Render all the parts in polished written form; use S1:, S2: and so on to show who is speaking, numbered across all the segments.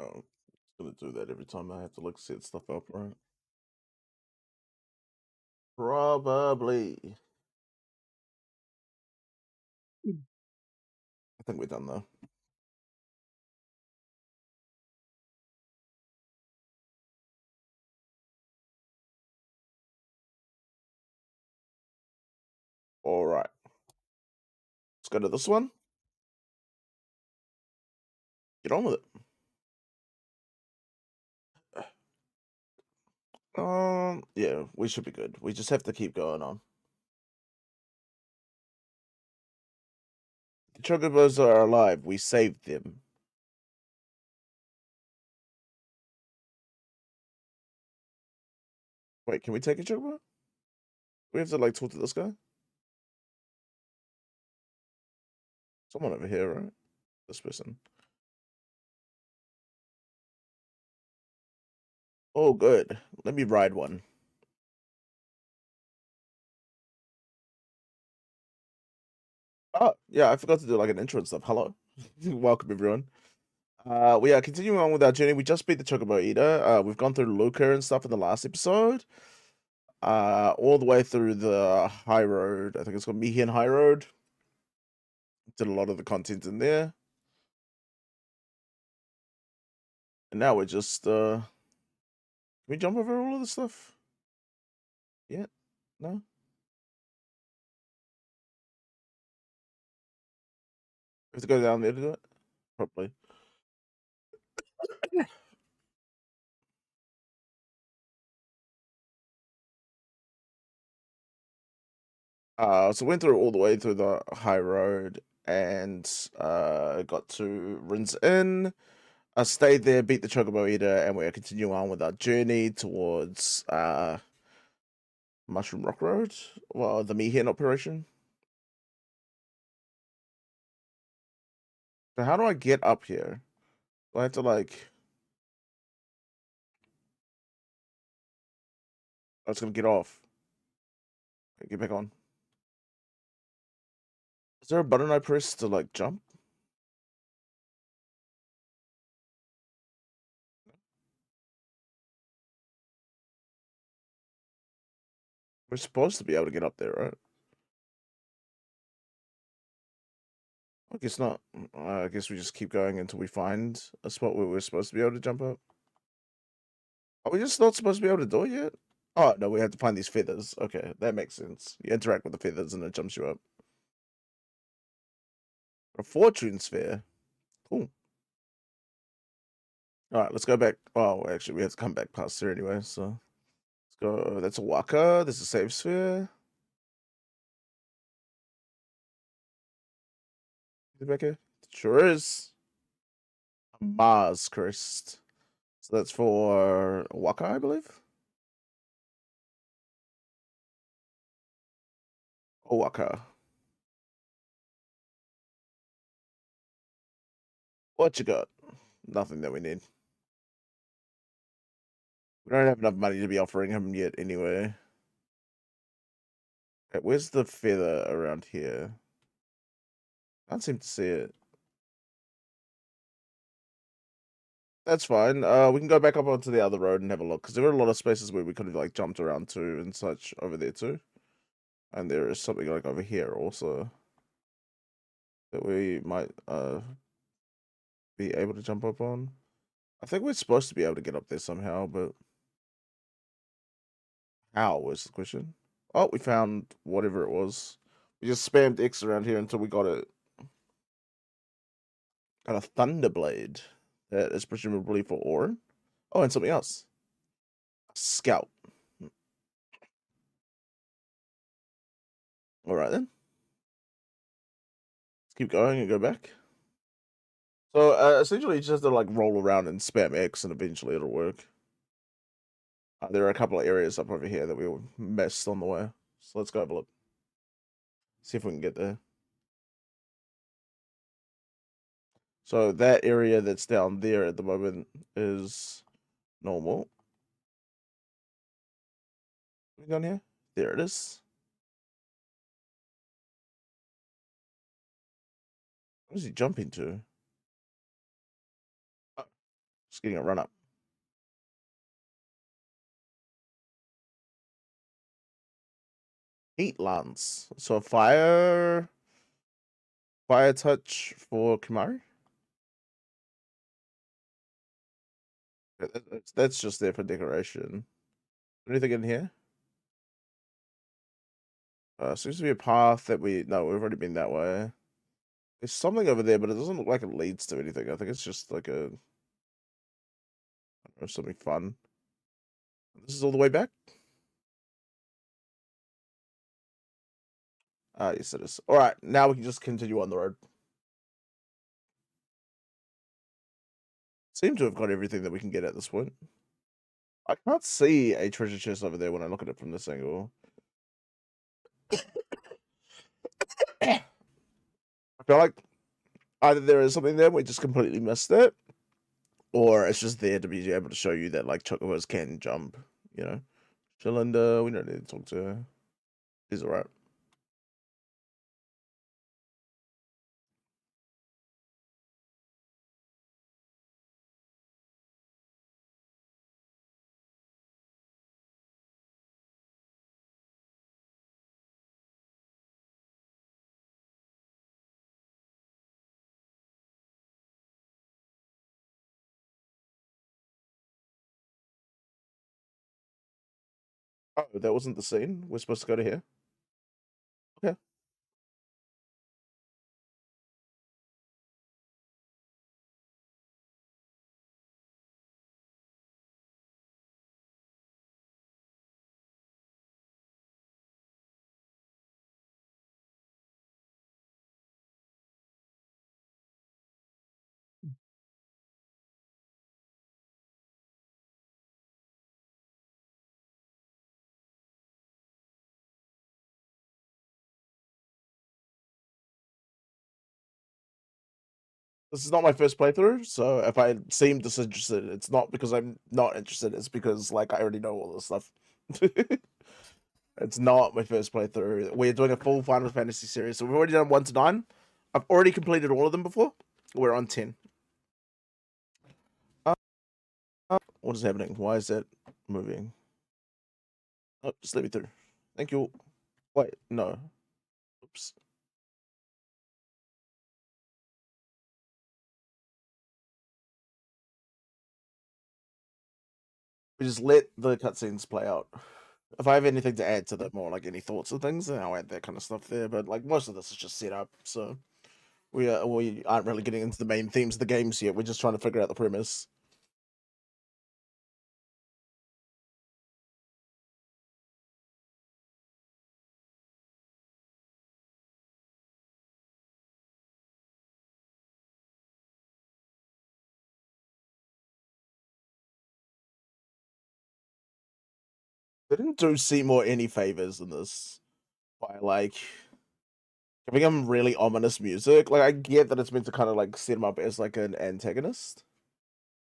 S1: Oh, it's gonna do that every time I have to like set stuff up, right? Probably. I think we're done though. All right, let's go to this one. Get on with it. Yeah, we should be good. We just have to keep going on. The chocobos are alive. We saved them. Wait, can we take a chocobo? We have to like talk to this guy. Someone over here, right? This person. Oh, good. Let me ride one. Oh, yeah, I forgot to do like an intro and stuff. Hello, welcome everyone. We are continuing on with our journey. We just beat the Chocobo Eater. We've gone through Luca and stuff in the last episode. All the way through the High Road. I think it's called Mihian High Road. Did a lot of the content in there. And now we're just can we jump over all of this stuff? Yeah? No? We have to go down there to do it? Probably. So went through all the way through the High Road and got to Rin's Inn. I stayed there, beat the Chocobo Eater, and we're continuing on with our journey towards Mushroom Rock Road. Well, the Mihian operation. So how do I get up here? Do I have to like I was gonna get off. Okay, get back on. Is there a button I press to like jump? We're supposed to be able to get up there, right? I guess not. I guess we just keep going until we find a spot where we're supposed to be able to jump up. Are we just not supposed to be able to do it yet? Oh no, we have to find these feathers. Okay, that makes sense. You interact with the feathers and it jumps you up. A fortune sphere. Cool. All right, let's go back. Oh, actually, we have to come back past here anyway. So let's go. That's a Waka. There's a save sphere. Is it back here? Sure is. Mars Crest. So that's for Waka, I believe. Waka. What you got? Nothing that we need. We don't have enough money to be offering him yet anyway. Okay, where's the feather around here? Can't seem to see it. That's fine. We can go back up onto the other road and have a look because there were a lot of spaces where we could have like jumped around to and such over there too. And there is something like over here also that we might be able to jump up on. I think we're supposed to be able to get up there somehow, but how was the question? Oh, we found whatever it was. We just spammed X around here until we got it. Got a Thunderblade. That is presumably for Orin. Oh, and something else. Scout. All right then. Let's keep going and go back. So essentially, you just have to like roll around and spam X, and eventually it'll work. There are a couple of areas up over here that we missed on the way. So let's go have a look. See if we can get there. So that area that's down there at the moment is normal. Down here? There it is. What is he jumping to? Just getting a run up. Heat Lance. So fire touch for Kimari. That's just there for decoration. Anything in here? Seems to be a path that we've already been that way. There's something over there, but it doesn't look like it leads to anything. I think it's just like I don't know, something fun. This is all the way back? Yes it is. Alright, now we can just continue on the road. Seem to have got everything that we can get at this point. I can't see a treasure chest over there when I look at it from this angle. I feel like either there is something there, we just completely missed it, or it's just there to be able to show you that like chocobos can jump, you know. Shalinda, we don't need to talk to her. She's alright. Oh, that wasn't the scene. We're supposed to go to here. Okay. This is not my first playthrough, so if I seem disinterested, it's not because I'm not interested, it's because like I already know all this stuff. It's not my first playthrough. We're doing a full Final Fantasy series, so we've already done 1 to 9. I've already completed all of them before. We're on 10. What is happening? Why is that moving? Oh, just let me through. Thank you. Wait, no. Oops. We just let the cutscenes play out. If I have anything to add to that, more like any thoughts or things, then I'll add that kind of stuff there. But like most of this is just set up, so we aren't really getting into the main themes of the games yet. We're just trying to figure out the premise. They didn't do Seymour any favors in this by like giving him really ominous music. Like I get that it's meant to kind of like set him up as like an antagonist,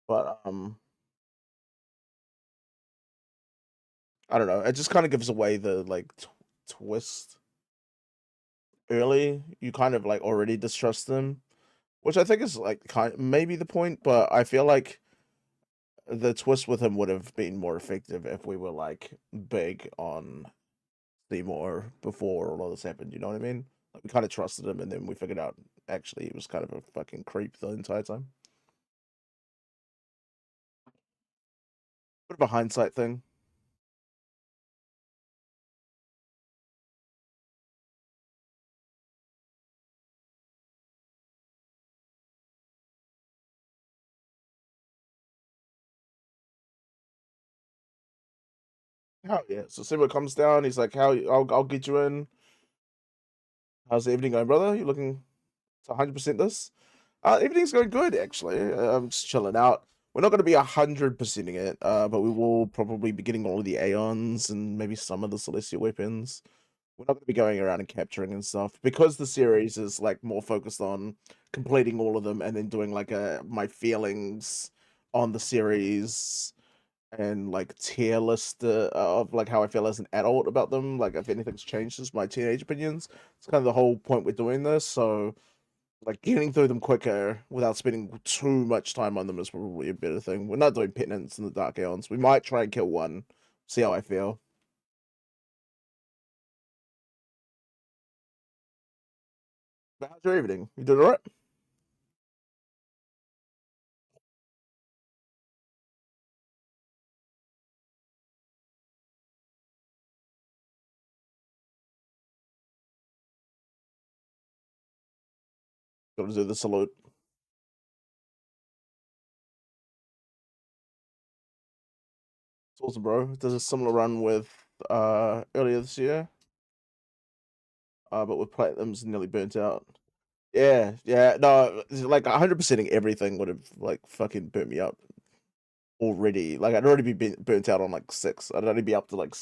S1: but I don't know. It just kind of gives away the like twist early. You kind of like already distrust them, which I think is like maybe the point. But I feel like the twist with him would have been more effective if we were like big on Seymour before all of this happened. You know what I mean? Like we kind of trusted him, and then we figured out actually he was kind of a fucking creep the entire time. Bit of a hindsight thing. Oh yeah. So Seymour comes down. He's like, "How? I'll get you in. How's the evening going, brother? You looking to 100% this?" Everything's going good actually. I'm just chilling out. We're not going to be 100%ing it, but we will probably be getting all of the Aeons and maybe some of the Celestial weapons. We're not going to be going around and capturing and stuff because the series is like more focused on completing all of them and then doing like a my feelings on the series and like tier list of like how I feel as an adult about them. Like if anything's changed since my teenage opinions, it's kind of the whole point we're doing this. So Like getting through them quicker without spending too much time on them is probably a better thing. We're not doing penance in the Dark Aeons. We might try and kill one, see how I feel. But how's your evening? You doing alright? Gotta do the salute. It's awesome, bro. Does a similar run with earlier this year, but with platinums nearly burnt out. Yeah, yeah, no, like 100%ing everything would have like fucking burnt me up already. Like I'd already be burnt out on like 6. I'd already be up to like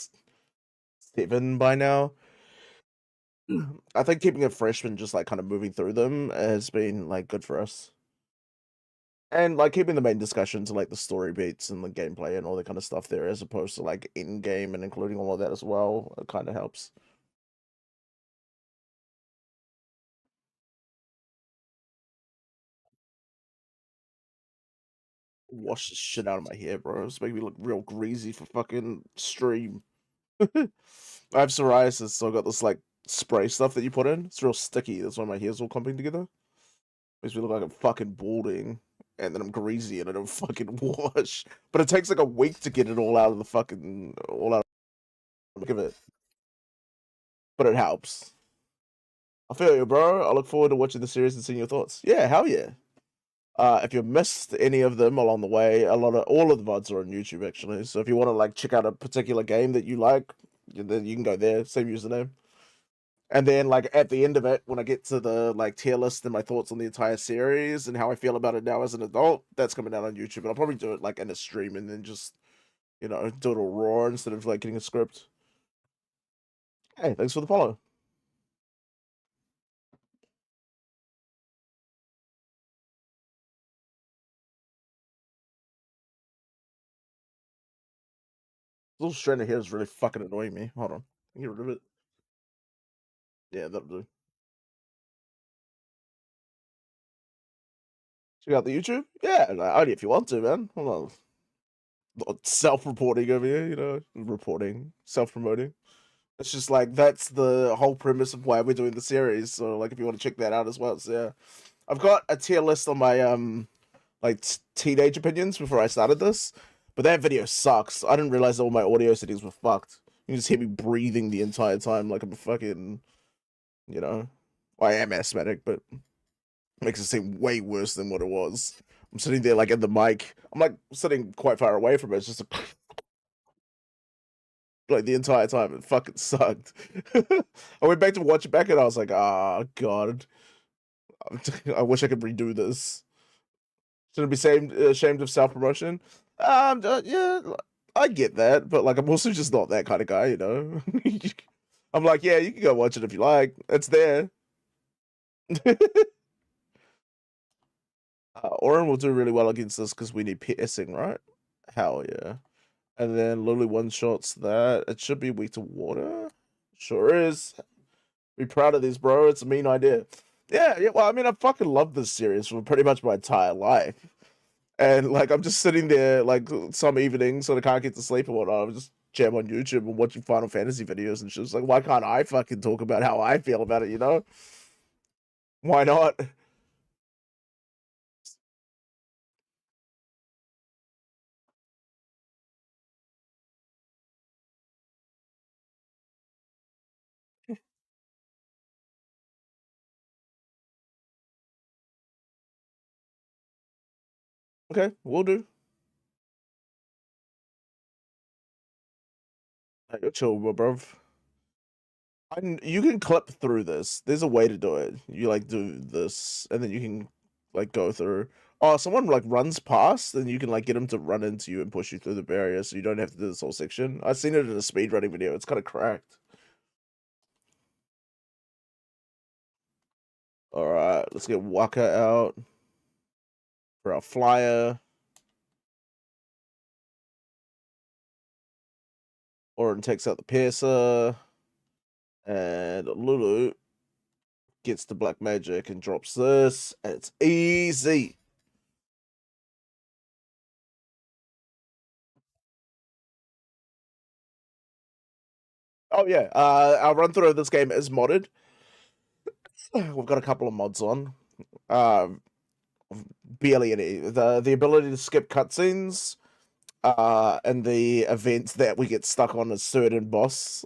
S1: 7 by now. I think keeping a freshman just like kind of moving through them has been like good for us. And like keeping the main discussion to like the story beats and the gameplay and all that kind of stuff there as opposed to like in game and including all of that as well. It kind of helps. Wash the shit out of my hair, bro. It's making me look real greasy for fucking stream. I have psoriasis, so I got this like spray stuff that you put in. It's real sticky. That's why my hair's all clumping together. Makes me look like I'm fucking balding, and then I'm greasy and I don't fucking wash. But it takes like a week to get it all out of the fucking all out of it. But it helps. I feel you, bro. I look forward to watching the series and seeing your thoughts. Yeah, hell yeah. If you missed any of them along the way, all of the VODs are on YouTube actually. So if you want to like check out a particular game that you like, then you can go there, same username. And then like at the end of it, when I get to the like tier list and my thoughts on the entire series and how I feel about it now as an adult, that's coming out on YouTube. And I'll probably do it like in a stream and then just, do it all raw instead of like getting a script. Hey, thanks for the follow. This little strand of hair is really fucking annoying me. Hold on. Get rid of it. Yeah, that'll do. Check out the YouTube? Yeah, like, only if you want to, man. I'm not self-reporting over here, reporting, self-promoting. It's just like that's the whole premise of why we're doing the series. So like if you want to check that out as well. So yeah. I've got a tier list on my like teenage opinions before I started this. But that video sucks. I didn't realize all my audio settings were fucked. You can just hear me breathing the entire time like I'm a fucking, you know. Well, I am asthmatic, but makes it seem way worse than what it was. I'm sitting there like in the mic. I'm like sitting quite far away from it. It's just like the entire time. It fucking sucked. I went back to watch it back and I was like, oh god, I wish I could redo this. Shouldn't be ashamed of self promotion. Yeah, I get that, but like I'm also just not that kind of guy, you know. I'm like, yeah, you can go watch it if you like. It's there. Orin will do really well against this because we need piercing, right? Hell yeah. And then Lily one shots that. It should be weak to water. Sure is. Be proud of this, bro. It's a mean idea. Yeah, yeah. Well, I mean, I fucking love this series for pretty much my entire life. And like, I'm just sitting there like some evenings when I can't get to sleep or whatnot. I'm just jam on YouTube and watching Final Fantasy videos and shit. It's like, why can't I fucking talk about how I feel about it? You know? Why not? Okay, we'll do. Hey, you're chill, bro. You can clip through this. There's a way to do it. You like do this, and then you can like go through. Oh, someone like runs past, and you can like get them to run into you and push you through the barrier, so you don't have to do this whole section. I've seen it in a speedrunning video. It's kind of cracked. All right, let's get Waka out for our flyer. Orin takes out the piercer, and Lulu gets the black magic and drops this, and it's easy. Oh yeah, our run through of this game is modded. We've got a couple of mods on. Um, Barely any. The ability to skip cutscenes, and the events that we get stuck on a certain boss.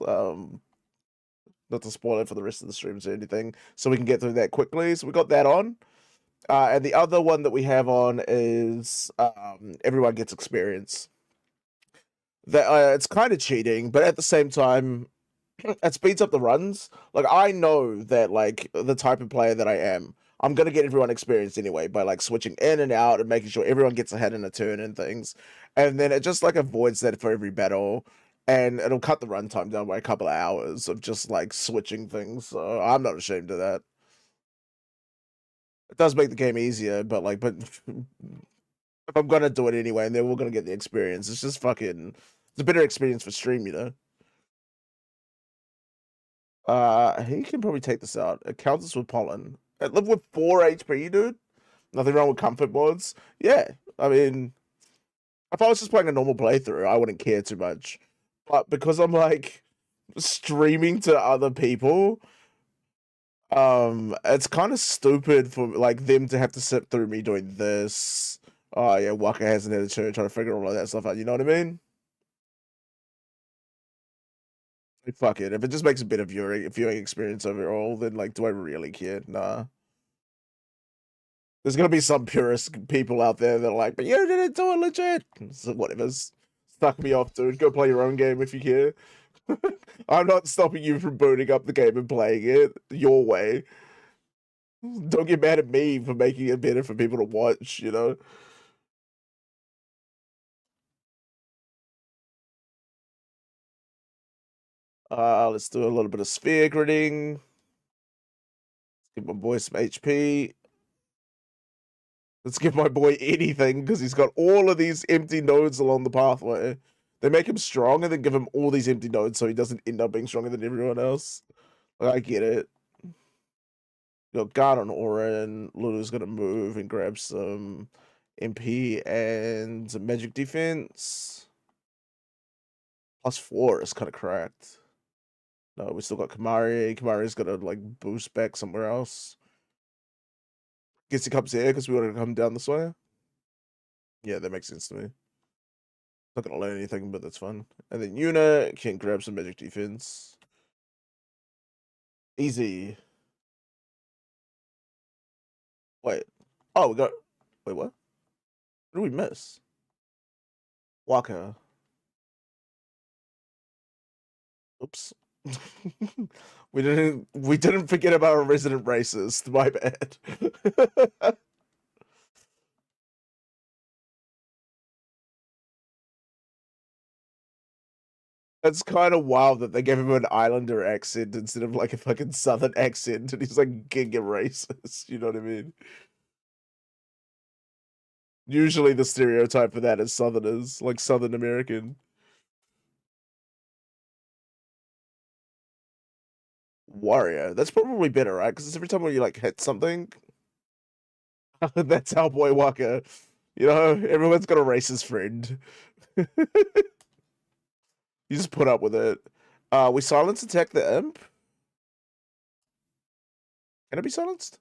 S1: Not to spoil it for the rest of the streams or anything, so we can get through that quickly. So we got that on. And the other one that we have on is everyone gets experience. That it's kind of cheating, but at the same time, it speeds up the runs. Like I know that like the type of player that I am, I'm gonna get everyone experience anyway by like switching in and out and making sure everyone gets ahead in a turn and things. And then it just like avoids that for every battle. And it'll cut the runtime down by a couple of hours of just like switching things. So I'm not ashamed of that. It does make the game easier, but if I'm gonna do it anyway, and then we're gonna get the experience. It's just fucking. It's a better experience for stream, you know. He can probably take this out. It counts with pollen. It lived with 4 HP, dude. Nothing wrong with comfort mods. Yeah, I mean, if I was just playing a normal playthrough, I wouldn't care too much. But because I'm like streaming to other people, it's kind of stupid for like them to have to sit through me doing this. Oh yeah, Waka hasn't had a turn trying to figure all of that stuff out. You know what I mean? Like, fuck it. If it just makes a bit of viewing experience overall, then like, do I really care? Nah. There's gonna be some purist people out there that are like, but you didn't do it legit. So whatever's stuck me off, dude. Go play your own game if you care. I'm not stopping you from booting up the game and playing it your way. Don't get mad at me for making it better for people to watch, you know? Let's do a little bit of sphere gridding. Give my boy some HP. Let's give my boy anything because he's got all of these empty nodes along the pathway. They make him strong and then give him all these empty nodes so he doesn't end up being stronger than everyone else. Like, I get it. You got guard on Orin. Lulu's gonna move and grab some MP and some magic defense. +4 is kind of cracked. No, we still got Kamari. Kamari's gonna like boost back somewhere else. Guess he comes here because we want to come down this way. Yeah, that makes sense to me. Not gonna learn anything, but that's fun. And then Yuna can grab some magic defense. Easy. Wait. Oh, we got. Wait, what? What did we miss? Waka. Oops. We didn't forget about our resident racist. My bad. It's kind of wild that they gave him an Islander accent instead of like a fucking Southern accent, and he's like giga racist. You know what I mean? Usually the stereotype for that is Southerners, like Southern American. Warrior. That's probably better, right? Because every time when you like hit something, that's our boy Waka. You know, everyone's got a racist friend. You just put up with it. We silence attack the imp. Can it be silenced?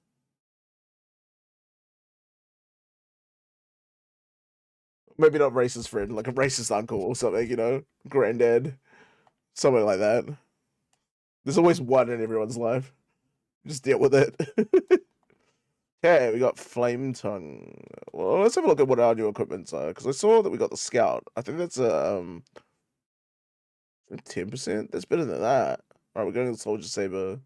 S1: Maybe not racist friend, like a racist uncle or something, you know? Granddad. Something like that. There's always one in everyone's life. Just deal with it. Okay, we got Flame Tongue. Well, let's have a look at what our new equipments are, because I saw that we got the Scout. I think that's 10%. That's better than that. Alright, we're going to the Soldier Saber.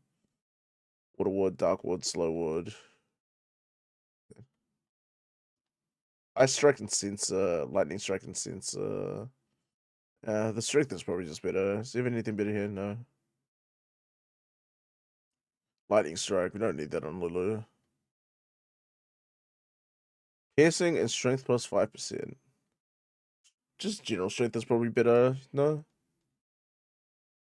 S1: Water Ward, Dark Ward, Slow Ward. Ice Strike and Sensor, Lightning Strike and Sensor. The Strength is probably just better. Does he have anything better here? No. Lightning Strike, we don't need that on Lulu. Piercing and Strength plus 5%. Just general strength is probably better. No?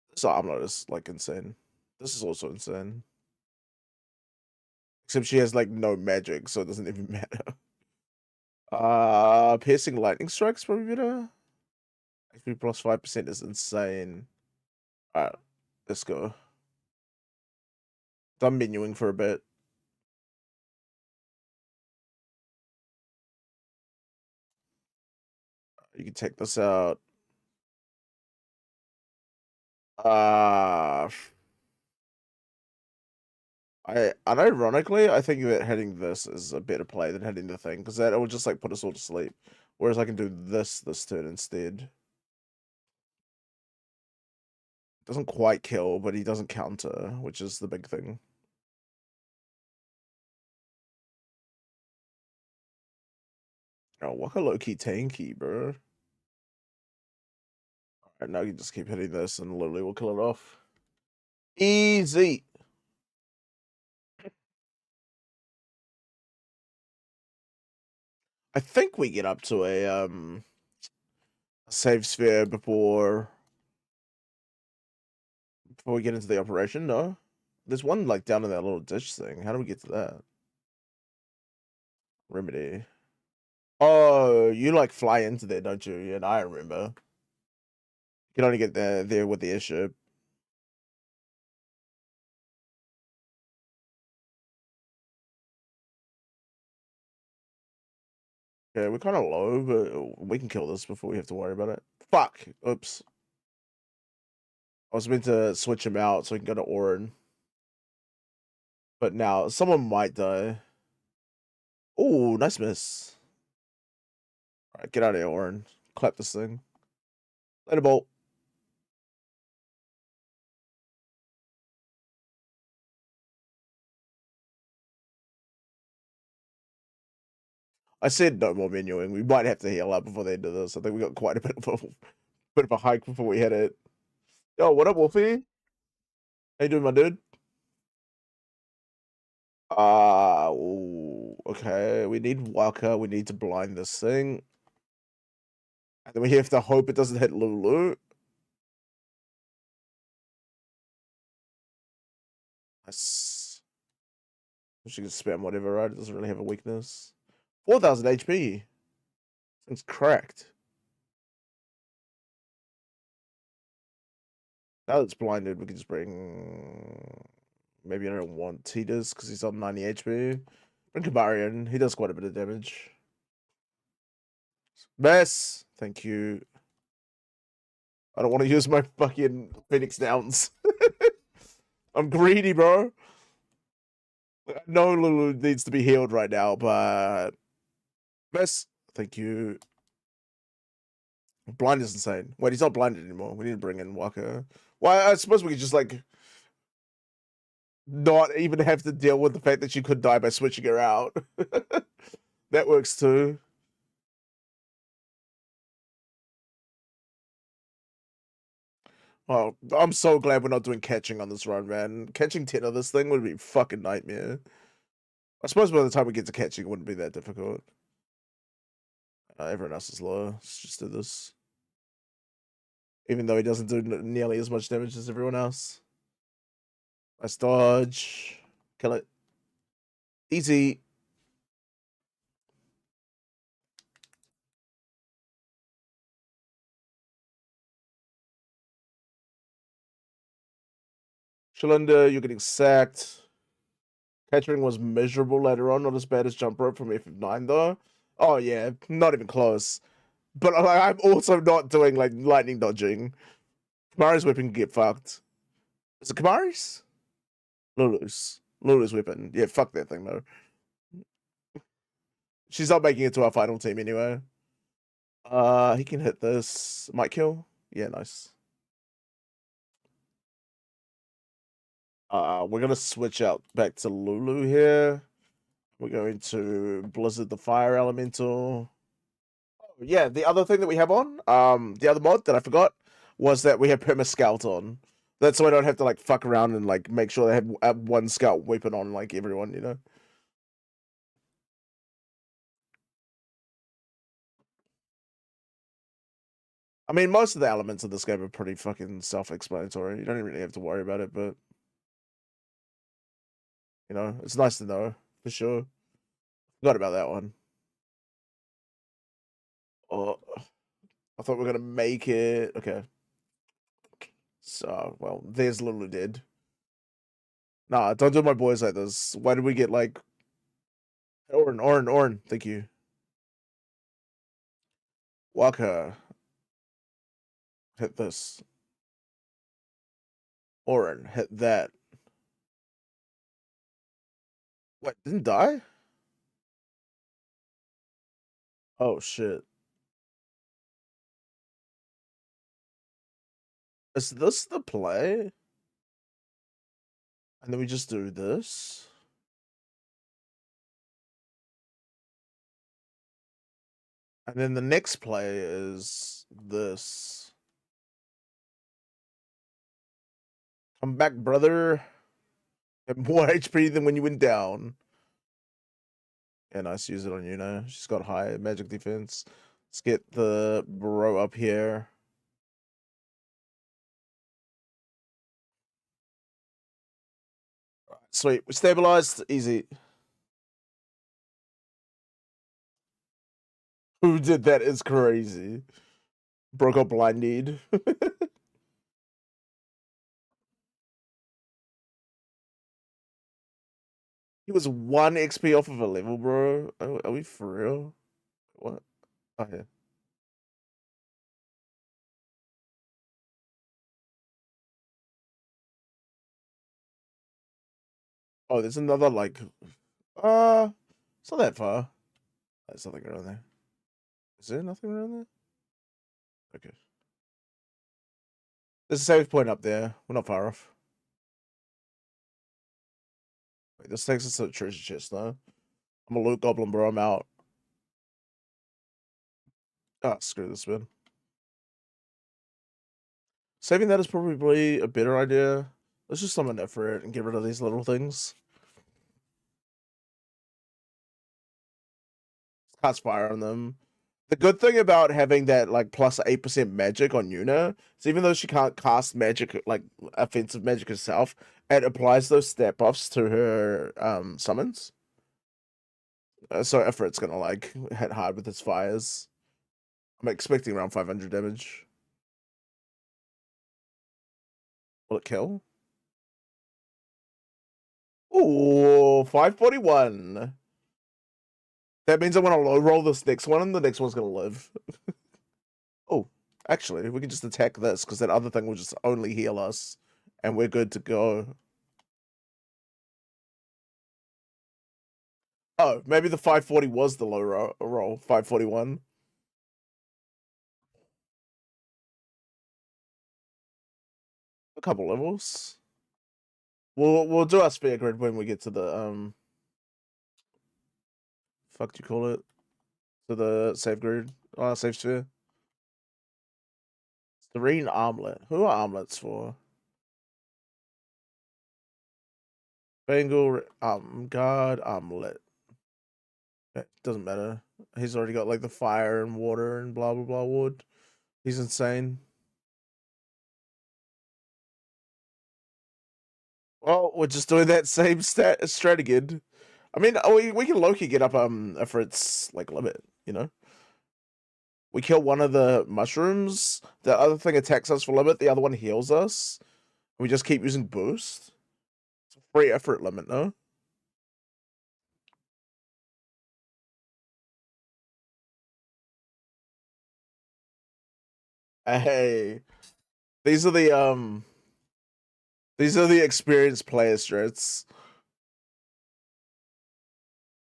S1: This armor is like insane. This is also insane. Except she has like no magic, so it doesn't even matter. Piercing lightning strikes probably better. HP plus 5% is insane. Alright, let's go. Done menuing for a bit. You can take this out. Unironically, I think that hitting this is a better play than hitting the thing, because that will just like put us all to sleep. Whereas I can do this turn instead. Doesn't quite kill, but he doesn't counter, which is the big thing. Oh, Waka low-key tanky, bro. Alright, now you just keep hitting this and literally we'll kill it off. Easy. I think we get up to a save sphere before we get into the operation. No, there's one like down in that little ditch thing. How do we get to that? Remedy. Oh, you like fly into there, don't you? Yeah, I remember. You can only get there with the airship. Yeah, we're kind of low, but we can kill this before we have to worry about it. Fuck. Oops. I was meant to switch him out so we can go to Orin. But now, someone might die. Oh, nice miss. Alright, get out of here, Orin. Clap this thing. Later, Bolt. I said no more menuing. We might have to heal up before the end of this. I think we got quite a bit of a hike before we hit it. Yo, what up, Wolfie? How you doing, my dude? Okay. We need Waka. We need to blind this thing. And then we have to hope it doesn't hit Lulu. Nice. She can spam whatever, right? It doesn't really have a weakness. 4,000 HP. Thing's cracked. Now that it's blinded, we can just bring... Maybe I don't want Titus because he's on 90 HP. Bring Kabarian. He does quite a bit of damage. Mess. Thank you. I don't want to use my fucking Phoenix Downs. I'm greedy, bro. I know Lulu needs to be healed right now, but... Mess. Thank you. Blind is insane. Wait, he's not blinded anymore. We need to bring in Waka. Well, I suppose we could just, like... not even have to deal with the fact that she could die by switching her out. That works too. Oh, I'm so glad we're not doing catching on this run, man. Catching 10 of this thing would be fucking nightmare. I suppose by the time we get to catching, it wouldn't be that difficult. Everyone else is low. Let's just do this. Even though he doesn't do nearly as much damage as everyone else. Nice dodge. Kill it. Easy. Shalinda, you're getting sacked. Catching was miserable later on, not as bad as jump rope from FF9 though. Oh yeah, not even close. But like, I'm also not doing like lightning dodging. Kamari's weapon can get fucked. Is it Kamari's? Lulu's weapon. Yeah, fuck that thing though. She's not making it to our final team anyway. He can hit this. Might kill. Yeah, nice. We're gonna switch out back to Lulu here. We're going to Blizzard the Fire Elemental. Oh, yeah, the other thing that we have on, the other mod that I forgot was that we have Perma Scout on. That's so I don't have to like fuck around and like make sure they have one scout weapon on like everyone, you know. I mean, most of the elements of this game are pretty fucking self-explanatory. You don't really have to worry about it, but You know, it's nice to know for sure. Forgot about that one. Oh, I thought we were gonna make it. Okay. So, well, there's Lulu dead. Nah, don't do my boys like this. Why did we get like Orin? Thank you. Walker, hit this. Orin, hit that. What? Didn't die? Oh shit. Is this the play? And then we just do this. And then the next play is this. Come back, brother. Have more HP than when you went down. Yeah, nice. Use it on you now. She's got high magic defense. Let's get the bro up here. Sweet. We stabilized. Easy. Who did that is crazy. Broke up blind need. He was 1 XP off of a level, bro. Are we for real? What? Oh, yeah. Oh, there's another, like... it's not that far. There's nothing around there. Is there nothing around there? Okay. There's a save point up there. We're not far off. Wait, this takes us to the treasure chest, though. I'm a loot goblin, bro. I'm out. Ah, screw this, man. Saving that is probably a better idea. Let's just summon that for it and get rid of these little things. Cast fire on them. The good thing about having that like plus 8% magic on Yuna is even though she can't cast magic like offensive magic herself, it applies those stat buffs to her summons. So Ifrit's gonna like hit hard with his fires. I'm expecting around 500 damage. Will it kill? Ooh, 541. That means I'm gonna low roll this next one, and the next one's gonna live. Oh, actually, we can just attack this because that other thing will just only heal us, and we're good to go. Oh, maybe the 540 was the low roll 541. A couple levels. We'll do our sphere grid when we get to the fuck do you call it? To the save grid, save sphere. Serene armlet. Who are armlets for? Bengal guard armlet. It doesn't matter. He's already got like the fire and water and blah blah blah wood. He's insane. Well, we're just doing that same strat again. I mean, we can Loki get up for its like limit, you know. We kill one of the mushrooms. The other thing attacks us for limit. The other one heals us. We just keep using boost. It's a free effort limit, no? Hey, these are the experienced player strats.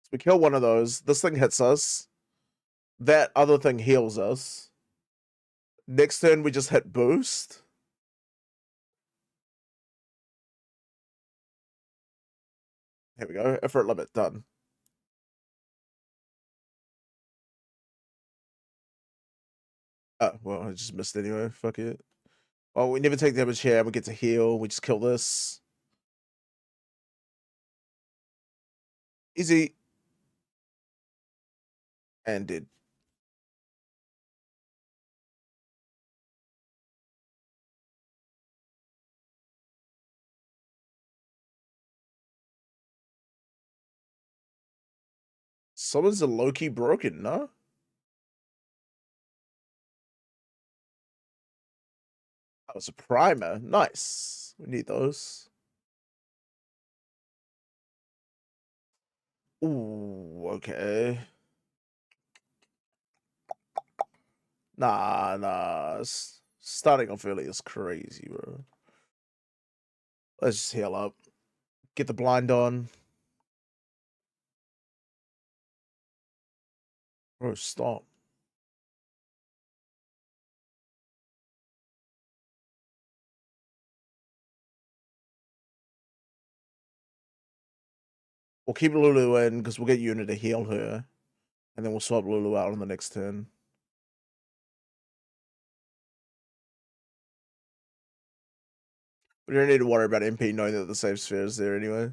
S1: So we kill one of those. This thing hits us. That other thing heals us. Next turn we just hit boost. Here we go. Effort limit done. Oh, well, I just missed anyway. Fuck it. Oh, we never take damage here. We get to heal. We just kill this. Easy. And did. Someone's a low-key broken, no? That was a primer. Nice. We need those. Ooh, okay. Nah. Starting off early is crazy, bro. Let's just heal up. Get the blind on. Bro, stop. We'll keep Lulu in because we'll get Yuna to heal her. And then we'll swap Lulu out on the next turn. We don't need to worry about MP knowing that the safe sphere is there anyway.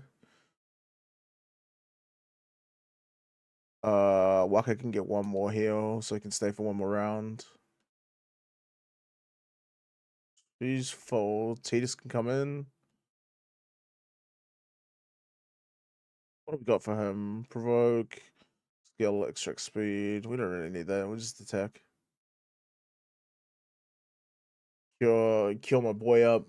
S1: Waka can get one more heal, so he can stay for one more round. He's full. Tidus can come in. What have we got for him? Provoke, skill, extract speed. We don't really need that. We'll just attack. Kill my boy up.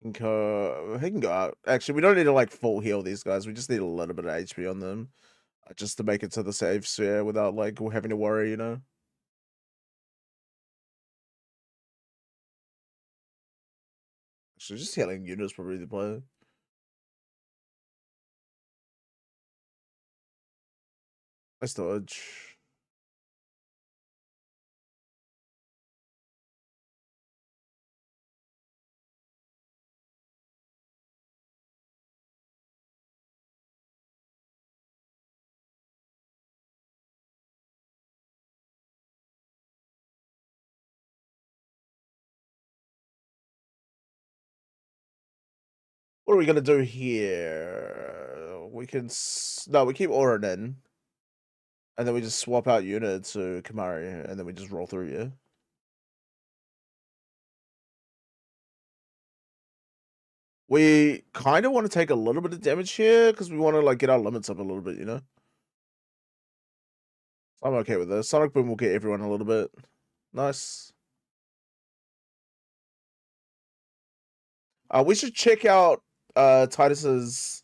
S1: He can go out. Actually, we don't need to like full heal these guys. We just need a little bit of HP on them, just to make it to the safe sphere without like having to worry, you know. Actually, just healing Yuna is probably the play. Nice dodge. What are we gonna do here? We can no, we keep Auron in, and then we just swap out Yuna to Kimahri, and then we just roll through. Yeah. We kind of want to take a little bit of damage here because we want to like get our limits up a little bit, you know. So I'm okay with this. Sonic Boom will get everyone a little bit. Nice. We should check out Tidus's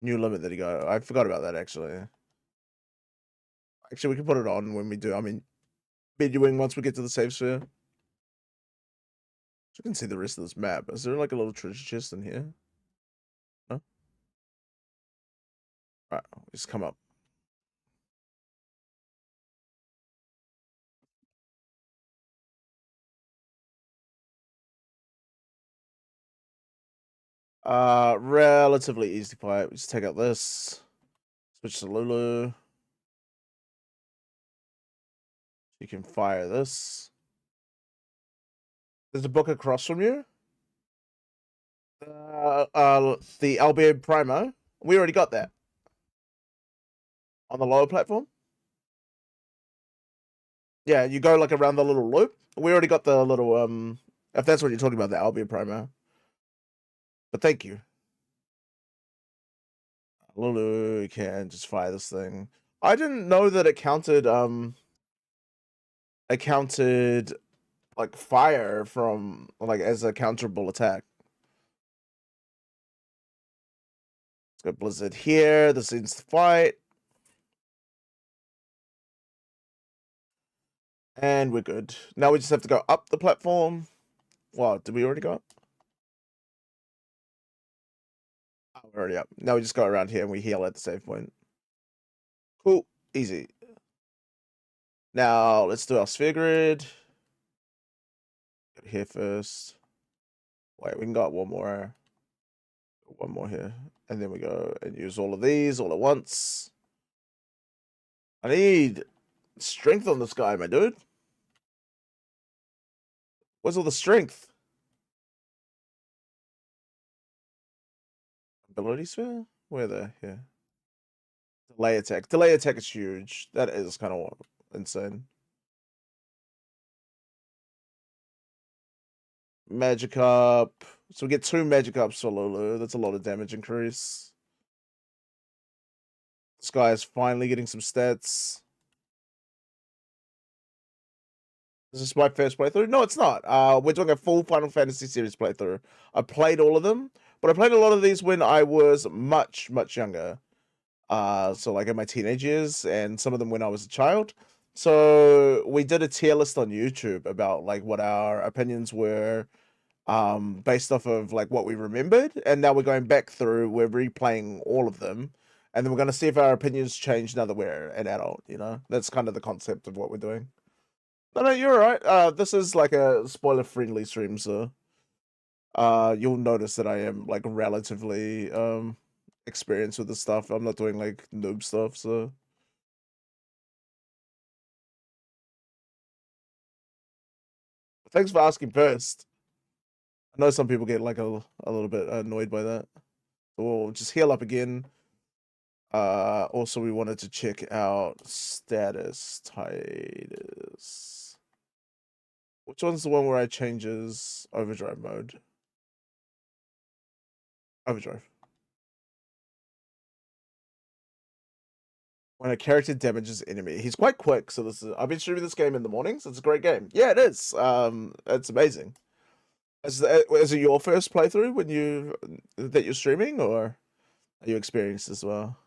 S1: new limit that he got. I forgot about that actually. Actually, we can put it on when we do. I mean, mid-wing once we get to the safe sphere. You can see the rest of this map. Is there like a little treasure chest in here? No? Alright, just come up. Relatively easy fight. We just take out this. Switch to Lulu. You can fire this. There's a book across from you. The Albedo Primer. We already got that. On the lower platform. Yeah, you go like around the little loop. We already got the little if that's what you're talking about, the Albedo Primer. But thank you. Lulu can just fire this thing. I didn't know that it counted like fire from like as a counterable attack. Let's go Blizzard here. This ends the fight. And we're good. Now we just have to go up the platform. Wow, did we already go up? Oh, we're already up. Now we just go around here and we heal at the save point. Cool. Easy. Now let's do our sphere grid. Get here first. Wait, we can go up one more. One more here. And then we go and use all of these all at once. I need strength on this guy, my dude. Where's all the strength? Ability sphere? Where the here? Delay attack. Delay attack is huge. That is kind of insane. Magikarp. So we get 2 magic ups for Lulu. That's a lot of damage increase. This guy is finally getting some stats. Is this my first playthrough? No, it's not. We're doing a full Final Fantasy series playthrough. I played all of them, but I played a lot of these when I was much, much younger. So like in my teenage years, and some of them when I was a child. So we did a tier list on YouTube about like what our opinions were, based off of like what we remembered, and now we're going back through. We're replaying all of them, and then we're gonna see if our opinions change now that we're an adult. You know, that's kind of the concept of what we're doing. No, you're right. This is like a spoiler-friendly stream, so you'll notice that I am like relatively experienced with this stuff. I'm not doing like noob stuff, so. Thanks for asking first. I know some people get like a little bit annoyed by that. So we'll just heal up again. Also we wanted to check out status Titus. Which one's the one where I changes overdrive mode? Overdrive. When a character damages enemy. He's quite quick, so this is I've been streaming this game in the mornings. It's a great game. Yeah, it is. It's amazing. Is it your first playthrough when that you're streaming, or are you experienced as well?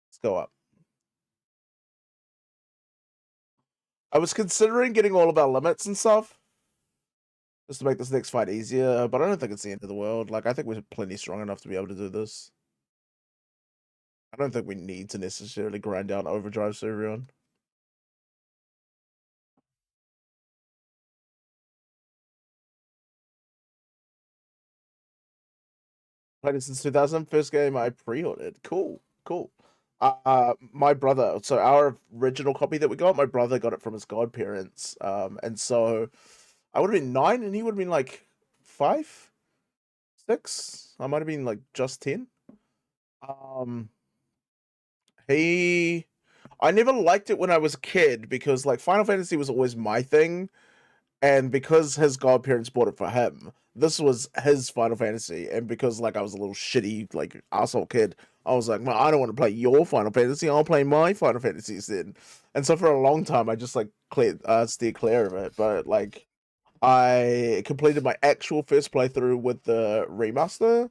S1: Let's go up. I was considering getting all of our limits and stuff, just to make this next fight easier, but I don't think it's the end of the world. Like, I think we're plenty strong enough to be able to do this. I don't think we need to necessarily grind down overdrive to everyone. Played it since 2000. First game I pre-ordered. Cool, cool. My brother. So our original copy that we got, my brother got it from his godparents. And so I would have been 9, and he would have been like 5, 6. I might have been like just 10. I never liked it when I was a kid because like Final Fantasy was always my thing, and because his godparents bought it for him, this was his Final Fantasy, and because like I was a little shitty like asshole kid, I was like, well, I don't want to play your Final Fantasy, I'll play my Final Fantasies then. And so for a long time, I just like steered clear of it. But like I completed my actual first playthrough with the remaster.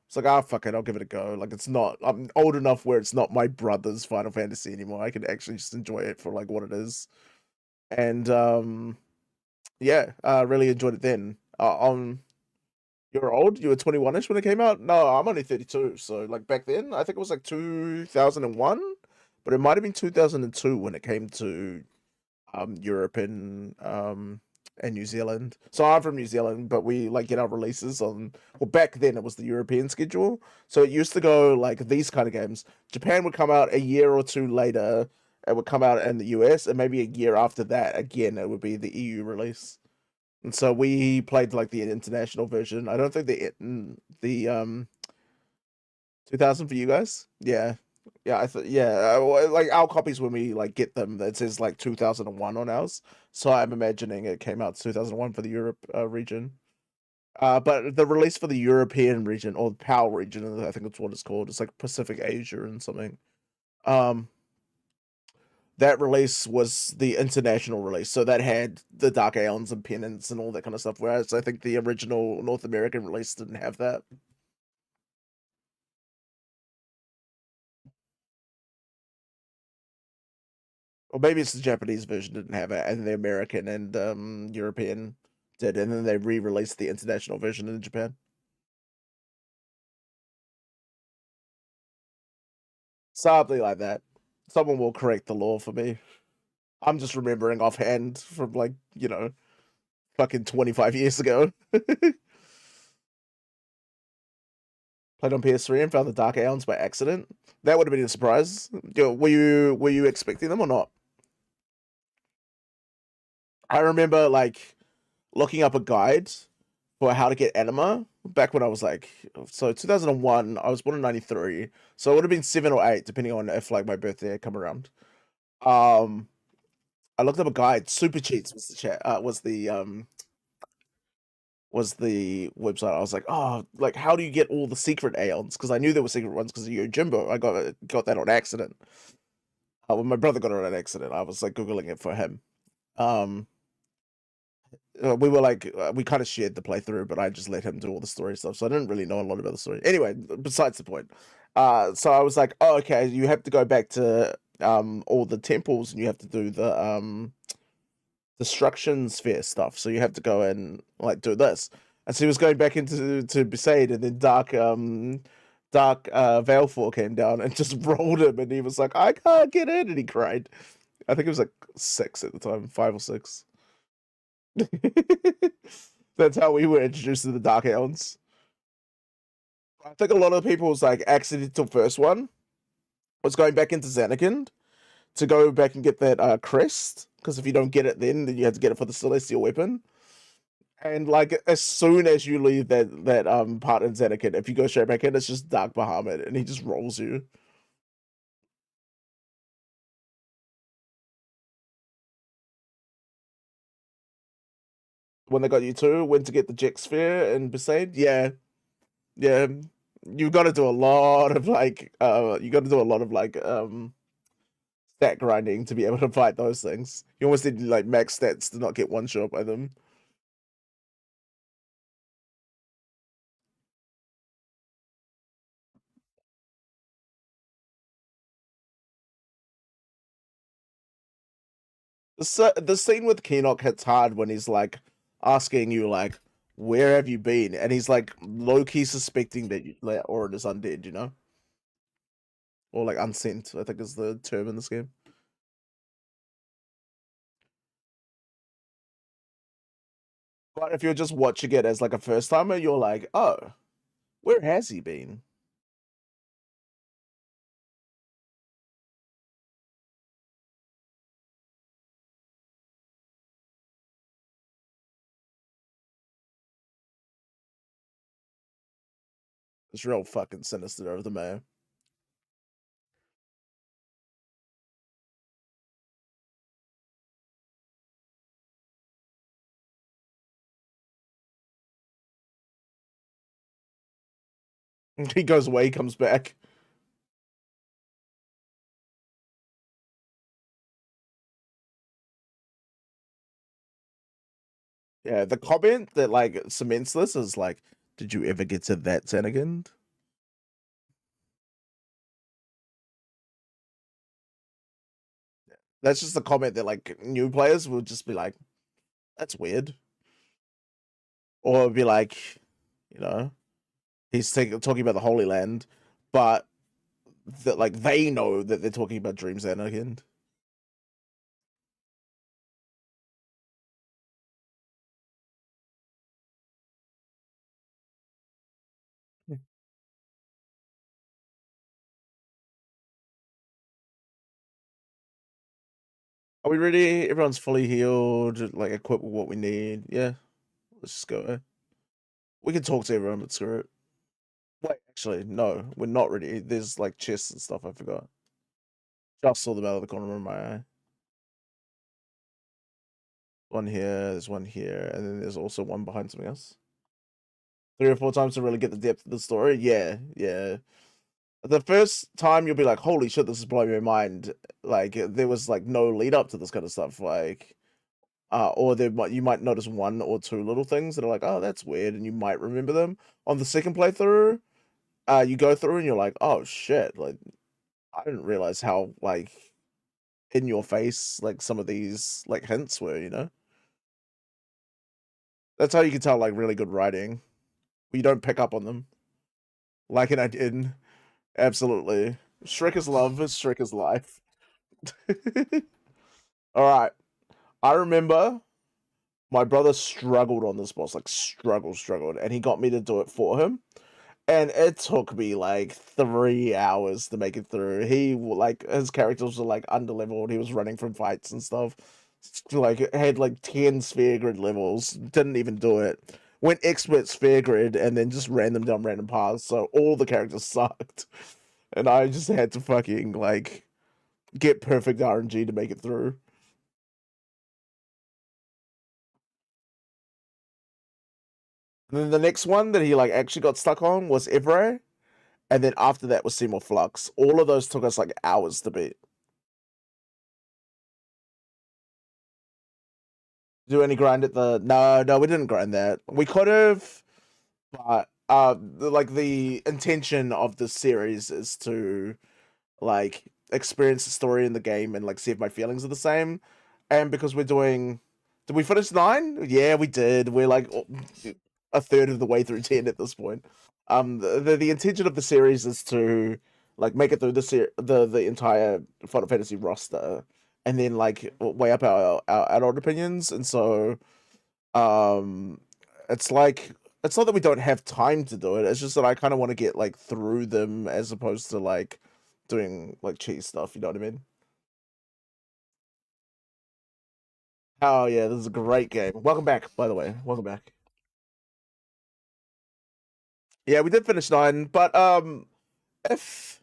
S1: It's like, ah, fuck it, I'll give it a go. Like, it's not. I'm old enough where it's not my brother's Final Fantasy anymore. I can actually just enjoy it for like what it is. And yeah, really enjoyed it then. You're old. You were 21ish when it came out. No, I'm only 32. So like back then, I think it was like 2001, but it might have been 2002 when it came to Europe and New Zealand. So I'm from New Zealand, but we like get our releases on, well, back then it was the European schedule. So it used to go like these kind of games. Japan would come out a year or two later. It would come out in the US, and maybe a year after that, again, it would be the EU release. And so we played like the international version. I don't think the 2000 for you guys. Yeah, yeah. I thought yeah. Like our copies when we like get them, it says like 2001 on ours. So I'm imagining it came out 2001 for the Europe region. But the release for the European region or the PAL region, I think that's what it's called. It's like Pacific Asia and something. Um, that release was the international release, so that had the Dark Aeons and Penance and all that kind of stuff. Whereas I think the original North American release didn't have that. Or maybe it's the Japanese version didn't have it, and the American and European did, and then they re-released the international version in Japan. Something like that. Someone will correct the law for me. I'm just remembering offhand from like, fucking 25 years ago. Played on PS3 and found the Dark Aeons by accident. That would have been a surprise. Were you expecting them or not? I remember like looking up a guide for how to get anima back when I was like, so 2001. I was born in 93, so it would have been 7 or 8 depending on if like my birthday had come around. Um, I looked up a guide. Super Cheats was the chat. Was the was the website. I was like, oh, like how do you get all the secret Aeons? Because I knew there were secret ones because of Yojimbo. I got that on accident. When my brother got it on accident, I was like googling it for him. Um, we were like we kind of shared the playthrough, but I just let him do all the story stuff, so I didn't really know a lot about the story. Anyway, besides the point. So I was like, oh, okay, you have to go back to all the temples, and you have to do the destruction sphere stuff. So you have to go and like do this. And so he was going back to Besaid, and then Dark Veilfor came down and just rolled him, and he was like, I can't get in, and he cried. I think it was like 6 at the time, 5 or 6. That's how we were introduced to the Dark Hounds. I think a lot of people's like accidental first one was going back into Zanarkand to go back and get that crest, because if you don't get it then you have to get it for the Celestial Weapon. And like as soon as you leave that part in Zanarkand, if you go straight back in, it's just Dark Bahamut, and he just rolls you. When they got you to when to get the Jex Sphere and Besaid, yeah, you've got to do a lot of like you got to do a lot of like stat grinding to be able to fight those things. You almost need like max stats to not get one shot by them. The scene with Keenock hits hard when he's like asking you like, "Where have you been?" And he's like low key suspecting that that Auron is undead, you know, or like unsent. I think is the term in this game. But if you're just watching it as like a first timer, you're like, "Oh, where has he been?" It's real fucking sinister of the mayor. He goes away, he comes back. Yeah, the comment that like cements this is like, "Did you ever get to that Xanagand?" That's just the comment that like new players will just be like, "That's weird," or be like, you know, he's talking about the Holy Land, but that like they know that they're talking about Dream Xanagand. Are we ready? Everyone's fully healed, like equipped with what we need. Yeah, let's just go. We can talk to everyone, but screw it. Wait, actually, no, we're not ready. There's like chests and stuff. I forgot. Just saw them out of the corner of my eye. One here, there's one here, and then there's also one behind something else. 3 or 4 times to really get the depth of the story. Yeah, yeah. The first time you'll be like, "Holy shit, this is blowing my mind!" Like there was like no lead up to this kind of stuff. Like, or you might notice 1 or 2 little things that are like, "Oh, that's weird," and you might remember them. On the second playthrough, you go through and you're like, "Oh shit!" Like I didn't realize how like in your face like some of these like hints were. You know, that's how you can tell like really good writing. You don't pick up on them like I did. Absolutely, Shrek is love, Shrek is life. All right, I remember my brother struggled on this boss, like struggled, and he got me to do it for him. And it took me like 3 hours to make it through. He like his characters were like underleveled. He was running from fights and stuff. Like had like 10 sphere grid levels. Didn't even do it. Went expert sphere grid and then just ran them down random paths. So all the characters sucked, and I just had to fucking like get perfect RNG to make it through. And then the next one that he like actually got stuck on was Evray, and then after that was Seymour Flux. All of those took us like hours to beat. Do any grind at the no, we didn't grind that. We could have, but like the intention of the series is to like experience the story in the game and like see if my feelings are the same. And because we're doing, did we finish 9? Yeah, we did. We're like a third of the way through 10 at this point. The intention of the series is to like make it through the entire Final Fantasy roster, and then like weigh up our adult opinions. And so um it's like it's not that we don't have time to do it, it's just that I kind of want to get like through them as opposed to like doing like cheese stuff, you know what I mean? Oh yeah, this is a great game. Welcome back, by the way. Welcome back. Yeah, we did finish 9, but if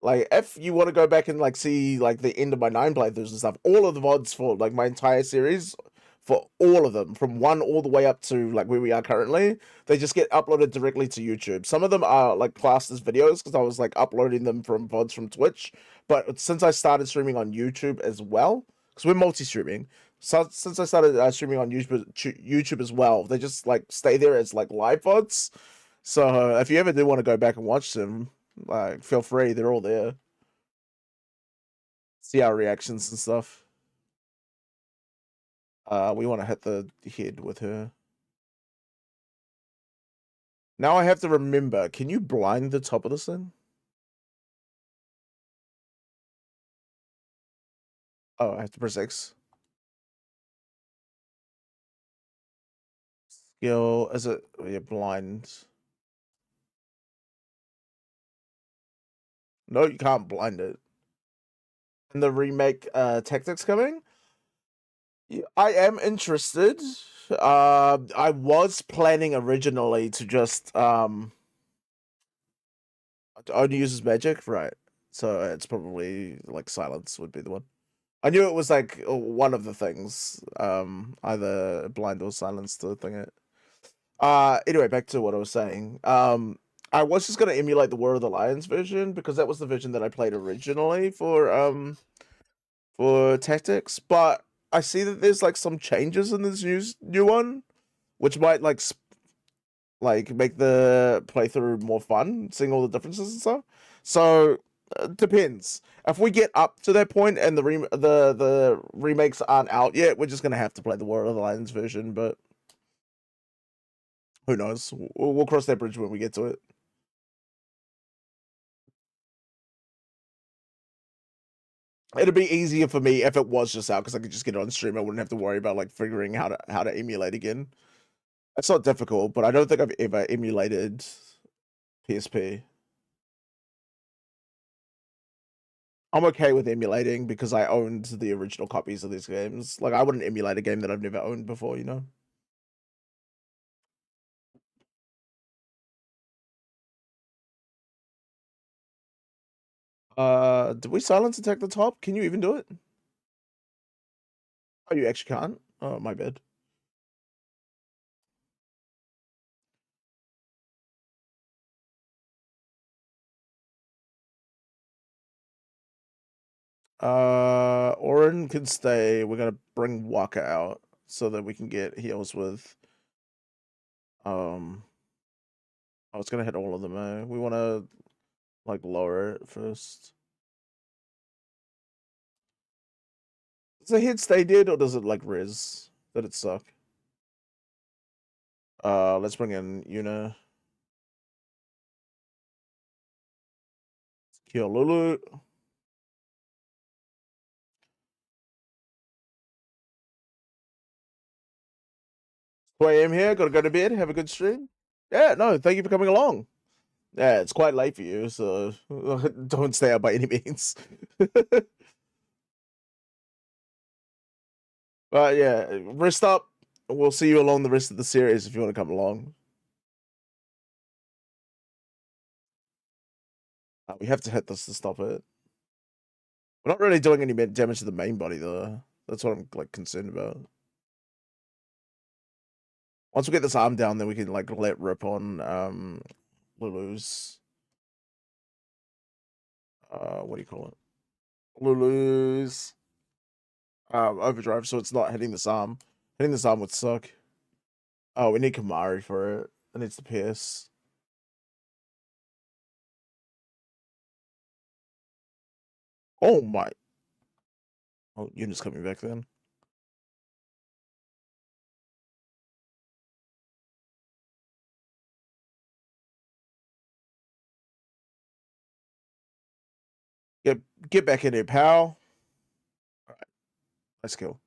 S1: if you want to go back and like see like the end of my 9 playthroughs and stuff, all of the VODs for like my entire series, for all of them, from 1 all the way up to like where we are currently, they just get uploaded directly to YouTube. Some of them are like classed as videos because I was like uploading them from VODs from Twitch, but since I started streaming on YouTube as well, because we're multi-streaming, so since I started streaming on YouTube as well, they just like stay there as like live VODs. So if you ever do want to go back and watch them, like feel free, they're all there. See our reactions and stuff. We want to hit the head with her. Now I have to remember, can you blind the top of this thing? Oh, I have to press X. Skill, is it, yeah, blind. No, you can't blind it. And the remake tactics coming? I am interested. I was planning originally to just only use his magic, right? So it's probably like silence would be the one. I knew it was like one of the things, either blind or silence to thing it. Anyway, back to what I was saying. I was just gonna emulate the War of the Lions version because that was the version that I played originally for tactics, but I see that there's like some changes in this new one, which might like make the playthrough more fun, seeing all the differences and stuff. So depends. If we get up to that point and the remakes aren't out yet, we're just gonna have to play the War of the Lions version. But who knows? We'll cross that bridge when we get to it. It'd be easier for me if it was just out because I could just get it on stream. I wouldn't have to worry about like figuring how to emulate again. It's not difficult, but I don't think I've ever emulated PSP. I'm okay with emulating because I owned the original copies of these games. Like I wouldn't emulate a game that I've never owned before, you know? Did we silence attack the top? Can you even do it? Oh, you actually can't? Oh, my bad. Orin can stay. We're gonna bring Waka out so that we can get heals with I was gonna hit all of them, We wanna like lower it first. Does the head stay dead or does it like res? Did it suck? Let's bring in Yuna. Kill Lulu. 2 a.m. here, gotta go to bed, have a good stream. Yeah, no, thank you for coming along. Yeah, it's quite late for you, so don't stay up by any means. But yeah, rest up. We'll see you along the rest of the series if you want to come along. We have to hit this to stop it. We're not really doing any damage to the main body though. That's what I'm like concerned about. Once we get this arm down, then we can like let rip on Lulu's what do you call it? Lulu's overdrive, so it's not hitting this arm. Hitting this arm would suck. Oh, we need Kamari for it. It needs to pierce. Oh my. Oh, unit's coming back then. Get back in here, pal. Alright, let's go.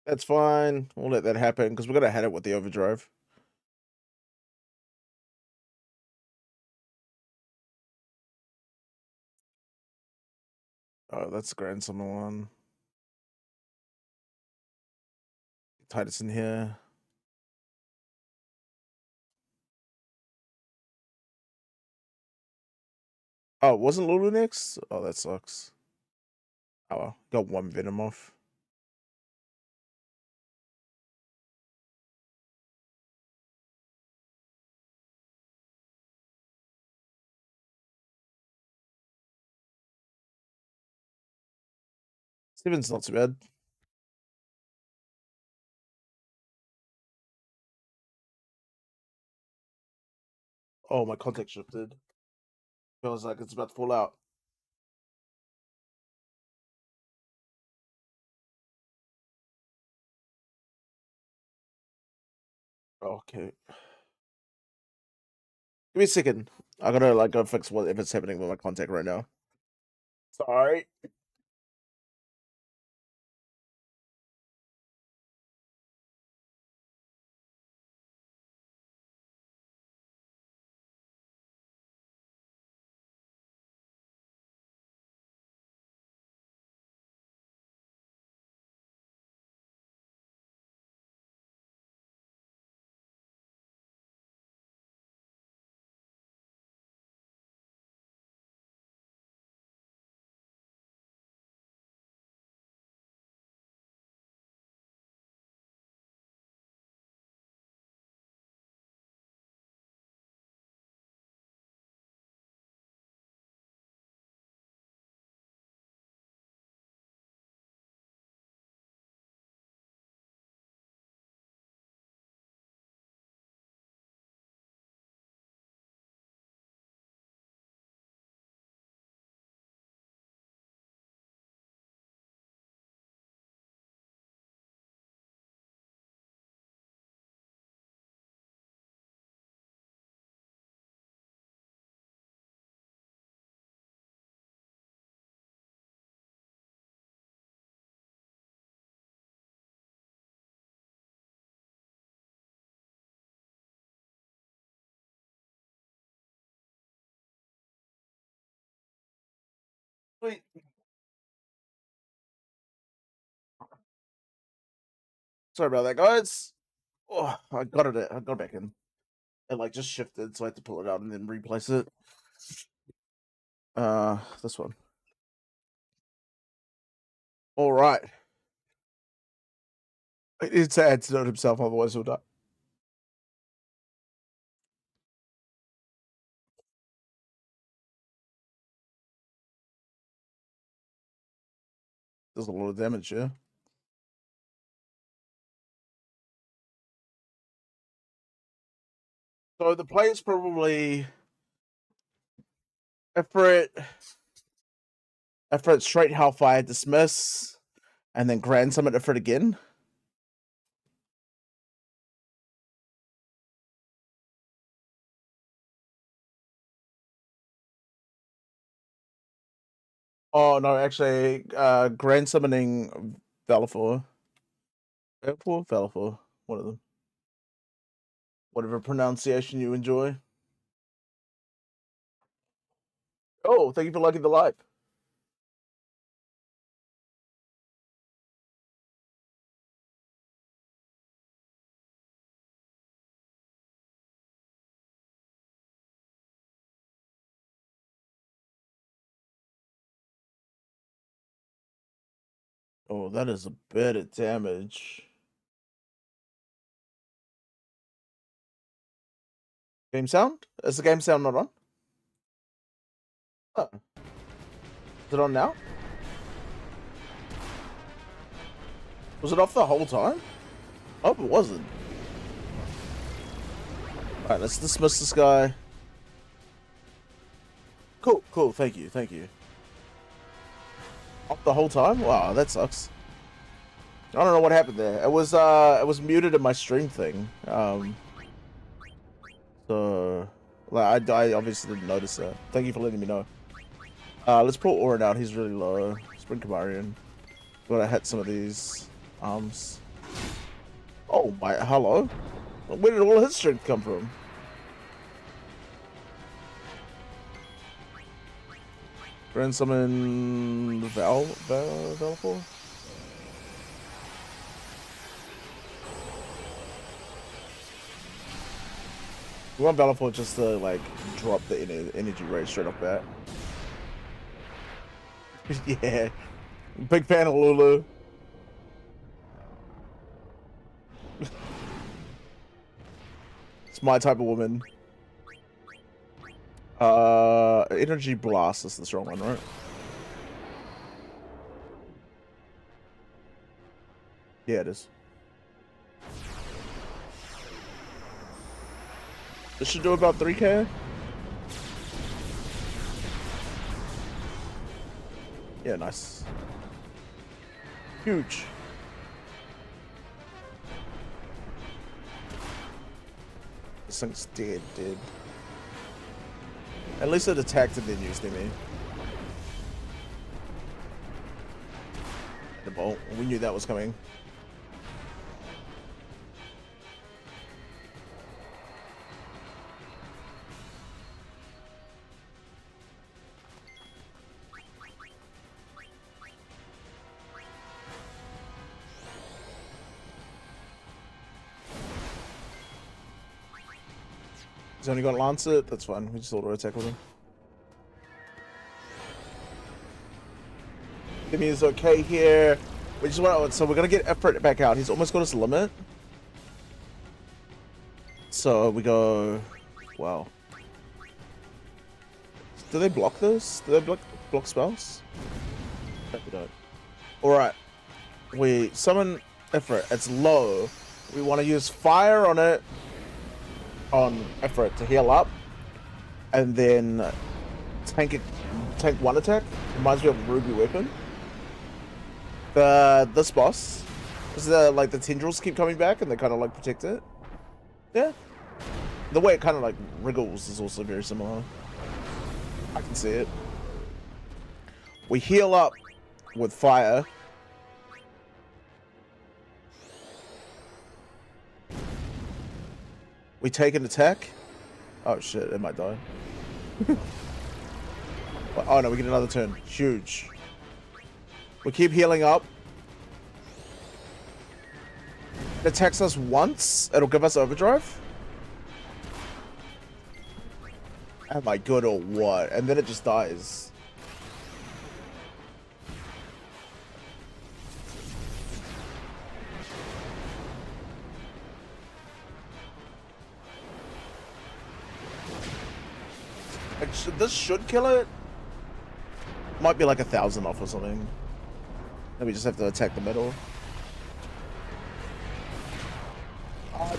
S1: That's fine. We'll let that happen because we're gonna hit it with the overdrive. Oh, that's Grand Summon one. Titus in here. Oh, wasn't Lulu next? Oh, that sucks. Oh, well, got one Venom off. Steven's not too bad. Oh, my context shifted. Feels like it's about to fall out. Okay. Give me a second. I gotta like go fix what if it's happening with my contact right now. Sorry. Wait. Sorry about that, guys. Oh, I got it. I got it back in. It like just shifted, so I had to pull it out and then replace it. This one. All right. It's sad to note himself, otherwise he'll die. Does a lot of damage, yeah. So the play is probably Ifrit, Ifrit straight Hellfire, dismiss, and then Grand Summon Ifrit again. Oh no, actually, Grand Summoning Valifor. Valifor, one of them. Whatever pronunciation you enjoy. Oh, thank you for liking the live. Oh, that is a bit of damage. Game sound? Is the game sound not on? Oh. Is it on now? Was it off the whole time? Oh, it wasn't. Alright, let's dismiss this guy. Cool, cool, thank you, thank you. Off the whole time? Wow, that sucks. I don't know what happened there. It was muted in my stream thing. So like I obviously didn't notice that. Thank you for letting me know. Let's pull Orin out, he's really low. Let's bring Kamarian. Gotta hit some of these arms. Oh my hello. Where did all his strength come from? Grand summon Valfor? We want Valfor just to like drop the energy rate straight off bat. Yeah. Big fan of Lulu. It's my type of woman. Energy Blast is the strong one, right? Yeah, it is. This should do about 3k. Yeah, nice. Huge. This thing's dead, dude. At least it attacked and then used me. The bolt. We knew that was coming. He's only got Lancet, that's fine. We just auto attack with him. Timmy is okay here. We just want so we're gonna get Effort back out. He's almost got his limit. So we go. Wow. Do they block this? Do they block spells? No, we don't. Alright. We summon Effort. It's low. We want to use fire on it. On Effort to heal up. And then tank one attack. Reminds me of Ruby Weapon. This boss, because like the tendrils keep coming back and they kind of like protect it. Yeah, the way it kind of like wriggles is also very similar. I can see it. We heal up with fire. We take an attack. Oh shit, it might die. Oh no, we get another turn. Huge. We keep healing up. It attacks us once. It'll give us overdrive. Am I good or what? And then it just dies. This should kill it. Might be like 1,000 off or something. Then we just have to attack the middle.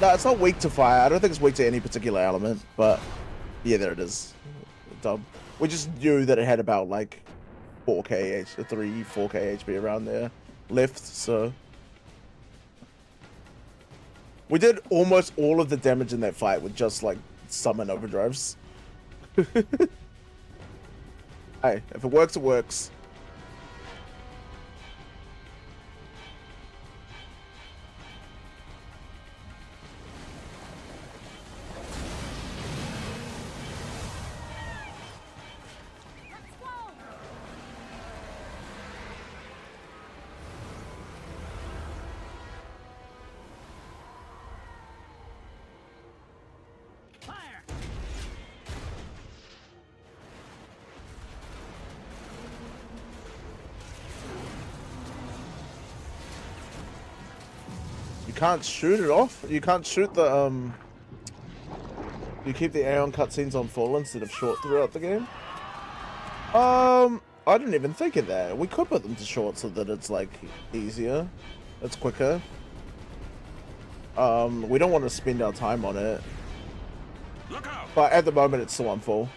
S1: No, it's not weak to fire. I don't think it's weak to any particular element, but yeah, there it is. Dumb. We just knew that it had about like 4k 4k HP around there left, so we did almost all of the damage in that fight with just like summon overdrives. Hey, if it works, it works. can't shoot it off. You can't shoot the You keep the Aeon cutscenes on full instead of short throughout the game. I didn't even think of that. We could put them to short so that it's like easier. It's quicker. We don't want to spend our time on it.
S2: Look out.
S1: But at the moment it's still on full.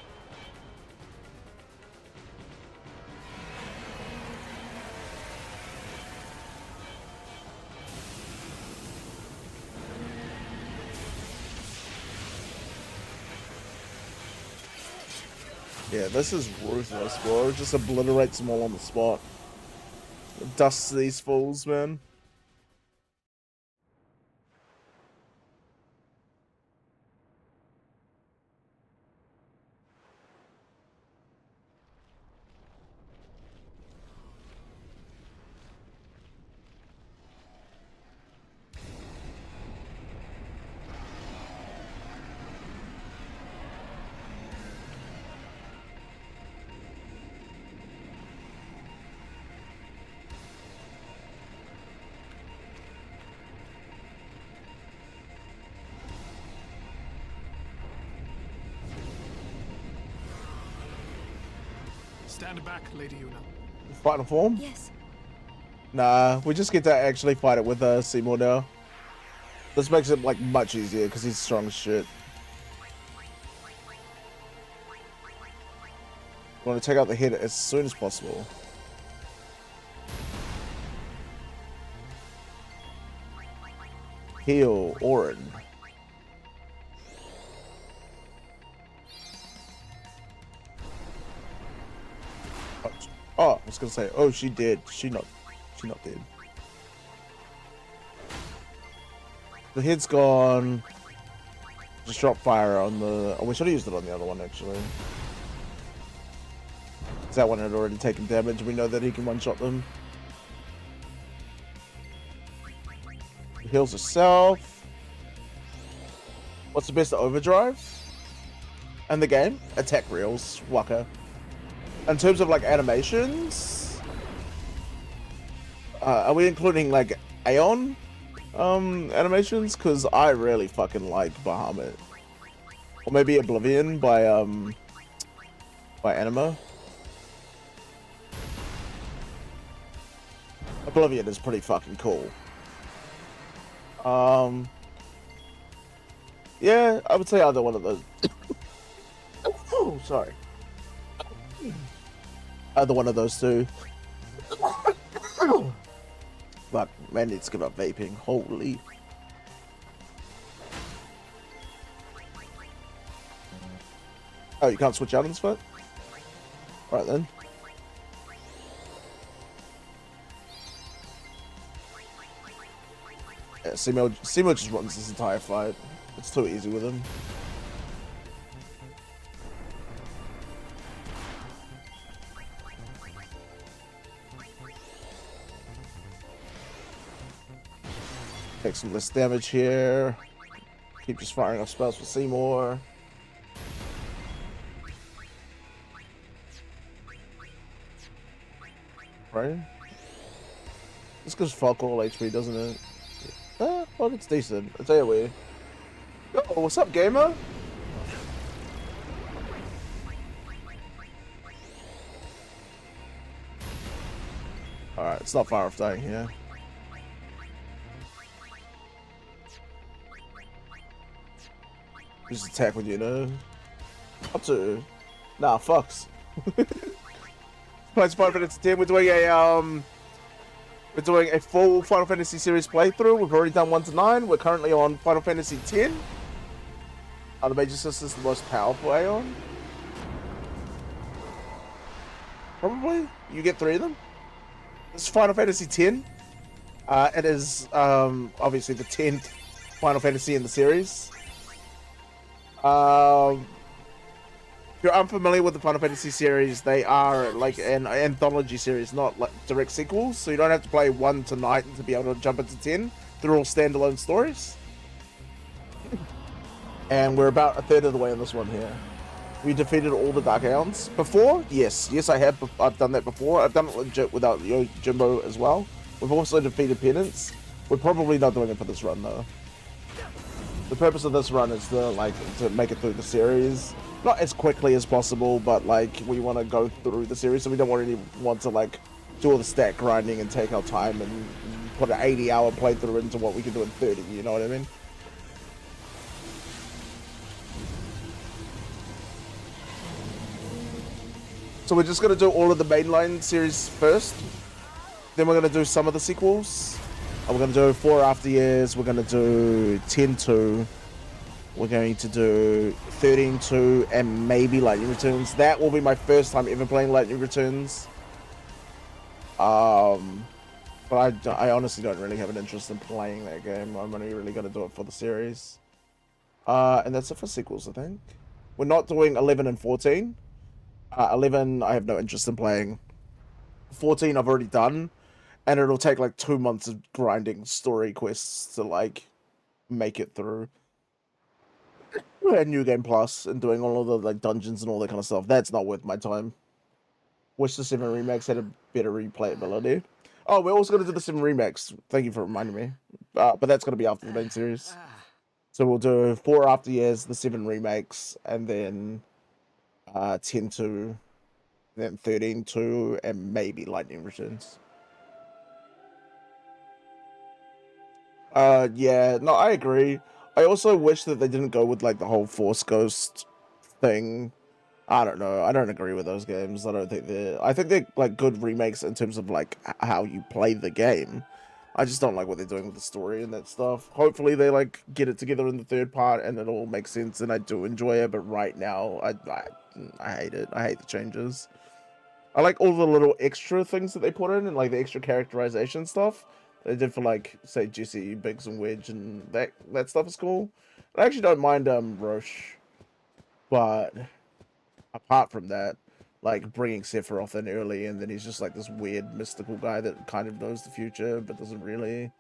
S1: Yeah, this is ruthless, bro. It just obliterates them all on the spot. Dusts these fools, man.
S2: Stand back, Lady Yuna.
S1: Final form?
S3: Yes.
S1: Nah, we just get to actually fight it with Seymour now. This makes it like much easier because he's strong as shit. Want to take out the head as soon as possible. Heal Auron. Oh, I was gonna say, oh, she did. She not dead. The head's gone. Just drop fire on the. Oh, we should have used it on the other one actually. That one had already taken damage. We know that he can one-shot them. He heals herself. What's the best overdrive? And the game? Attack reels, Waka. In terms of like animations, are we including like Aeon animations? Because I really fucking like Bahamut, or maybe Oblivion by Anima. Oblivion is pretty fucking cool. Yeah, I would say either one of those. Oh, sorry. Either one of those two. Fuck, man needs to give up vaping. Holy. Oh, you can't switch out on this foot? Alright then. Yeah, Seymour just runs this entire fight. It's too easy with him. Take some less damage here. Keep just firing off spells for Seymour. Right? This goes fuck all HP, doesn't it? Well, it's decent. I'll tell you what. Oh, what's up, gamer? Alright, it's not far off dying here. Just attack with you, know. Up to. Nah, fucks. It's Final Fantasy X. We're doing a full Final Fantasy series playthrough. We've already done 1 to 9. We're currently on Final Fantasy X. The Major Sister's the most powerful Aeon. Probably. You get 3 of them. This is Final Fantasy X. It is obviously the 10th Final Fantasy in the series. If you're unfamiliar with the Final Fantasy series, they are like an anthology series, not like direct sequels, so you don't have to play 1 to 9 to be able to jump into 10. They're all standalone stories. And we're about a third of the way on this one here. We defeated all the Dark Aeons before. Yes, I have. I've done that before. I've done it legit without Yojimbo as well. We've also defeated Penance. We're probably not doing it for this run though. The purpose of this run is to make it through the series, not as quickly as possible, but like we want to go through the series, so we don't really want to like do all the stat grinding and take our time and put an 80-hour playthrough into what we can do in 30. You know what I mean? So we're just gonna do all of the mainline series first, then we're gonna do some of the sequels. We're going to do 4 After Years, we're going to do 10-2, we're going to do 13-2, and maybe Lightning Returns. That will be my first time ever playing Lightning Returns. But I honestly don't really have an interest in playing that game. I'm only really going to do it for the series. And that's it for sequels, I think. We're not doing 11 and 14. 11, I have no interest in playing. 14, I've already done. And it'll take like 2 months of grinding story quests to like make it through. And New Game Plus and doing all of the like dungeons and all that kind of stuff. That's not worth my time. Wish the 7 remakes had a better replayability. Oh, we're also going to do the 7 remakes. Thank you for reminding me. But that's going to be after the main series. So we'll do 4 After Years, the 7 remakes, and then 10-2, then 13-2, and maybe Lightning Returns. Yeah, no, I agree. I also wish that they didn't go with like the whole Force Ghost thing. I don't know. I don't agree with those games. I don't think I think they're like good remakes in terms of like how you play the game. I just don't like what they're doing with the story and that stuff. Hopefully they like get it together in the 3rd part and it all makes sense and I do enjoy it. But right now, I hate it. I hate the changes. I like all the little extra things that they put in and like the extra characterization stuff they did for like say Jesse, Biggs, and Wedge, and that stuff is cool. I actually don't mind Roche, but apart from that, like bringing Sephiroth in early and then he's just like this weird mystical guy that kind of knows the future but doesn't really.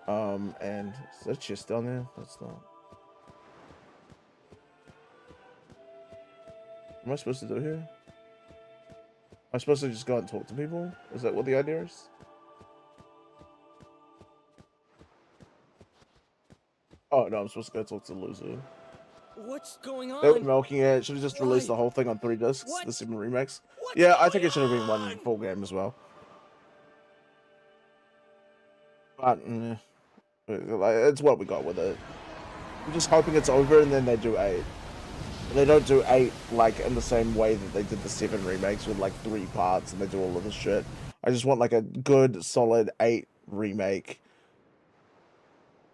S1: And is that chest down there? That's not. What am I supposed to do here? Am I supposed to just go out and talk to people? Is that what the idea is? Oh no, I'm supposed to go talk to the loser.
S3: What's going on?
S1: They were milking it. Should have just released the whole thing on 3 discs, the 7 remakes. Yeah, I think it should have been one full game as well. But it's what we got with it. I'm just hoping it's over and then they do 8. They don't do 8 like in the same way that they did the 7 remakes with like 3 parts and they do all of this shit. I just want like a good, solid 8 remake.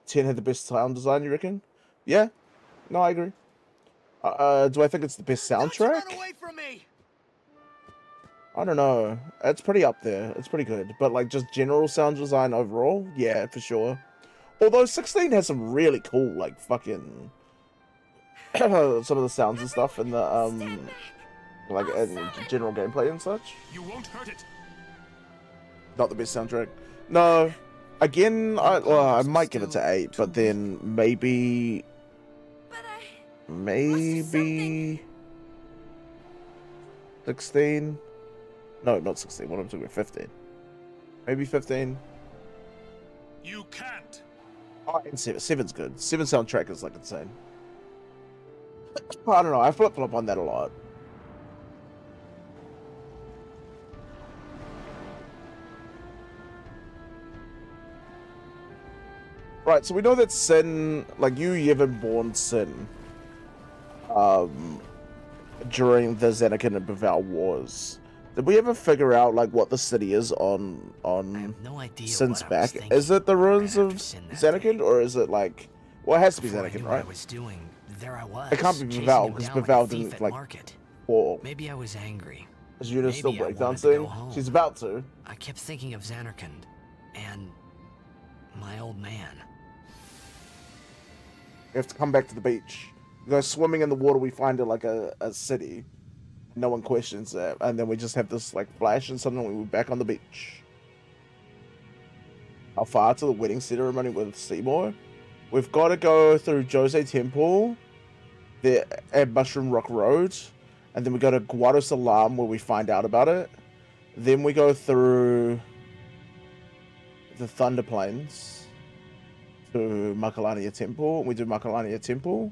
S1: 10 had the best sound design, you reckon? Yeah? No, I agree. Do I think it's the best soundtrack?
S3: Run away from me!
S1: I don't know. It's pretty up there. It's pretty good. But like just general sound design overall, yeah, for sure. Although 16 has some really cool like fucking some of the sounds and stuff and the like and general gameplay and such.
S2: You won't hurt it.
S1: Not the best soundtrack. No. Again, I might give it to 8, but then maybe 16. No, not 16. What am I talking about? 15. Maybe 15.
S2: You can't.
S1: Oh, and 7's good. 7 soundtrack is like insane. I don't know. I flip-flop on that a lot. Right, so we know that Sin, like you Yevon born Sin, during the Zanarkand and Bevelle wars. Did we ever figure out like what the city is on
S3: no idea
S1: Sin's back? Is it the ruins of Zanarkand, or is it like? Well, it has to be Zanarkand, right?
S3: I was doing, there I was.
S1: It can't be Bevelle because Bevelle didn't like fall.
S3: Maybe I was angry.
S1: Is Yuna still breakdancing? She's about to.
S3: I kept thinking of Zanarkand and my old man.
S1: We have to come back to the beach. We go swimming in the water, we find it like a city. No one questions it. And then we just have this like flash and suddenly we're back on the beach. How far to the wedding ceremony with Seymour? We've got to go through Jose Temple, at Mushroom Rock Road, and then we go to Guado Salam where we find out about it. Then we go through the Thunder Plains to Makalania Temple. We do Makalania Temple.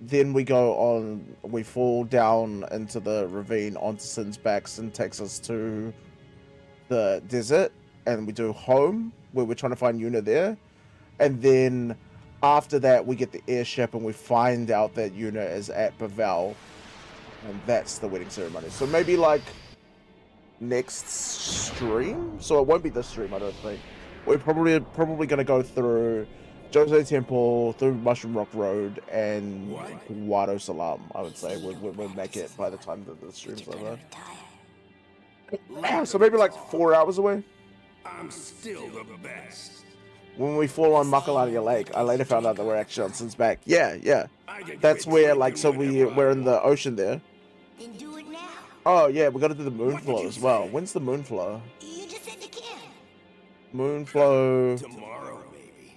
S1: Then we go on, we fall down into the ravine onto Sin's Backs and takes us to the desert. And we do home, where we're trying to find Yuna there. And then after that, we get the airship and we find out that Yuna is at Bavel. And that's the wedding ceremony. So maybe like next stream? So it won't be this stream, I don't think. We're probably going to go through Jose Temple, through Mushroom Rock Road, and Wado Salam, I would say. We'll make it by the time that the stream's over. So maybe like 4 hours away.
S4: I'm still the best.
S1: When we fall on Makalania Lake, I later found out that we're actually on Sin's Back. Yeah. That's where, like, so we're in the ocean there.
S5: Then do it now.
S1: Oh, yeah, we gotta do the Moonflow as well. When's the Moonflow?
S5: You just said you can.
S1: Moonflow...
S4: Tomorrow, baby.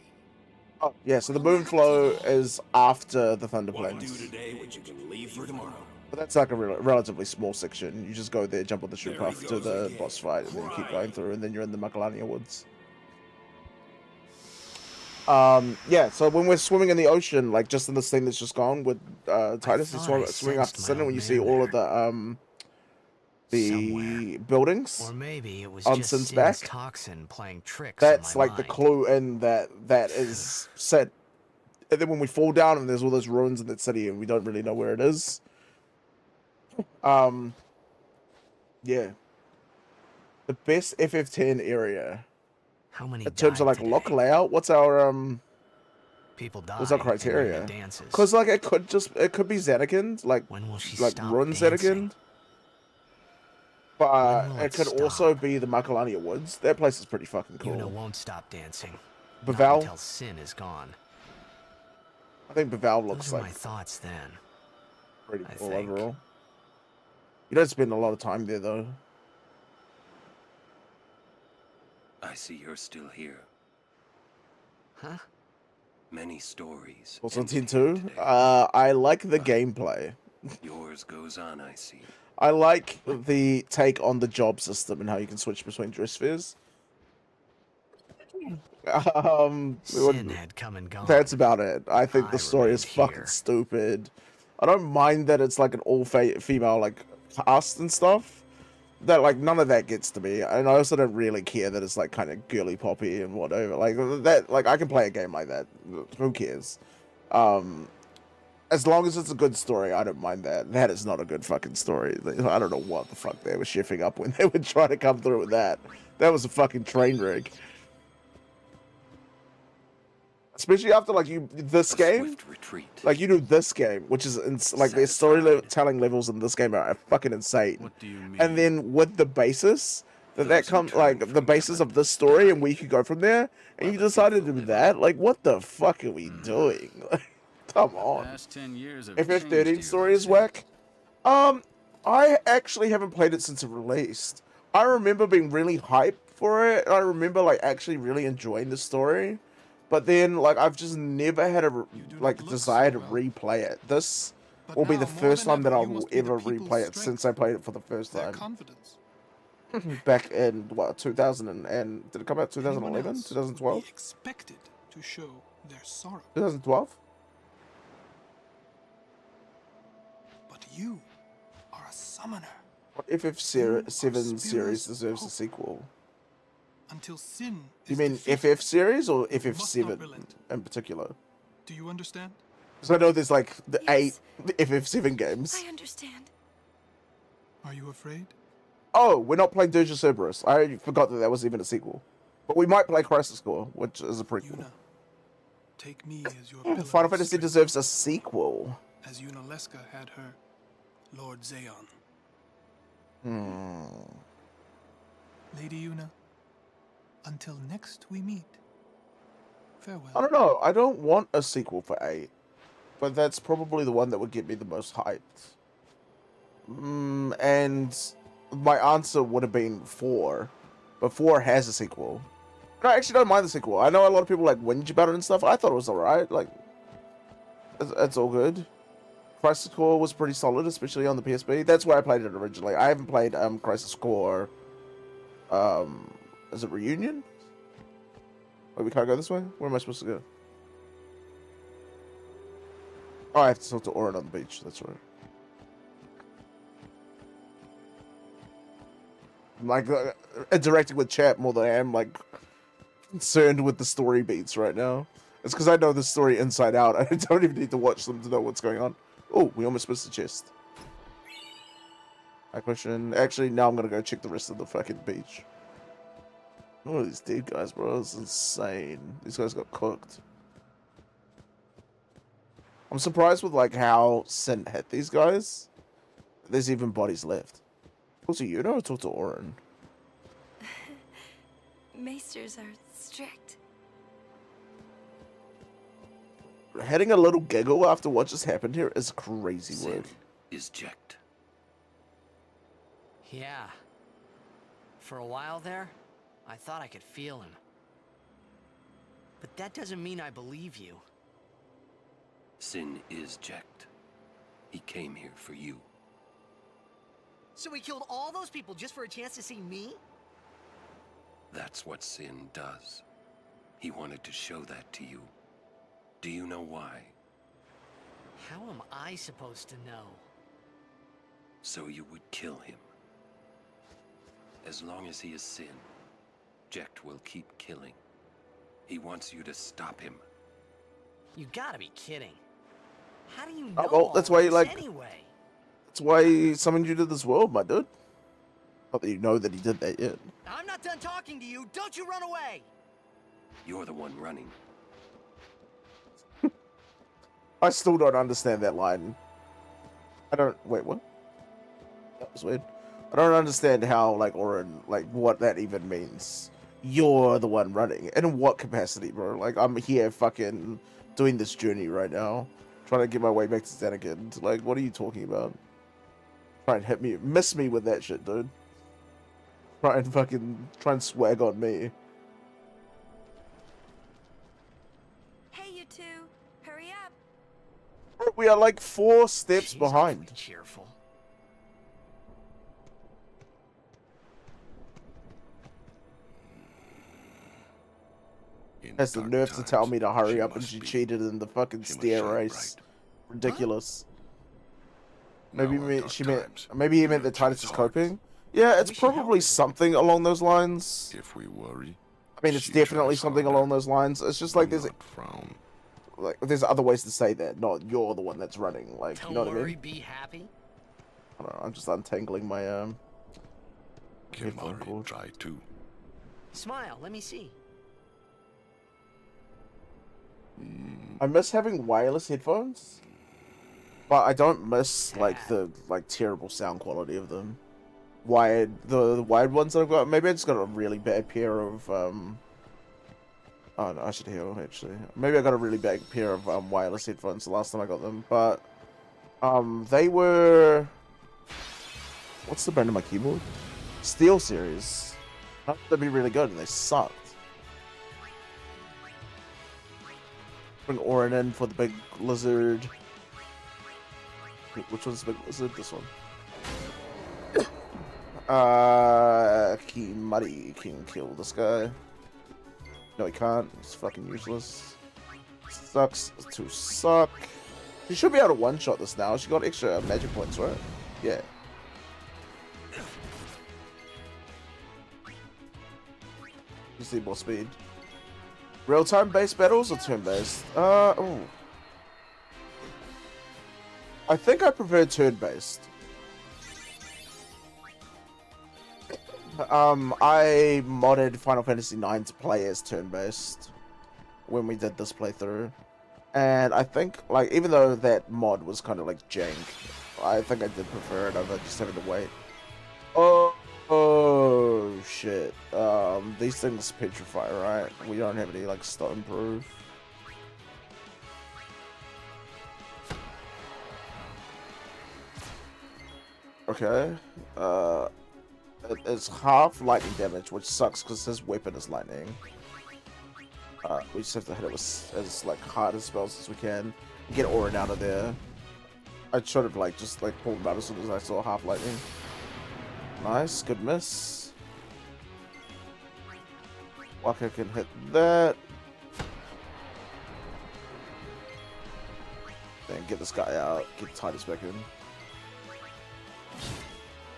S1: Oh, yeah, so the Moonflow is after the Thunder
S4: What do
S1: Plains.
S4: today, what you can leave for tomorrow.
S1: But that's like a relatively small section. You just go there, jump on the ship
S4: There he
S1: path to
S4: goes
S1: the
S4: again.
S1: boss fight, and then you keep going through, and then you're in the Makalania Woods. Yeah, so when we're swimming in the ocean, like just in this thing that's just gone with Titus, you
S3: thought I
S1: swimming after
S3: sensed my
S1: Sin, when you
S3: old
S1: see
S3: man
S1: all of
S3: there.
S1: the
S3: Somewhere.
S1: buildings,
S3: Or maybe it was
S1: On
S3: just
S1: Sin's
S3: Sin's
S1: back?
S3: toxin playing tricks
S1: that's
S3: on my
S1: like the
S3: mind.
S1: clue in that is set. And then when we fall down and there's all those ruins in that city and we don't really know where it is. Yeah. The best FF10 area.
S3: How many
S1: In terms of
S3: died
S1: like lock
S3: today?
S1: layout, what's our
S3: People died
S1: what's our
S3: in many
S1: criteria?
S3: dances.
S1: Because like it could be Zanakind, like
S3: When will she stop
S1: Run
S3: dancing?
S1: Zanakind. But
S3: When will
S1: it
S3: it
S1: could also
S3: stop?
S1: be the Makalania Woods. That place is pretty fucking
S3: Yuna
S1: cool.
S3: won't stop dancing.
S1: Bavel?
S3: Not until Sin is gone.
S1: I think Bavel looks
S3: Those are my
S1: like
S3: thoughts then.
S1: pretty
S3: I
S1: cool
S3: think.
S1: overall. You don't spend a lot of time there though.
S4: I see you're still here.
S3: Huh?
S4: Many stories.
S1: Also
S4: ended
S1: 10-2.
S4: here today.
S1: I like the gameplay.
S4: Yours goes on, I see.
S1: I like the take on the job system and how you can switch between dress spheres.
S3: Sin had come and gone.
S1: That's about it. I think the
S3: I
S1: story is
S3: remained
S1: fucking
S3: here.
S1: stupid. I don't mind that it's like an all female like cast and stuff. That like none of that gets to me, and I also don't really care that it's like kind of girly poppy and whatever. Like that, like I can play a game like that. Who cares? As long as it's a good story, I don't mind that. That is not a good fucking story. I don't know what the fuck they were shifting up when they were trying to come through with that. That was a fucking train wreck. Especially after like this
S4: A
S1: game,
S4: swift retreat.
S1: like you do this game, which is like the storytelling levels in this game are fucking insane.
S2: What do you mean?
S1: And then with the basis that
S4: Those who
S1: comes
S4: turn
S1: like the
S4: from
S1: basis
S4: God.
S1: of this story, and we could go from there. And you
S4: Well,
S1: decided to do
S4: people
S1: that. Like, what the fuck are we doing? Come on.
S2: Past 10 years have
S1: FF13
S2: changed you,
S1: story
S2: they
S1: is
S2: say.
S1: whack. I actually haven't played it since it released. I remember being really hyped for it. I remember like actually really enjoying the story, but then like I've just never had a
S6: do not
S1: like
S6: look
S1: desire
S6: so
S1: to
S6: well.
S1: replay it. This
S6: But
S1: will be
S6: now,
S1: the
S6: more
S1: first
S6: than
S1: time that
S6: ever,
S1: I
S6: you
S1: will
S6: must be the
S1: ever
S6: people's
S1: replay it
S6: strength,
S1: since I played it for the first
S6: their
S1: time.
S6: confidence.
S1: Back in what 2000 and did it come out
S6: Anyone
S1: 2011,
S6: else
S1: 2012,
S6: would be expected to show their sorrow,
S1: 2012?
S6: but you are a summoner.
S1: What FF
S6: You are
S1: 7
S6: Spira's
S1: series deserves a
S6: hope.
S1: sequel?
S6: Until sin
S1: You
S6: is
S1: mean
S6: defeated.
S1: FF series or
S6: must not
S1: FF7
S6: relent.
S1: in particular?
S6: Do you understand?
S1: Because I know there's like the
S5: Yes.
S1: 8 FF7 games.
S5: I understand.
S6: Are you afraid?
S1: Oh, we're not playing Dirge of Cerberus. I forgot that was even a sequel. But we might play Crisis Core, which is a prequel.
S6: Yuna, take me as your pillar
S1: Final
S6: of
S1: Fantasy
S6: strength,
S1: deserves a sequel.
S6: as Yuna Leska had her Lord Zayon. Lady Yuna, until next we meet, farewell.
S1: I don't know. I don't want a sequel for 8. But that's probably the one that would get me the most hyped. And my answer would have been 4. But 4 has a sequel. And I actually don't mind the sequel. I know a lot of people like whinge about it and stuff. I thought it was alright. Like, it's all good. Crisis Core was pretty solid, especially on the PSP. That's where I played it originally. I haven't played Crisis Core. Is it Reunion? Wait, we can't go this way? Where am I supposed to go? Oh, I have to talk to Orin on the beach. That's right. I'm like interacting with chat more than I am like concerned with the story beats right now. It's because I know the story inside out. I don't even need to watch them to know what's going on. Oh, we almost missed the chest. My question. Actually, now I'm gonna go check the rest of the fucking beach. Oh, these dead guys, bro. It's insane. These guys got cooked. I'm surprised with like how Sin hit these guys. There's even bodies left. Talk to you, or talk to Orin?
S7: Maesters are strict.
S1: Having a little giggle after what just happened here is crazy
S4: Sin
S1: work.
S4: is Jecht.
S3: Yeah. For a while there, I thought I could feel him. But that doesn't mean I believe you.
S4: Sin is Jecht. He came here for you.
S3: So he killed all those people just for a chance to see me?
S4: That's what Sin does. He wanted to show that to you. Do you know why?
S3: How am I supposed to know?
S4: So you would kill him. As long as he is Sin, Jecht will keep killing. He wants you to stop him.
S3: You gotta be kidding. How do you know
S1: well,
S3: all
S1: that's why,
S3: this
S1: like-
S3: anyway?
S1: That's why he summoned you to this world, my dude. Not that you know that he did that yet.
S3: I'm not done talking to you. Don't you run away.
S4: You're the one running.
S1: I still don't understand that line. I don't... Wait, what? That was weird. I don't understand how, like, Orin, like, what that even means. You're the one running. And in what capacity, bro? Like, I'm here fucking doing this journey right now. Trying to get my way back to Zanarkand. Like, what are you talking about? Try and hit me. Miss me with that shit, dude. Try and swag on me.
S7: Hey, you two, hurry up.
S1: Bro, we are like 4 steps
S3: She's
S1: behind.
S3: awfully cheerful.
S1: Has the nerve to tell me to hurry up and she cheated in the fucking steer race. Ridiculous. Maybe maybe he meant that Titus is coping. Yeah, it's
S3: We should help
S1: probably
S3: him.
S1: something along those lines.
S8: If we worry,
S1: I mean, it's
S8: she
S1: definitely
S8: tries
S1: something
S8: harder.
S1: along those lines. It's just like there's other ways to say that. Not you're the one that's running. Like,
S3: Don't
S1: you know what I
S3: worry,
S1: mean?
S3: be happy.
S1: I don't know. I'm just untangling my headphone
S8: Kimari
S1: cord.
S8: try too.
S3: Smile, let me see.
S1: I miss having wireless headphones, but I don't miss like the terrible sound quality of them. The wired ones that I've got. Maybe I just got a really bad pair of Oh no, I should heal actually. Maybe I got a really bad pair of wireless headphones the last time I got them, but they were. What's the brand of my keyboard? Steel Series. They'd be really good, and they sucked. Bring Orin in for the big lizard. Wait, which one's the big lizard? This one. Kimari can kill this guy. No, he can't. He's fucking useless. Sucks to suck. She should be able to one-shot this now. She got extra magic points, right? Yeah. Just need more speed. Real-time based battles or turn-based? Oh. I think I prefer turn-based. I modded Final Fantasy IX to play as turn-based when we did this playthrough. And I think, like, even though that mod was kind of like jank, I think I did prefer it over just having to wait. Oh shit. These things petrify, right? We don't have any like stone proof. Okay. It's half lightning damage, which sucks because his weapon is lightning. We just have to hit it with as like hard as spells as we can. Get Orin out of there. I should have like just like pulled him out as soon as I saw half lightning. Nice, good miss. Waka can hit that. And get this guy out. Get Titus back in.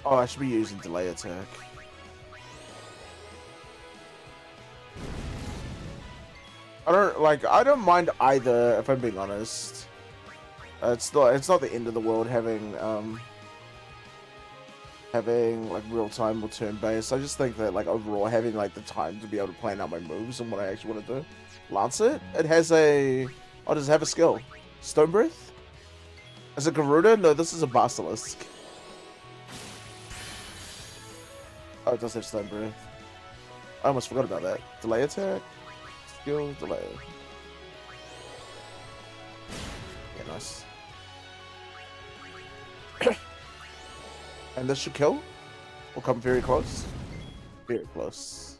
S1: Oh, I should be using delay attack. I don't mind either, if I'm being honest. It's not the end of the world having like real time or turn based. I just think that like overall having like the time to be able to plan out my moves and what I actually want to do. Lancet, it has a does it have a skill? Stone Breath? Is it Garuda? No, this is a Basilisk. Oh, it does have Stone Breath. I almost forgot about that. Delay attack. Skill delay. Yeah, nice. And this should kill. We'll come very close. Very close.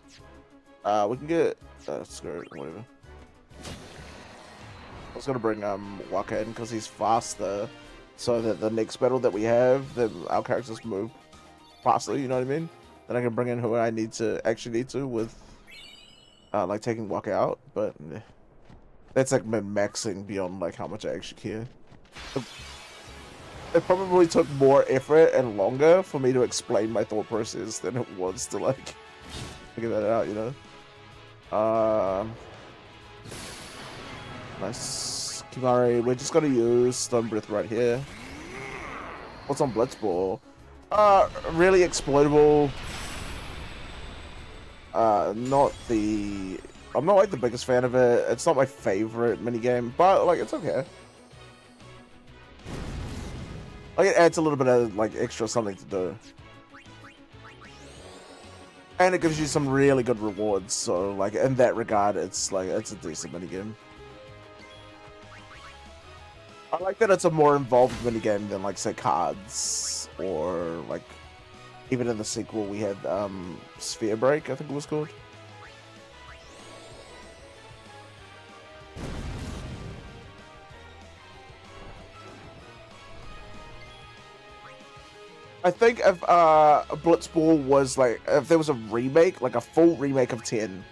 S1: We can get screw it, whatever. I was gonna bring Waka in because he's faster, so that the next battle that we have, our characters move faster. You know what I mean? Then I can bring in who I need to with like taking Waka out, but that's like min-maxing beyond like how much I actually care. It probably took more effort and longer for me to explain my thought process than it was to like figure that out, you know? Nice. Kimahri, we're just gonna use Stone Breath right here. What's on Blitzball? Really exploitable. I'm not like the biggest fan of it. It's not my favorite minigame, but like it's okay. Like it adds a little bit of like extra something to do. And it gives you some really good rewards, so like in that regard it's a decent minigame. I like that it's a more involved minigame than like say cards or like even in the sequel we had Sphere Break, I think it was called. I think if Blitzball was like, if there was a remake, like a full remake of 10,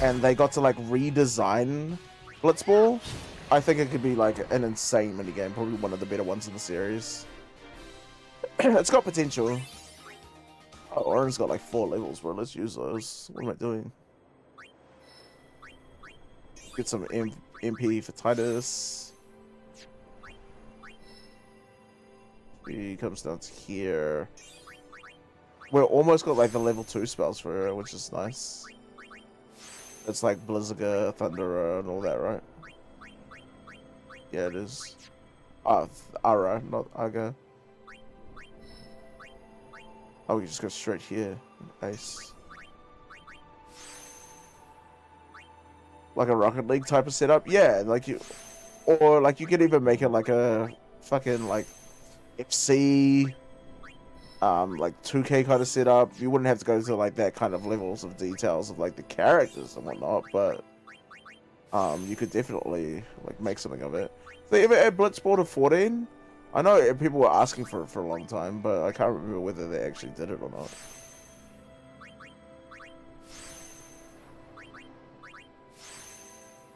S1: and they got to like redesign Blitzball, I think it could be like an insane minigame, probably one of the better ones in the series. It's got potential. Oh, Oren's got like 4 levels, bro. Let's use those. What am I doing? Get some MP for Titus. He comes down to here. We're almost got like the level 2 spells for her, which is nice. It's like Blizzaga, Thunderer, and all that, right? Yeah, it is. Ah, Ara, not Aga. Oh, we just go straight here. Nice. Like a Rocket League type of setup? Yeah, like you... Or like you could even make it like a fucking like FC like 2K kind of setup. You wouldn't have to go to like that kind of levels of details of like the characters and whatnot, but you could definitely like make something of it. So if it had Blitzball to 14, I know people were asking for it for a long time, but I can't remember whether they actually did it or not.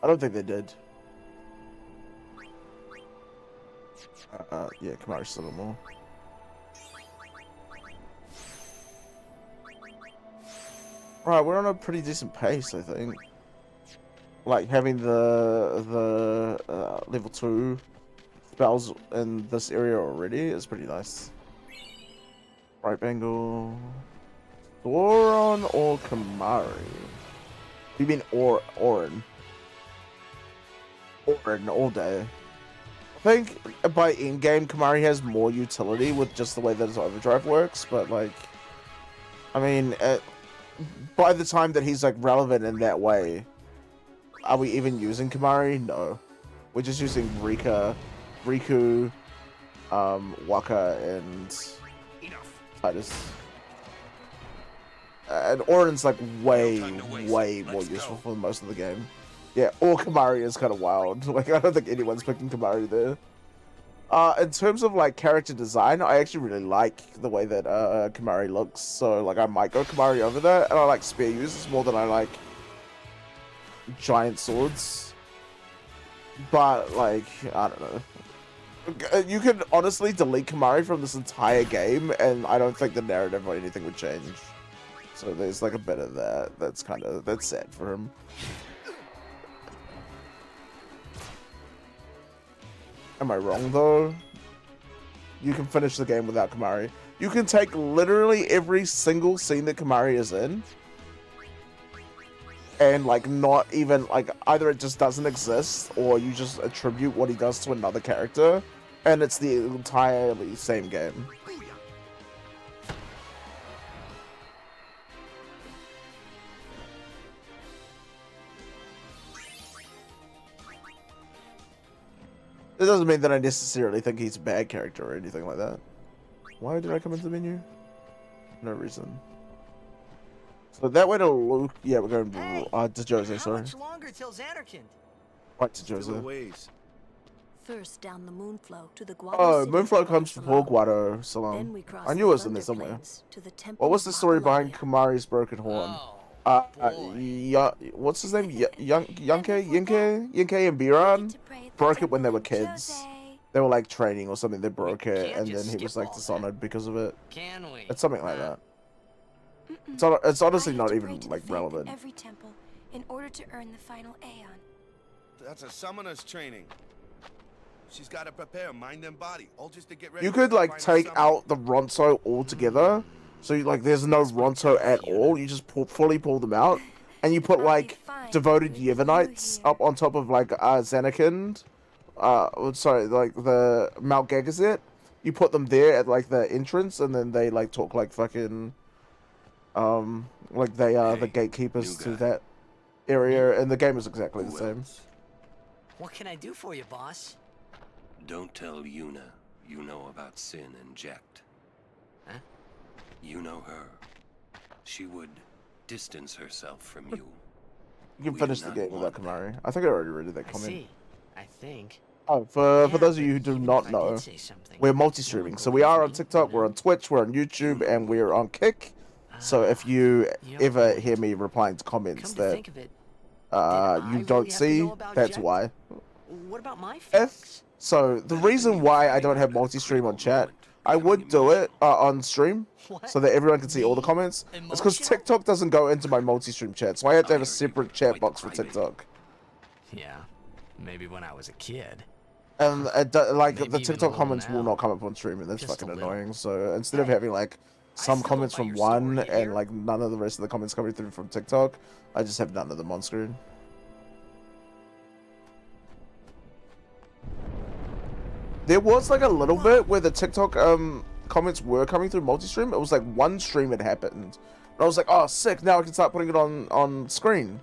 S1: I don't think they did. Yeah, Kimahri's still more. Right, we're on a pretty decent pace, I think. Like having the level 2 spells in this area already is pretty nice. Right Bengal, Thoron or Kimahri? You mean Oren? Oren all day. I think by in-game, Kimahri has more utility with just the way that his overdrive works, but like, I mean, by the time that he's like relevant in that way, are we even using Kimahri? No. We're just using Rika, Riku, Waka, and Titus. And Oren's like way more useful for most of the game. Yeah, or Kimahri is kind of wild. Like, I don't think anyone's picking Kimahri there. In terms of, like, character design, I actually really like the way that Kimahri looks. So, like, I might go Kimahri over that. And I like spear users more than I like giant swords. But, like, I don't know. You could honestly delete Kamari from this entire game, and I don't think the narrative or anything would change. So there's like a bit of that. That's sad for him. Am I wrong though? You can finish the game without Kamari. You can take literally every single scene that Kamari is in, and like not even like either it just doesn't exist or you just attribute what he does to another character, and it's the entirely same game. It doesn't mean that I necessarily think he's a bad character or anything like that. Why did I come into the menu? No reason. So that way to Luke. Yeah, we're going to Jose,
S3: How
S1: sorry.
S3: much longer till Xanarkand?
S1: Right to Jose.
S7: First down the Moonflow to the Guado
S1: Oh,
S7: City
S1: Moonflow
S7: of
S1: comes before
S7: Salon.
S1: Guado
S7: Then
S1: Salon.
S7: we cross
S1: I knew
S7: the
S1: it was in there
S7: Thunder
S1: somewhere.
S7: Plains to the Temple
S1: What was the
S7: of
S1: story behind
S7: Makalaia.
S1: Kamari's broken horn?
S3: Oh,
S1: What's his name? Yunke and Biran broke it when they were kids. They were like training or something. They broke it,
S3: can't
S1: and then
S3: just
S1: he was
S3: skip
S1: like
S3: all that.
S1: dishonored because of it.
S3: can we?
S1: It's something like that.
S7: Mm-mm.
S1: It's honestly
S7: I
S1: not
S7: have to
S1: even
S7: pray to the
S1: like
S7: faith in
S1: relevant.
S7: Every temple in order to earn the final Aeon.
S9: That's a summoner's training. She's got to prepare mind and body, all just to get ready.
S1: You
S9: for
S1: could
S9: the
S1: like
S9: final
S1: take
S9: summon.
S1: out the Ronso altogether, so like there's no Ronso at all. You just fully pull them out, and you put
S7: I'll be
S1: like
S7: fine
S1: devoted
S7: with you
S1: Yevonites
S7: here.
S1: up on top of like Xanarkand. Sorry, like the Mount Gagazet. You put them there at like the entrance, and then they like talk like fucking, like they are the
S4: Hey,
S1: gatekeepers
S4: new
S1: to
S4: guy.
S1: that area, and the game is exactly the
S4: Who
S1: same.
S4: else?
S3: What can I do for you, boss?
S4: Don't tell Yuna you know about Sin and Jekt.
S3: Huh?
S4: You know her. She would distance herself from you.
S1: You can
S4: We
S1: finish
S4: do
S1: the
S4: not
S1: game without
S4: want
S1: Kamari. I think I already read that
S3: I
S1: comment.
S3: see. I think.
S1: Oh, for
S3: Yeah,
S1: those of you who
S3: but
S1: do
S3: even
S1: not
S3: if I
S1: know,
S3: did say something,
S1: we're
S3: you
S1: multi-streaming.
S3: won't
S1: So
S3: go
S1: we are
S3: with
S1: on
S3: me,
S1: TikTok, we're on Twitch, we're on YouTube, and we're on Kick. So if you
S3: You know,
S1: ever hear me replying to
S3: Come
S1: comments
S3: to
S1: that
S3: think of it, I
S1: you
S3: really
S1: don't
S3: have to
S1: see,
S3: know about
S1: that's
S3: Jekt?
S1: why.
S3: what about my
S1: If
S3: feelings?
S1: so, the reason why I don't have multi-stream on chat, I would do it on stream
S3: What?
S1: so that everyone can see all the
S3: Me?
S1: comments. It's because
S3: Emotional?
S1: TikTok doesn't go into my multi-stream chat, so I have to have
S4: I
S1: a
S4: heard you
S1: separate
S4: were
S1: chat
S4: quite
S1: box for
S4: private.
S1: TikTok.
S3: Yeah, maybe when I was a kid.
S1: And like
S3: Maybe
S1: the
S3: even a
S1: TikTok
S3: little
S1: comments will
S3: now.
S1: not come up on stream, and that's
S3: Just a
S1: fucking
S3: little.
S1: annoying. So instead of
S3: Hey,
S1: having like some
S3: still
S1: comments
S3: go by
S1: from
S3: your story,
S1: one
S3: you
S1: and
S3: hear?
S1: like none of the rest of the comments coming through from TikTok, I just have none of them on screen. There was like a little bit where the TikTok comments were coming through multi-stream. It was like one stream had happened, and I was like, "Oh, sick! Now I can start putting it on screen."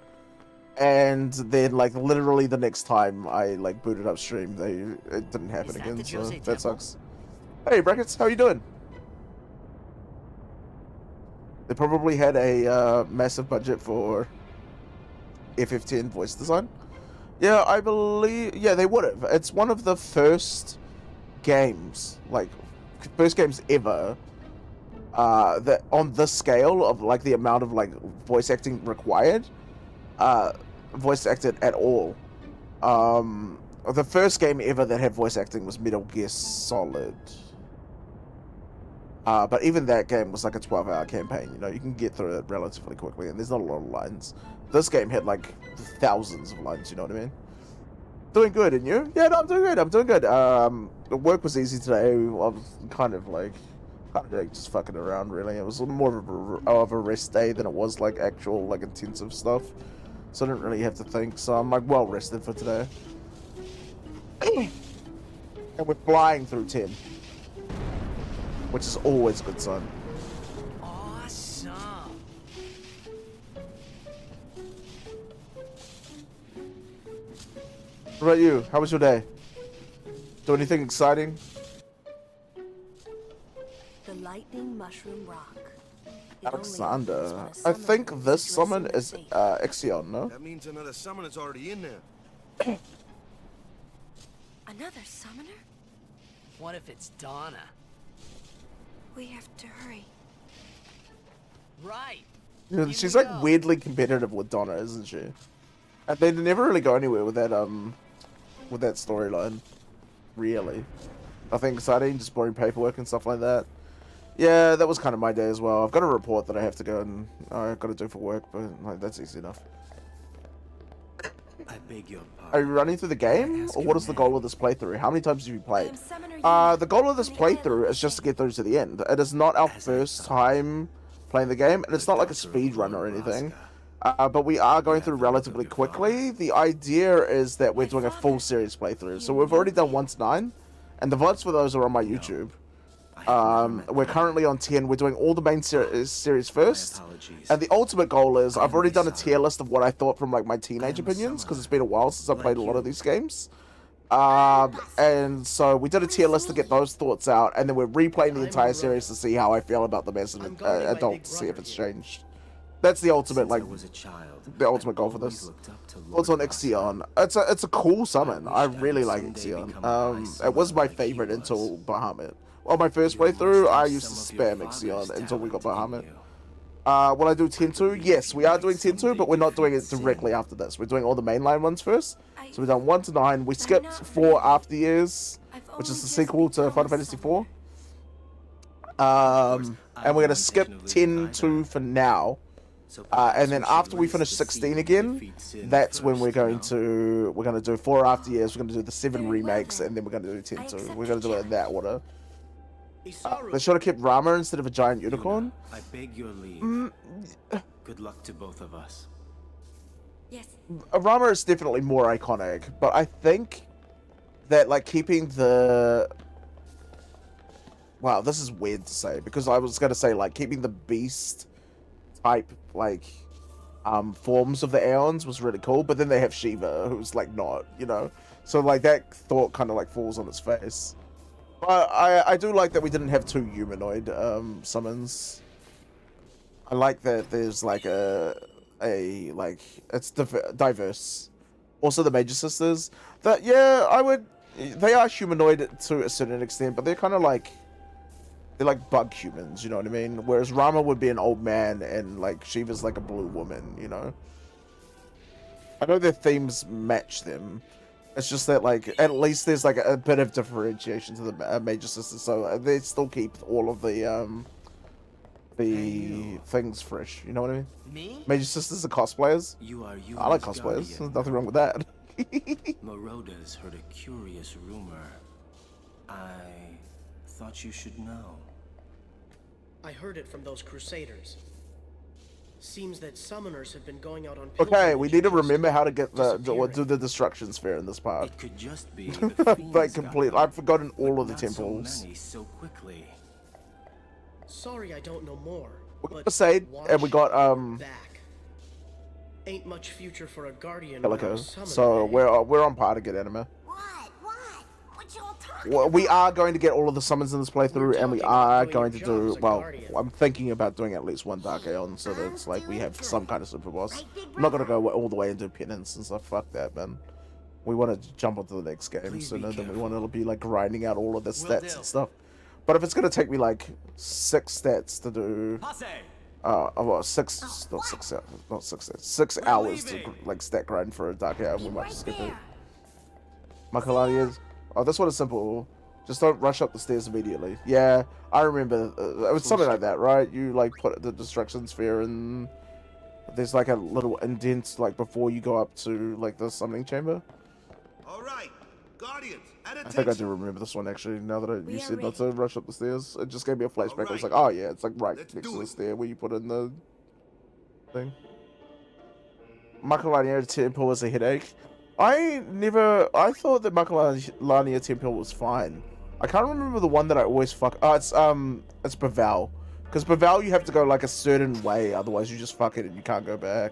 S1: And then like literally the next time I like booted up stream, it didn't happen
S3: Is that
S1: again.
S3: the
S1: So
S3: Jose
S1: that
S3: Temple?
S1: sucks. Hey Brackets, how you doing? They probably had a massive budget for FF10 voice design. Yeah, I believe. Yeah, they would have. It's one of the first games, like first games ever, that on this scale of like the amount of like voice acting required, voice acted at all. The first game ever that had voice acting was Metal Gear Solid. But even that game was like a 12-hour campaign. You know, you can get through it relatively quickly, and there's not a lot of lines. This game had like thousands of lines. You know what I mean? Doing good, and you? Yeah, no, I'm doing good. I'm doing good. The work was easy today. I was kind of like just fucking around. Really, it was more of a rest day than it was like actual like intensive stuff. So I didn't really have to think. So I'm like well rested for today. And we're flying through 10. Which is always a good sign.
S3: Awesome.
S1: What about you? How was your day? Do anything exciting?
S7: The Lightning Mushroom Rock. It only happens when
S1: Alexander.
S7: a
S1: I
S7: summoner
S1: think
S7: visits
S1: this
S7: your
S1: summon
S7: summoner
S1: is
S7: safe.
S1: Ixion, no?
S9: That means another summoner's already in there.
S7: Another summoner?
S3: What if it's Donna?
S7: We have to hurry.
S3: Right.
S1: Yeah,
S3: Here
S1: she's
S3: we
S1: like
S3: go.
S1: weirdly competitive with Donna, isn't she? And they never really go anywhere with that storyline. really. Nothing exciting, just boring paperwork and stuff like that. Yeah, that was kind of my day as well. I've got a report that I have to go and I've got to do for work, but like that's easy enough.
S10: I beg your
S1: Are
S10: pardon.
S1: you running through the game, or what is the goal of this playthrough? How many times have you played? The goal of this playthrough is just to get through to the end. It is not our first time playing the game, and it's not like a speed run or anything. But we are going through relatively quickly. The idea is that we're doing a full series playthrough. So we've already done 1 to 9, and the VODs for those are on my YouTube. We're currently on 10. We're doing all the main series first. And the ultimate goal is, I've already done a tier list of what I thought from like my teenage opinions, because it's been a while since I played a lot of these games. And so we did a tier list to get those thoughts out, and then we're replaying the entire series to see how I feel about them as an adult, to see if it's changed. That's the ultimate, like, the ultimate goal for this. Thoughts on Ixion? It's a cool summon. I really like Ixion. It was my favorite until Bahamut. Well, my first playthrough, I used to spam Ixion until we got Bahamut. Will I do Tentu? Yes, we are doing Tentu, but we're not doing it directly after this. We're doing all the mainline ones first. So we've done 1 to 9. We skipped 4 After Years, which is the sequel to Final Fantasy IV. And we're going to skip 10 to for now. And then after we finish 16 again, that's when we're going to do 4 After Years. We're going to do the 7 remakes, and then we're going to do 10 to. We're going to do it in that order. They should have kept Rama instead of a giant unicorn.
S10: I beg your leave. Good luck to both of us.
S7: Yes.
S1: Rama is definitely more iconic, but I think that like keeping the... Wow, this is weird to say, because I was going to say like keeping the beast type like forms of the Aeons was really cool, but then they have Shiva, who's like not, you know? So like that thought kind of like falls on its face. But I do like that we didn't have 2 humanoid summons. I like that there's like like it's diverse. Also the Major Sisters, that they are humanoid to a certain extent, but they're kind of like, they're like bug humans, you know what I mean? Whereas Rama would be an old man and like Shiva's like a blue woman, you know? I know their themes match them. It's just that, like, at least there's, like, a bit of differentiation to the Major Sisters, so they still keep all of the things fresh, you know what I mean?
S3: Me?
S1: Major Sisters are cosplayers. I like cosplayers, there's nothing wrong with that.
S10: Moroda's heard a curious rumor. I thought you should know.
S11: I heard it from those crusaders. Seems that summoners have been going out on
S1: okay, we need to remember how to get do the destruction sphere in this part.
S10: It could just be
S1: like complete. I've forgotten all of the temples.
S10: So quickly.
S11: Sorry, I don't know more.
S1: We got Besaid, and we got
S11: back. Ain't much future for a guardian.
S1: Calico. So we're on par to get anime.
S5: What y'all talking
S1: Well, we are going to get all of the summons in this playthrough, and we are going to do, well, I'm thinking about doing at least 1 Dark Aeon, so that it's like we have some kind of super boss. I'm not going to go all the way and do penance and stuff, fuck that, man. We want to jump onto the next game sooner than we want to be like grinding out all of the stats and stuff. But if it's going to take me like 6 stats to do, well, 6 hours to like stat grind for a Dark Aeon, we might just skip it. Makalani is... Oh, this one is simple. Just don't rush up the stairs immediately. Yeah, I remember. It was something like that, right? You, like, put the destruction sphere and there's, like, a little indent, like, before you go up to, like, the summoning chamber.
S9: All right, Guardians, at attention.
S1: I think I do remember this one, actually, now that you said not to rush up the stairs. It just gave me a flashback. I was like, oh, yeah, it's, like, right next to the stair where you put in the thing. Makalania Temple is a headache. I thought that Makalania Temple was fine. I can't remember the one that I always fuck. Oh, it's Baval. Because Baval you have to go like a certain way, otherwise you just fuck it and you can't go back.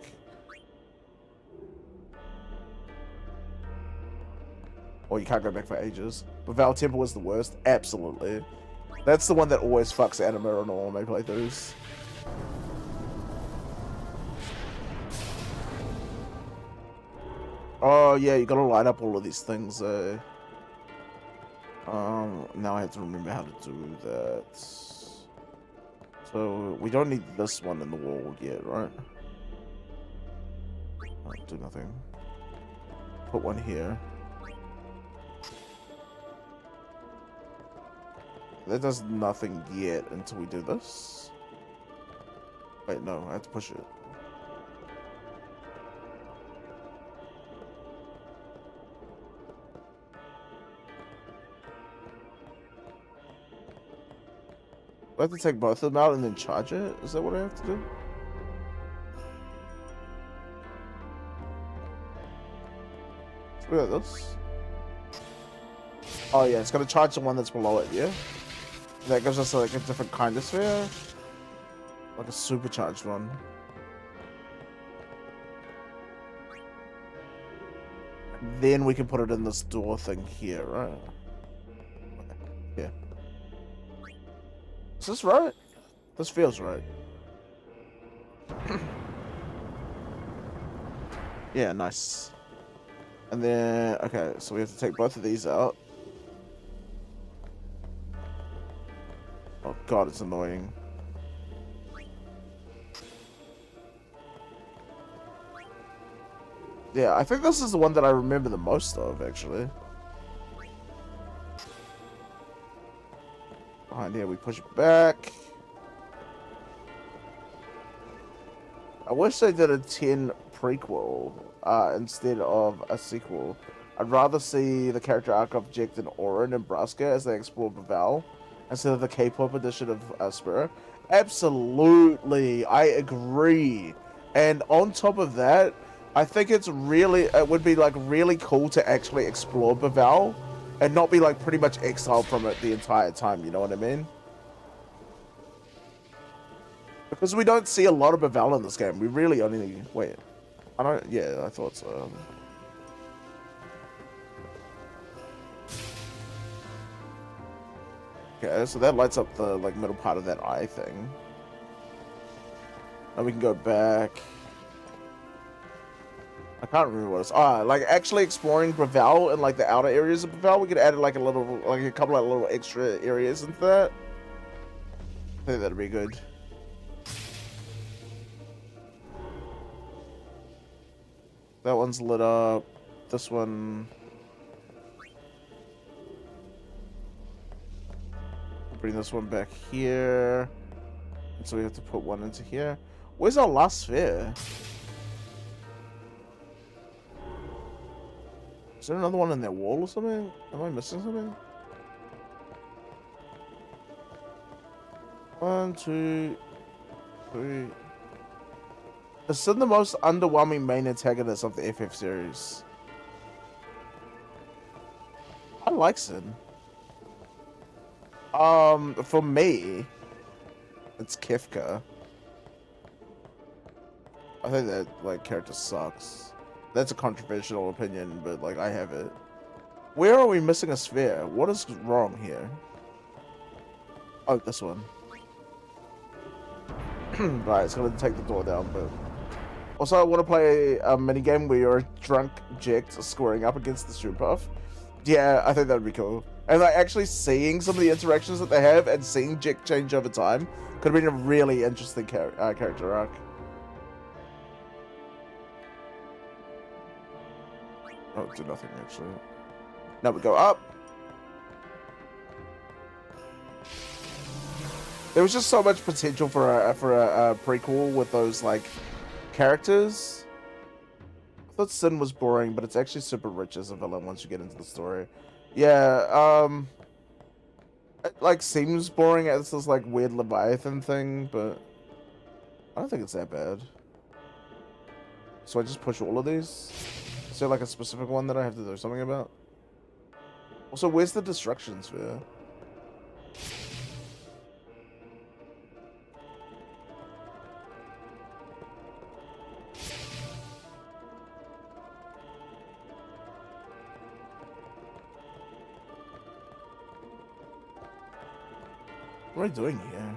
S1: Or you can't go back for ages. Baval Temple is the worst, absolutely. That's the one that always fucks anime on all my playthroughs. Oh yeah, you gotta line up all of these things. Now I have to remember how to do that. So we don't need this one in the wall yet, right? Do nothing. Put one here. That does nothing yet until we do this. Wait, no, I have to push it. Do I have to take both of them out and then charge it? Is that what I have to do? Let's look at this. Oh yeah, it's gonna charge the one that's below it, yeah? That gives us like a different kind of sphere. Like a supercharged one. Then we can put it in this door thing here, right? Yeah. Is this right? This feels right. Yeah, nice. And then, okay, so we have to take both of these out. Oh god, it's annoying. Yeah, I think this is the one that I remember the most of, actually. Behind here, we push it back. I wish they did a 10 prequel instead of a sequel. I'd rather see the character arc of Jecht and Auron and Braska as they explore Bavel instead of the K-pop edition of Spira. Absolutely, I agree. And on top of that, I think it would be like really cool to actually explore Bavel and not be like pretty much exiled from it the entire time, you know what I mean? Because we don't see a lot of Bavel in this game. We really only... Wait. Yeah, I thought so. Okay, so that lights up the like middle part of that eye thing. And we can go back. I can't remember what it's... like actually exploring Bavel and like the outer areas of Bavel. We could add like a couple of little extra areas into that. I think that'd be good. That one's lit up. This one... Bring this one back here. So we have to put one into here. Where's our last sphere? Is there another one in that wall or something? Am I missing something? 1, 2, 3. Is Sin the most underwhelming main antagonist of the FF series? I like Sin. For me, it's Kefka. I think that like character sucks. That's a controversial opinion, but like I have it. Where are we missing a sphere? What is wrong here? Oh, this one. Right, it's gonna take the door down, but also I want to play a minigame where you're a drunk Jecht scoring up against the Shoopuf. Yeah, I think that would be cool. And like actually seeing some of the interactions that they have and seeing Jecht change over time could have been a really interesting character arc. Oh, do nothing actually. Now we go up. There was just so much potential for a prequel with those like characters. I thought Sin was boring, but it's actually super rich as a villain once you get into the story. Yeah, it like seems boring as this like weird Leviathan thing, but I don't think it's that bad. So I just push all of these. Is there like a specific one that I have to do something about? Also, where's the destruction sphere? What am I doing here?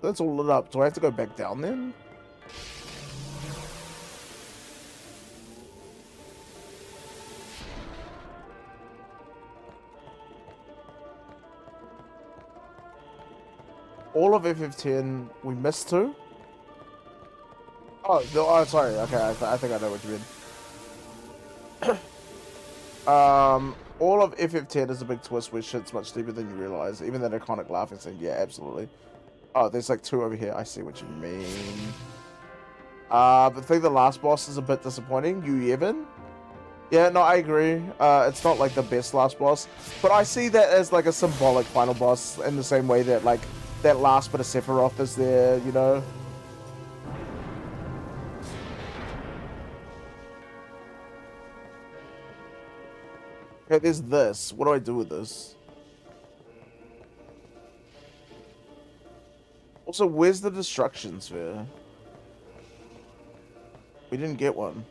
S1: That's all lit up. Do I have to go back down then? All of FF10, we missed 2? Oh, no, oh sorry. Okay, I think I know what you mean. All of FF10 is a big twist where shit's much deeper than you realize. Even that iconic laughing scene, yeah, absolutely. Oh, there's like 2 over here. I see what you mean. But I think the last boss is a bit disappointing. You Evan? Yeah, no, I agree. It's not like the best last boss, but I see that as like a symbolic final boss in the same way that like that last bit of Sephiroth is there, you know? Okay, there's this. What do I do with this? Also, where's the destruction sphere? We didn't get one.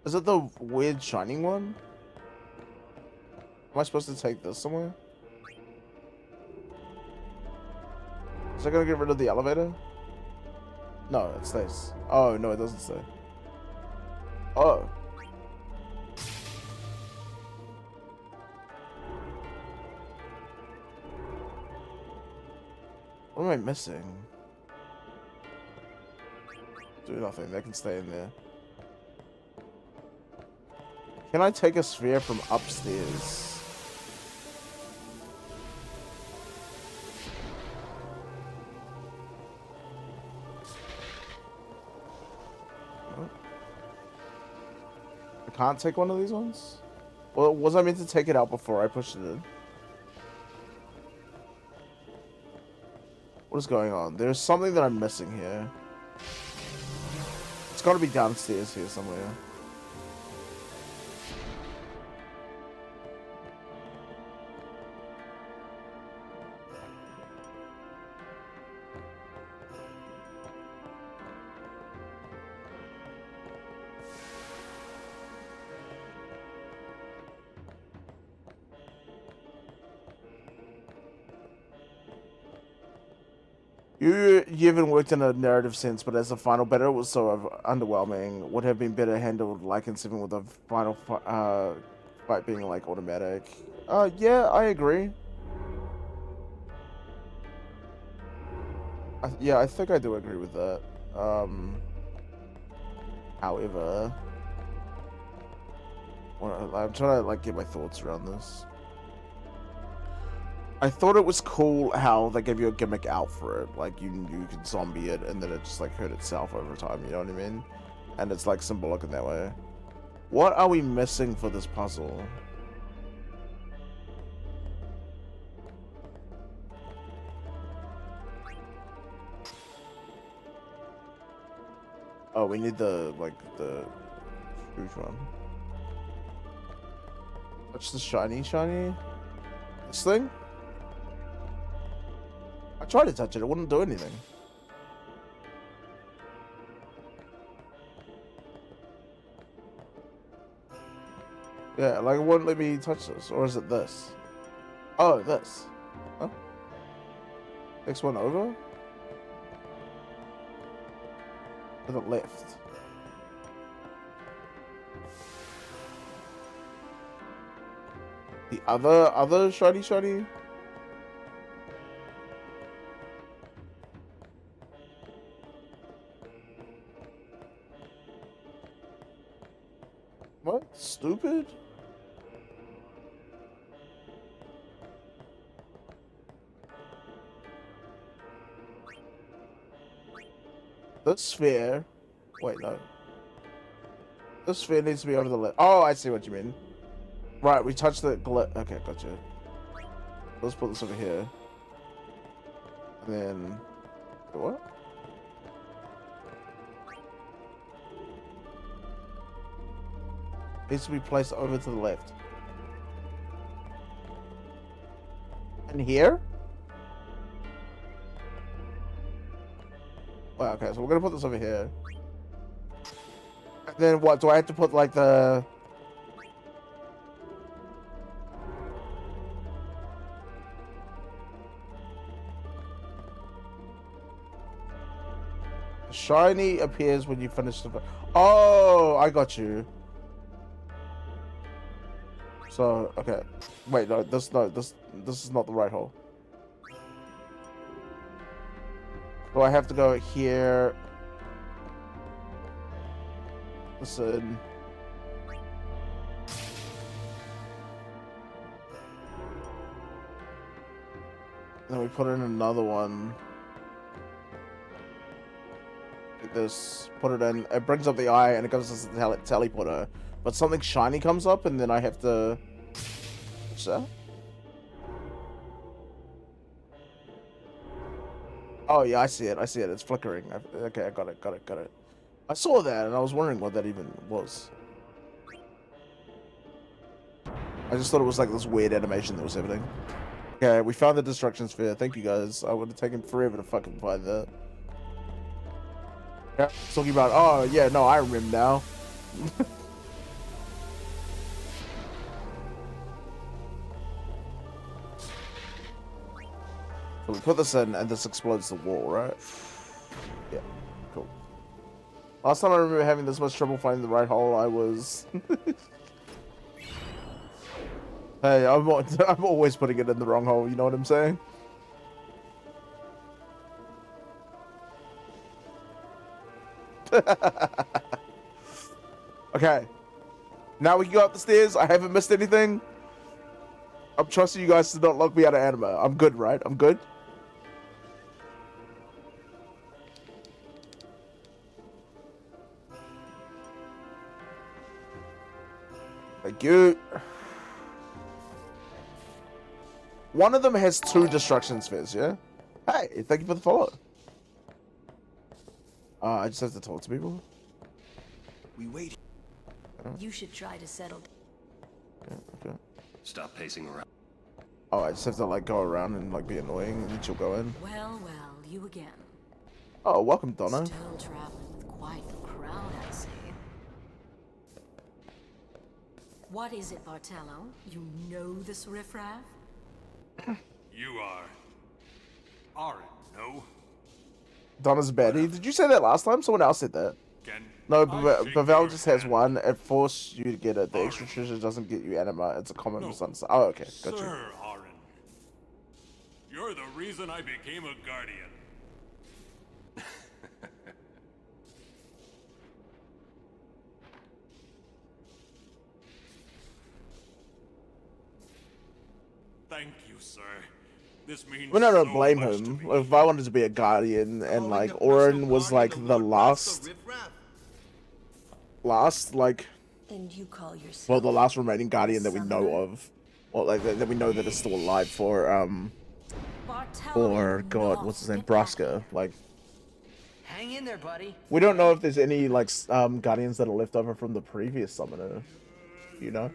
S1: Is it the weird shining one? Am I supposed to take this somewhere? Is that gonna get rid of the elevator? No, it stays. Oh, no, it doesn't stay. Oh. What am I missing? Do nothing. They can stay in there. Can I take a sphere from upstairs? What? I can't take one of these ones? Well, was I meant to take it out before I pushed it in? What is going on? There's something that I'm missing here. It's got to be downstairs here somewhere. You haven't worked in a narrative sense, but as a final battle, it was sort of underwhelming. Would have been better handled like in 7 with a final fight being like automatic. Yeah, I agree. Yeah, I think I do agree with that. However, I'm trying to like get my thoughts around this. I thought it was cool how they gave you a gimmick out for it. Like, you could zombie it, and then it just, like, hurt itself over time, you know what I mean? And it's, like, symbolic in that way. What are we missing for this puzzle? Oh, we need the, like, the huge one. Touch the shiny? This thing? I tried to touch it, it wouldn't do anything. Yeah, like it wouldn't let me touch this. Or is it this? Oh, this. Huh? Next one over? To the left. The other shiny? What? Stupid? This sphere... Wait, no. This sphere needs to be over the left. Oh, I see what you mean. Right, we touched the glit. Okay, gotcha. Let's put this over here. And then... What? Needs to be placed over to the left. And here? Well, okay, so we're gonna put this over here. And then what? Do I have to put like the... Shiny appears when you finish the... Oh, I got you. So, okay. Wait, no, this is not the right hole. So I have to go here. Listen. Then we put in another one. Like this. Put it in. It brings up the eye and it goes as a teleporter. But something shiny comes up and then I have to... What's that? Oh yeah, I see it. I see it. It's flickering. Okay, I got it. Got it. I saw that and I was wondering what that even was. I just thought it was like this weird animation that was happening. Okay, we found the destruction sphere. Thank you guys. I would have taken forever to fucking find that. Yeah, talking about, oh yeah, no, I remember now. So we put this in and this explodes the wall, right? Yeah, cool. Last time I remember having this much trouble finding the right hole, I was... Hey, I'm always putting it in the wrong hole, you know what I'm saying? Okay. Now we can go up the stairs. I haven't missed anything. I'm trusting you guys to not lock me out of anima. I'm good, right? I'm good? Thank you. One of them has 2 destruction spheres, yeah? Hey, thank you for the follow. I just have to talk to people.
S9: We wait.
S7: You should try to settle.
S1: Okay.
S4: Stop pacing around.
S1: Oh, I just have to like go around and like be annoying and then she'll go in.
S7: Well, you again.
S1: Oh, welcome, Donna.
S7: Still traveling with quite the crowd, I see. What is it, Bartello? You know this riffraff?
S2: You are. Aren't, no?
S1: Donna's a baddie. Did you say that last time? Someone else said that.
S2: Can
S1: No,
S2: I shake
S1: Bavel
S2: your
S1: just has
S2: hand?
S1: one. It forces you to get it. The extra
S2: Arin.
S1: treasure doesn't get you anima. It's a common
S2: No.
S1: misunderstanding. Oh, okay. Got you.
S2: Sir Arin. You're the reason I became a guardian. Thank you, sir. This means
S1: We're not gonna
S2: so
S1: blame
S2: much
S1: him.
S2: to me.
S1: Like, if I wanted to be a guardian and like Orin was like the last, like,
S7: And you call yourself?
S1: well, the last remaining guardian that we know of, or like that we know that is still alive for
S7: Bartello,
S1: God, what's his name, Braska. Like,
S3: Hang in there, buddy.
S1: we don't know if there's any like guardians that are left over from the previous summoner, you know,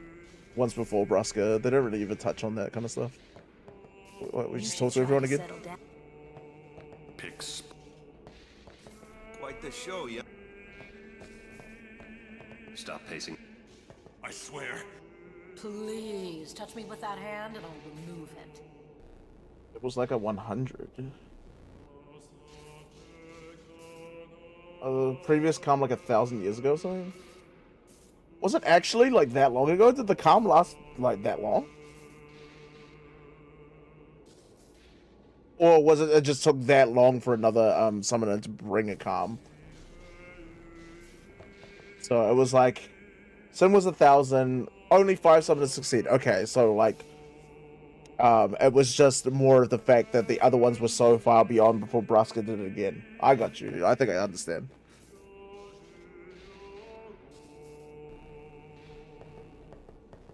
S1: once before Braska. They don't really even touch on that kind of stuff. We just talk to everyone again.
S2: Picks.
S9: Quite the show, yeah.
S4: Stop pacing.
S2: I swear.
S7: Please touch me with that hand and I'll remove it.
S1: It was like a 100. Previous calm like 1,000 years ago or something? Was it actually like that long ago? Did the calm last like that long? Or was it just took that long for another summoner to bring a calm? So it was like, Sin was 1,000, only 5 summoners succeed. Okay, so like, it was just more of the fact that the other ones were so far beyond before Braska did it again. I got you. I think I understand.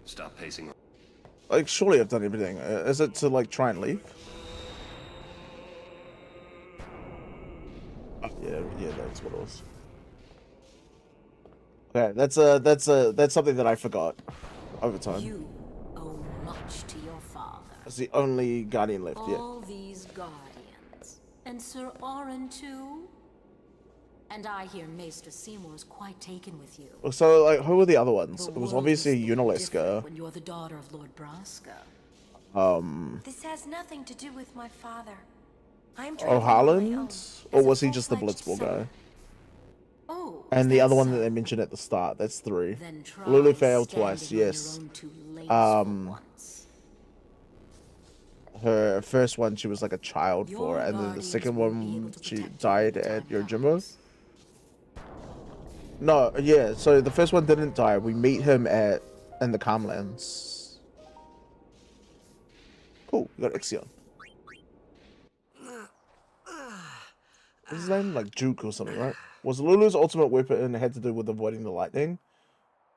S4: Stop pacing.
S1: Like, surely I've done everything. Is it to like try and leave? Oh, yeah, that's what it was. Okay, that's something that I forgot over time.
S7: You owe much to your father.
S1: It's the only guardian left, yeah.
S7: All these guardians. And Sir Orin too? And I hear Maester Seymour's quite taken with you.
S1: So, like, who were the other ones?
S7: The
S1: It was
S7: world
S1: obviously
S7: must look
S1: Unalesca.
S7: different when you're the daughter of Lord Braska.
S5: This has nothing to do with my father. I'm
S1: Oh,
S5: traveling on my own
S1: Harland?
S5: as
S1: Or
S5: a
S1: was he just the
S5: full-fledged
S1: Blitzball guy?
S5: summoner.
S7: Oh,
S1: And
S7: is
S1: the
S7: that
S1: other one
S7: so?
S1: that they mentioned at the start. That's 3.
S7: Then try
S1: Lulu failed
S7: standing
S1: twice,
S7: on your
S1: yes.
S7: own 2 legs for once.
S1: her first one she was like a child for, and then the second one she died at Yojimbo. No, yeah, so the first one didn't die. We meet him in the Calmlands. Cool, we got Ixion. What's his name? Like Juke or something, right? Was Lulu's ultimate weapon had to do with avoiding the lightning?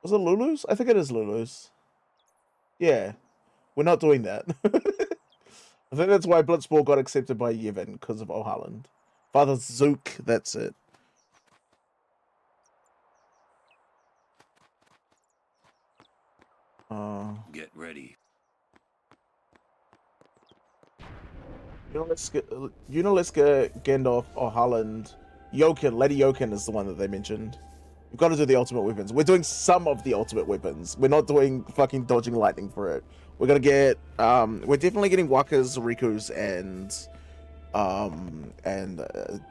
S1: Was it Lulu's? I think it is Lulu's. Yeah. We're not doing that. I think that's why Blitzball got accepted by Yevon, because of O'Halland. Father Zook, that's it.
S4: Get ready.
S1: Unaliska, Gandalf, O'Halland, Yoken. Lady Yoken is the one that they mentioned. We've got to do the ultimate weapons. We're doing some of the ultimate weapons. We're not doing fucking dodging lightning for it. We're gonna get we're definitely getting Wakas, Riku's, and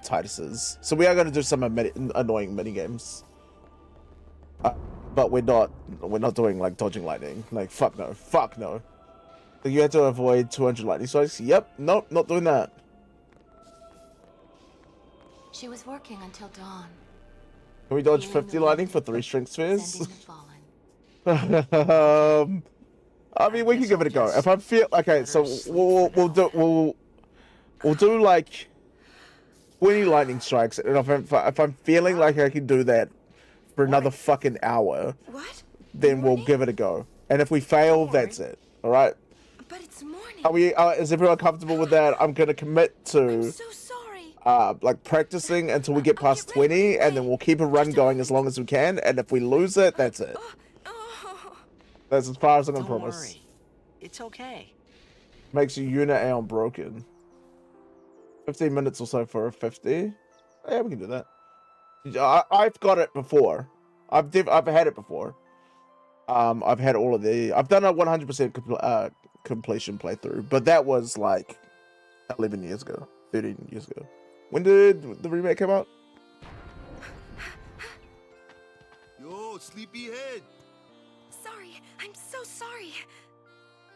S1: Titus's. So we are gonna do some annoying mini games. But we're not doing like dodging lightning. Like fuck no. You have to avoid 200 lightning strikes. Yep, nope, not doing that.
S5: She was working until dawn.
S1: Can we dodge 50 lightning for 3 strength spheres? I mean, we can give it a go. If I feel okay, so we'll do like 20 lightning strikes, and if I'm feeling like I can do that for another fucking hour, then we'll give it a go. And if we fail, that's it. All right.
S5: But it's morning.
S1: Are we? Is everyone comfortable with that? I'm gonna commit to.
S5: I'm so sorry.
S1: Like practicing until we get past 20, and then we'll keep a run going as long as we can. And if we lose it, that's it. That's as far as I can promise.
S3: Worry. It's okay.
S1: Makes your unit Aeon broken. 15 minutes or so for a 50. Yeah, we can do that. I've got it before. I've had it before. I've had all of the. I've done a 100% completion playthrough, but that was like 11 years ago, 13 years ago. When did the remake come out?
S9: Yo, sleepyhead.
S5: Sorry, I'm so sorry.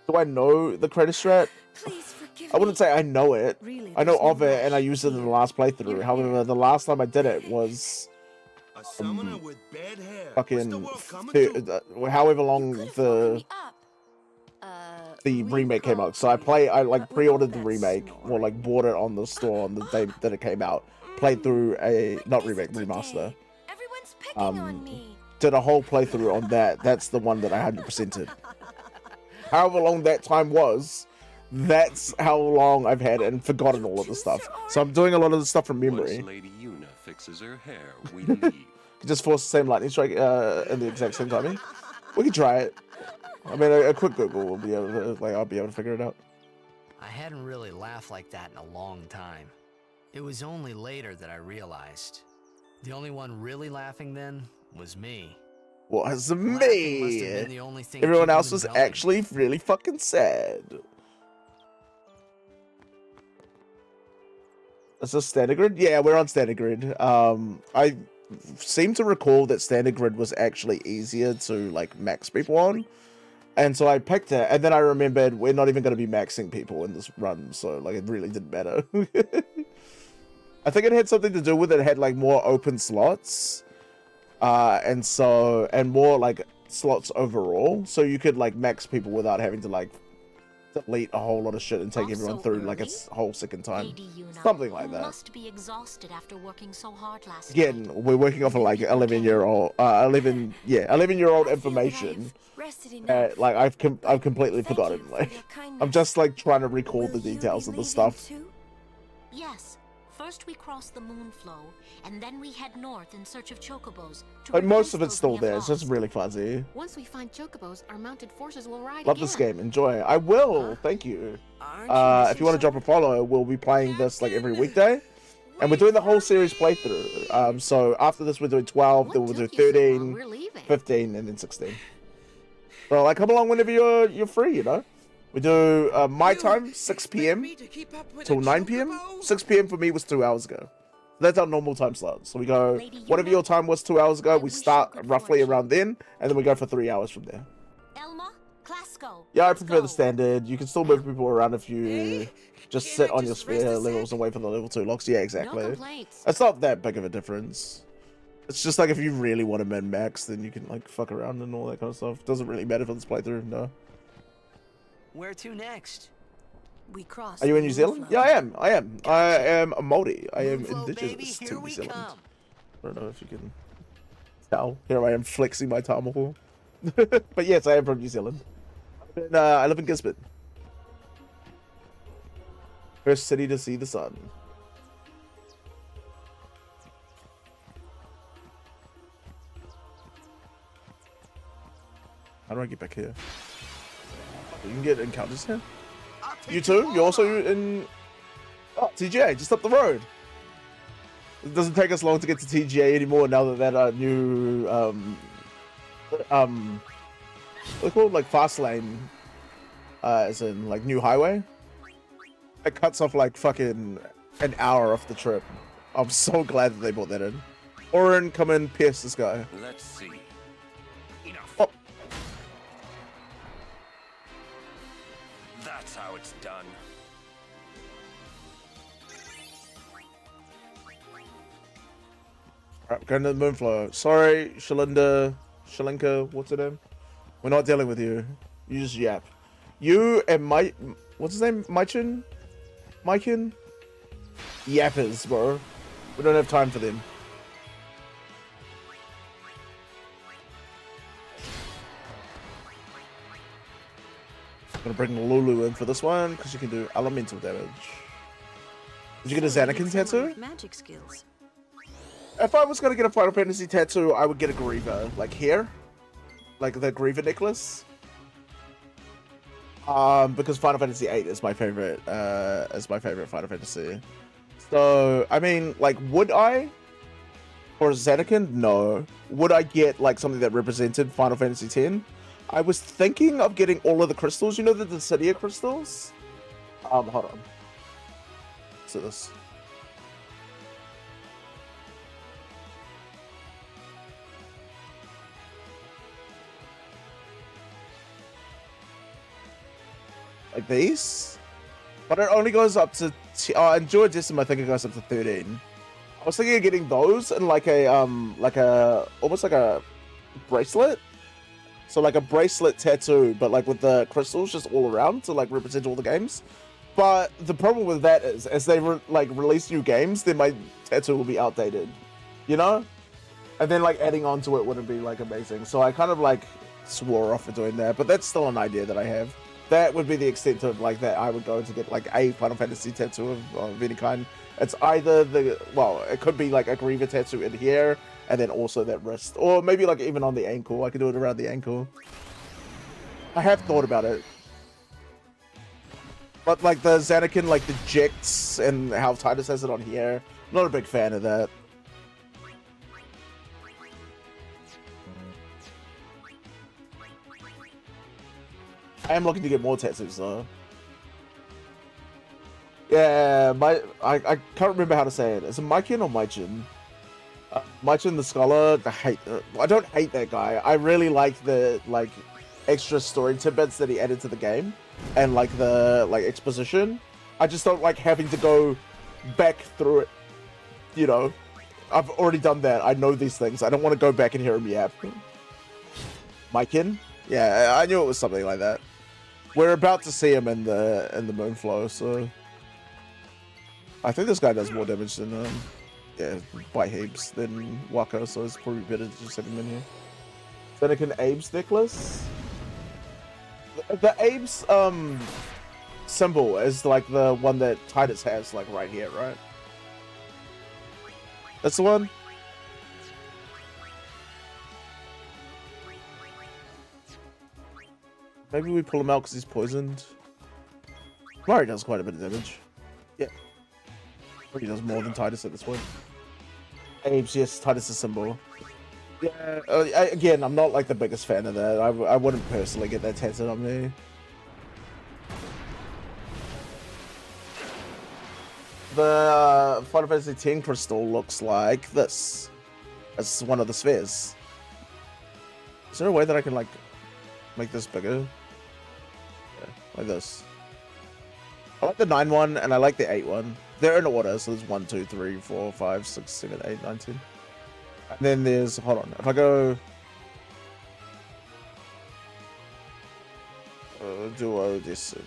S1: Do I know the credit strat?
S5: Please forgive
S1: I wouldn't say I know it.
S5: Really,
S1: I know
S5: there's no
S1: of it, and I used it in the last playthrough. However, the last time I did it was
S9: A summoner with bad hair.
S1: fucking
S9: What's the world coming to?
S1: however long the remake came out. So I like pre-ordered the remake, or like bought it on the store on the day that it came out. Played through a not remake, remaster.
S5: Everyone's picking on me.
S1: Did a whole playthrough on that. That's the one that I 100%ed. However long that time was, that's how long I've had and forgotten all of the stuff. So I'm doing a lot of the stuff from memory.
S4: Once Lady Yuna fixes her hair, we leave.
S1: Just force the same lightning strike in the exact same timing. We can try it. I mean, a quick Google will be able to, like, I'll be able to figure it out.
S3: I hadn't really laughed like that in a long time. It was only later that I realized. The only one really laughing then was me.
S1: Was
S3: Laughing must have
S1: me.
S3: been the only thing
S1: Everyone
S3: keeping
S1: else
S3: them
S1: was
S3: going.
S1: actually really fucking sad. Is this standard grid? Yeah, we're on standard grid. I seem to recall that standard grid was actually easier to like max people on, and so I picked it. And then I remembered we're not even going to be maxing people in this run, so like it really didn't matter. I think it had something to do with it had like more open slots, and more like slots overall, so you could like max people without having to like delete a whole lot of shit and take everyone through like a whole second time. Something like that.
S7: Must be exhausted after working so hard last
S1: Again,
S7: night.
S1: we're working off of like 11-year-old information. Like I've completely forgotten. Like I'm just like trying to recall the details of the stuff.
S7: Yes. First we cross the Moonflow, and then we head north in search of chocobos.
S1: Like most of it's still there. It's just really fuzzy.
S12: Once we find chocobos, our mounted forces will ride
S1: Love
S12: again.
S1: this game. Enjoy. I will. Thank you. If you want to drop a follow, we'll be playing this like every weekday. And we're doing the whole series playthrough. So after this, we're doing 12, then we'll do 13, 15, and then 16. So like come along whenever you're free, you know? We do my time, 6 p.m. till 9 p.m. 6 p.m. for me was 2 hours ago. That's our normal time slot. So we go, whatever your time was 2 hours ago, we start roughly around then, and then we go for 3 hours from there.
S7: Elma, Clasco.
S1: Yeah, I prefer the standard. You can still move people around if you just sit on your sphere levels and wait for the level 2 locks. Yeah, exactly. It's not that big of a difference. It's just like if you really want to min-max, then you can like fuck around and all that kind of stuff. Doesn't really matter for this playthrough, no.
S3: Where to next?
S5: We cross.
S1: Are you in New Zealand? Yeah, I am. I am. I am a Māori. I am
S3: Moonflow,
S1: indigenous
S3: baby,
S1: to
S3: here
S1: New
S3: we
S1: Zealand.
S3: come.
S1: I don't know if you can tell. Here I am flexing my tamahul. But yes, I am from New Zealand. I live in Gisborne. First city to see the sun. How do I get back here? You can get encounters here. You too? You're also in... Oh, TGA, just up the road. It doesn't take us long to get to TGA anymore now that new... what's it called? Like, fast lane. As in, like, new highway. It cuts off, like, fucking an hour off the trip. I'm so glad that they brought that in. Orin, come in, pierce this guy.
S4: Let's see. Enough.
S1: Oh.
S4: That's how it's done.
S1: Alright, going to the Moonflow. Sorry, Shalinka, what's her name? We're not dealing with you. You just yap. You and what's his name? Mychin? Yappers, bro. We don't have time for them. I'm gonna bring Lulu in for this one because you can do elemental damage. Did you get a Xanakin tattoo?
S5: Magic skills.
S1: If I was gonna get a Final Fantasy tattoo, I would get a Griever, like here, like the Griever necklace. Because Final Fantasy VIII is my favorite. Final Fantasy. So I mean, like, would I? For Xanakin, no. Would I get like something that represented Final Fantasy X? I was thinking of getting all of the crystals. You know the Dissidia crystals? Hold on. So this. Like these, but it only goes up to in Duodecim, I think it goes up to 13. I was thinking of getting those and like a almost like a bracelet, so like a bracelet tattoo, but like with the crystals just all around to like represent all the games. But the problem with that is, as they release new games, then my tattoo will be outdated, you know, and then like adding on to it wouldn't be like amazing. So I kind of like swore off for doing that, but that's still an idea that I have. That would be the extent of like that I would go to get like a Final Fantasy tattoo of any kind. It's either it could be like a Griever tattoo in here and then also that wrist, or maybe like even on the ankle. I could do it around the ankle. I have thought about it, but like the Xanakin, like the Jects and how Titus has it on here, I'm not a big fan of that. I am looking to get more tattoos though. Yeah, I can't remember how to say it. Is it Mychin or Mychin? Mychin the Scholar. I don't hate that guy. I really like the extra story tidbits that he added to the game and like the exposition. I just don't like having to go back through it. You know, I've already done that. I know these things. I don't want to go back and hear him yap. Mychin? Yeah, I knew it was something like that. We're about to see him in the Moonflow, so I think this guy does more damage than by heaps than Waka, so it's probably better to just have him in here. Xanakin Abe's necklace. The Abe's symbol is like the one that Titus has, like right here, right? That's the one. Maybe we pull him out because he's poisoned. Mari does quite a bit of damage. Yeah. He does more than Titus at this point. Abe's, yes, Titus' symbol. Yeah, again, I'm not like the biggest fan of that. I wouldn't personally get that tattooed on me. The Final Fantasy X crystal looks like this. It's one of the spheres. Is there a way that I can like make this bigger? like this. I like the 9 one and I like the 8 one. They're in order, so there's 1, 2, 3, 4, 5, 6, 7, 8, 9, 10. And then there's, hold on, if I go duodecim,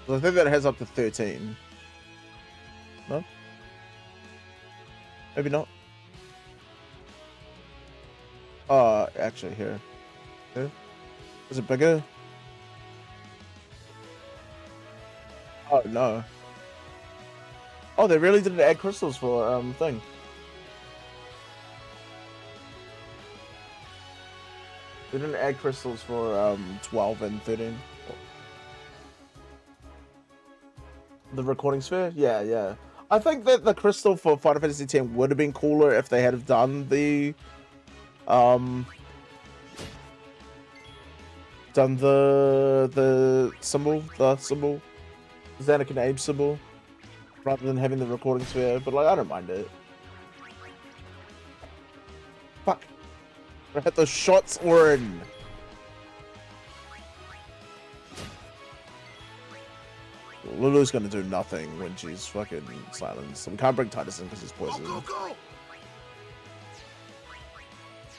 S1: I think that has up to 13. No? Maybe not. Actually here. Here? Is it bigger? Oh no. Oh, they really didn't add crystals for thing. They didn't add crystals for 12 and 13. The recording sphere? Yeah. I think that the crystal for Final Fantasy X would have been cooler if they had have done the symbol, the Zanarkand Abe symbol, rather than having the recording sphere, but like I don't mind it. Fuck. I had those shots were in. Lulu's gonna do nothing when she's fucking silenced. We can't bring Titus in because he's poisoned.
S9: Go!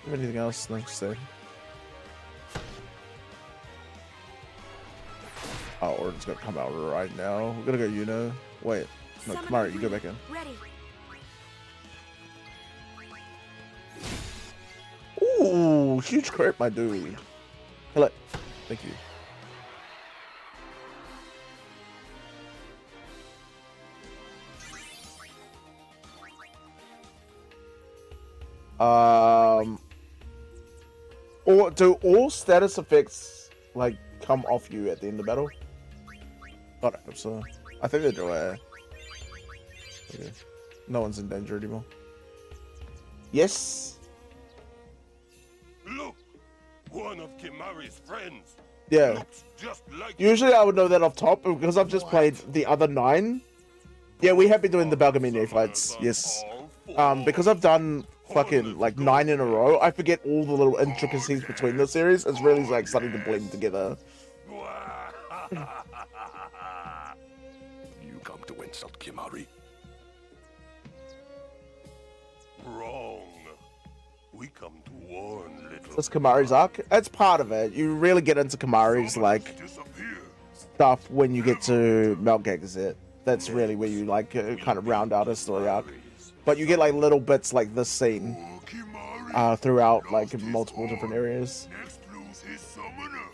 S1: Anything else? Next day. Oh, Orden's gonna come out right now. We're gonna go Yuno. Wait. No, Kimahri, you go back in.
S5: Ready.
S1: Ooh, huge crit, my dude. Hello. Thank you. Or do all status effects like come off you at the end of the battle? I don't hope so. I think they do. Okay. No one's in danger anymore. Yes.
S8: Look, one of Kimahri's friends.
S1: Yeah.
S8: Looks just like
S1: Usually I would know that off top, but because I've just played the other 9. Yeah, we have been doing the Balgamini fights. Yes. Because I've done fucking like 9 in a row, I forget all the little intricacies between the series. It's really like starting to blend together.
S8: You come to insult Kimahri. Wrong. We come to warn little.
S1: This Kimahri's arc. It's part of it. You really get into Kimahri's like stuff when you get to Meltgate Gazette. That's really where you like kind of round out a story arc. But you get like little bits like this scene throughout like multiple different areas.
S8: Next lose his summoner.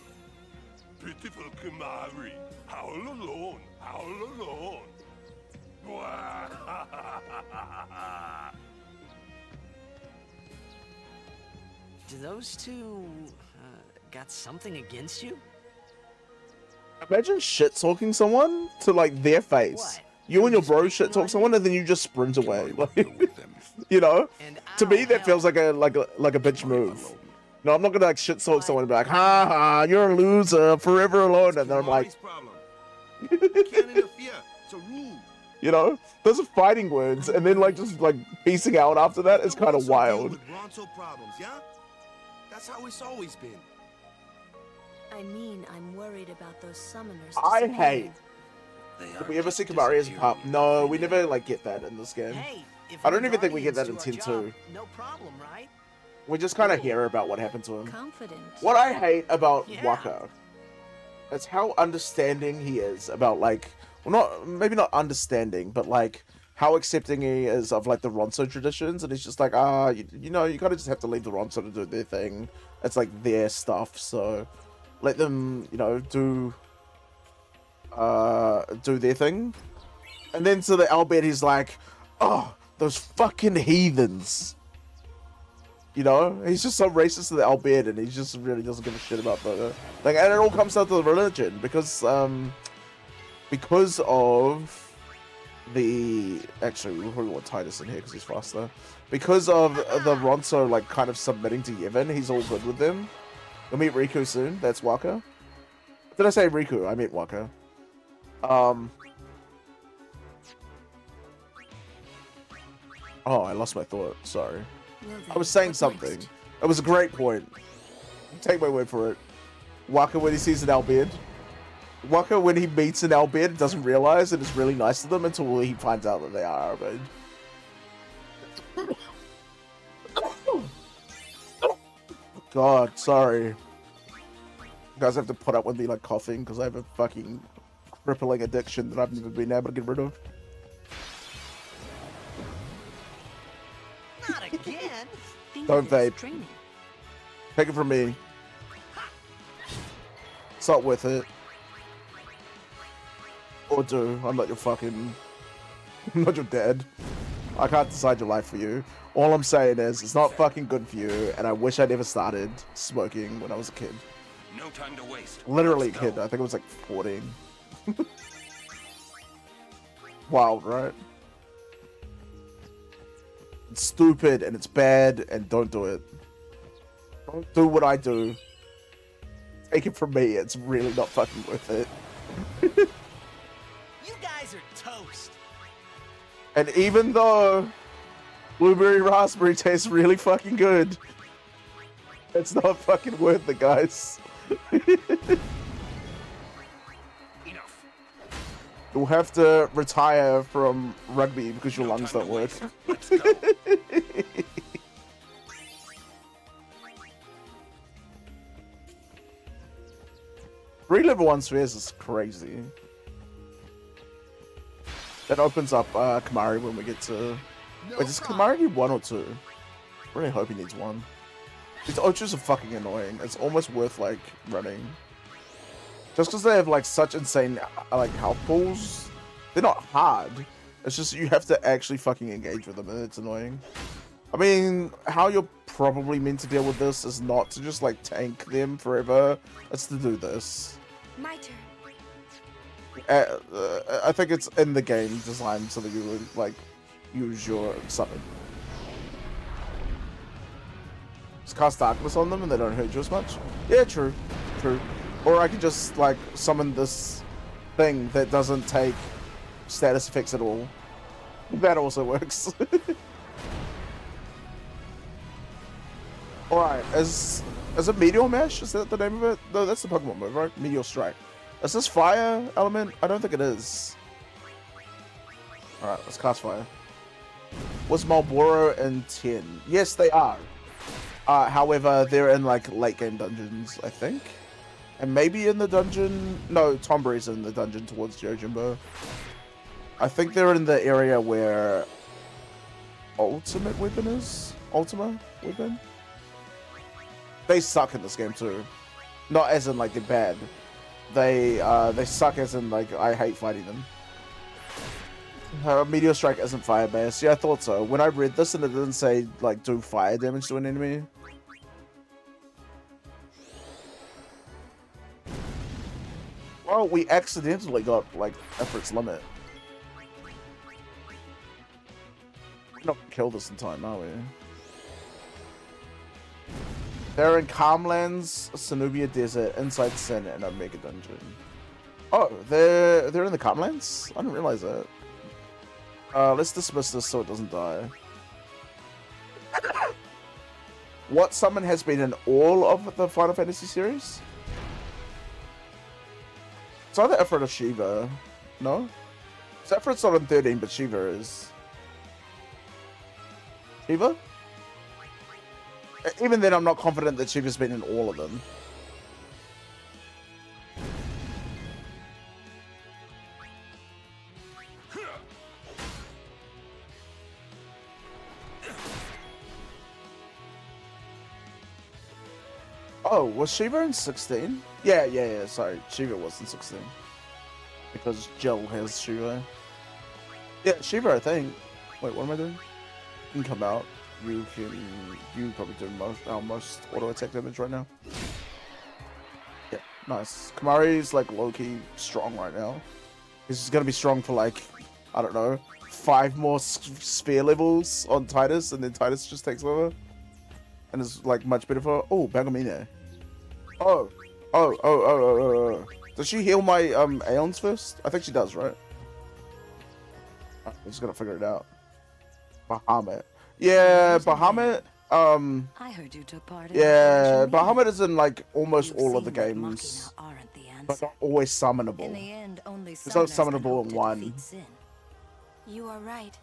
S8: Pitiful Kimahri. Howl alone. Howl alone.
S3: Do those two got something against you?
S1: Imagine shit talking someone to like their face.
S3: What?
S1: You and your bro shit talk someone and then you just sprint away. Like, you know? To me that feels like a bitch move. No, I'm not gonna like shit talk someone and be like, ha ha, you're a loser, forever alone, and then I'm like
S9: Can't interfere. It's a rule.
S1: you know? Those are fighting words, and then like just like piecing out after that is kind of wild.
S9: With Ronto problems, yeah? That's how it's always been.
S5: I mean, I'm worried about those summoners.
S1: I
S5: disappearing.
S1: hate. Did we ever see Kimahri as a pup? No, we never like get that in this game.
S3: Hey, if
S1: I don't
S3: we're
S1: even think we get that in
S3: guardians
S1: 10
S3: to our
S1: 2.
S3: job, no problem, right?
S1: We just kind of hear about what happened to him.
S5: Confident.
S1: What I hate about
S3: Yeah.
S1: Wakka is how understanding he is about like, well, maybe not understanding, but like how accepting he is of like the Ronso traditions, and he's just like, you know, you kind of just have to leave the Ronso to do their thing. It's like their stuff, so let them, you know, do their thing. And then to the Albert, he's like, oh, those fucking heathens. You know, he's just so racist to the Albert, and he just really doesn't give a shit about the thing. And it all comes down to the religion, because of the, actually we probably want Titus in here because he's faster. Because of the Ronso like kind of submitting to Yevon, he's all good with them. We'll meet Riku soon. That's Wakka. Did I say Riku? I meant Wakka. Oh, I lost my thought. Sorry. I was saying something. It was a great point. Take my word for it. Wakka when he sees an Albeard. Waka, when he meets an Albed, doesn't realize and is really nice to them until he finds out that they are Albed. God, sorry. You guys have to put up with me like coughing because I have a fucking crippling addiction that I've never been able to get rid of.
S13: Not again.
S1: Don't vape. Take it from me. It's not worth it. Or do. I'm not your fucking... I'm not your dad. I can't decide your life for you. All I'm saying is, it's not fucking good for you, and I wish I never started smoking when I was a kid.
S4: No time to waste.
S1: Literally a kid. I think it was like 14. Wild, right? It's stupid, and it's bad, and don't do it. Don't do what I do. Take it from me, it's really not fucking worth it.
S13: You guys are toast.
S1: And even though blueberry raspberry tastes really fucking good, it's not fucking worth it, guys.
S4: Enough.
S1: You'll have to retire from rugby because your lungs don't work.
S4: Let's go.
S1: 3 level 1 spheres is crazy. That opens up Kamari when we get to... Wait, does Kamari need 1 or 2? I really hope he needs 1. These Ochus are fucking annoying. It's almost worth, like, running. Just because they have, like, such insane, like, health pools. They're not hard. It's just you have to actually fucking engage with them, and it's annoying. I mean, how you're probably meant to deal with this is not to just, like, tank them forever. It's to do this.
S5: My turn.
S1: I think it's in the game designed so that you would, like, use your summon. Just cast darkness on them and they don't hurt you as much. Yeah, true. True. Or I could just, like, summon this thing that doesn't take status effects at all. That also works. Alright, is it Meteor Mash? Is that the name of it? No, that's the Pokemon move, right? Meteor Strike. Is this fire element? I don't think it is. Alright, let's cast fire. Was Malboro in 10? Yes, they are. However, they're in like late game dungeons, I think. And maybe in the dungeon... No, Tombury's in the dungeon towards Yojimbo. I think they're in the area where Ultimate Weapon is? Ultima Weapon? They suck in this game too. Not as in like they're bad. They suck as in like I hate fighting them. Meteor Strike isn't fire based. Yeah, I thought so. When I read this and it didn't say like do fire damage to an enemy. Well, we accidentally got like Effort's limit. We're not gonna kill this in time, are we? They're in Calmlands, Cenobia Desert, Inside Sin, and Omega Dungeon. Oh, they're in the Calmlands? I didn't realize that. Let's dismiss this so it doesn't die. What summon has been in all of the Final Fantasy series? It's either Ifrit or Shiva. No? So Ifrit's not in 13, but Shiva is. Shiva? Even then, I'm not confident that Shiva's been in all of them. Oh, was Shiva in 16? Yeah, sorry. Shiva was in 16. Because Jill has Shiva. Yeah, Shiva, I think. Wait, what am I doing? You can come out. You probably do most auto attack damage right now. Yeah, nice. Kamari's like low-key strong right now. He's gonna be strong for like, I don't know, 5 more sphere levels on Titus, and then Titus just takes over. And is like much better for... Oh, Bagamine. Oh. Does she heal my Aeons first? I think she does, right? I'm just gonna figure it out. Bahamut. Yeah, Bahamut.
S5: I heard you took part in
S1: yeah, Bahamut is in like almost all of the games. but not always summonable.
S5: In the end, only
S1: It's not
S5: summoners can
S1: summonable
S5: hope
S1: in
S5: to
S1: one.
S5: defeat Sin. You are right.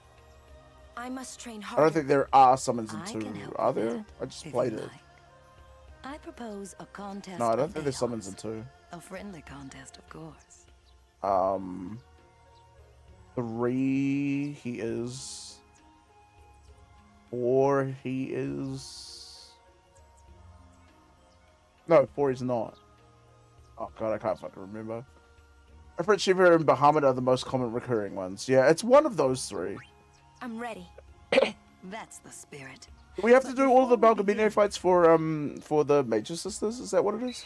S5: I must train
S1: I
S5: harder.
S1: don't think there are summons in
S5: I
S1: 2,
S5: can help
S1: are
S5: with
S1: there?
S5: that,
S1: I just
S5: if
S1: played
S5: you
S1: it.
S5: like. I propose a contest.
S1: No, I don't
S5: of
S1: think there's summons in
S5: aeons.
S1: 2.
S5: A friendly contest, of course.
S1: 3 he is. 4 he is. No, 4 he's not. Oh god, I can't fucking remember. Ifrit, Shiva, and Bahamut are the most common recurring ones. Yeah, it's one of those 3.
S5: I'm ready. That's the spirit.
S1: Do we have to do all the Balgamine fights for the Major Sisters? Is that what it is?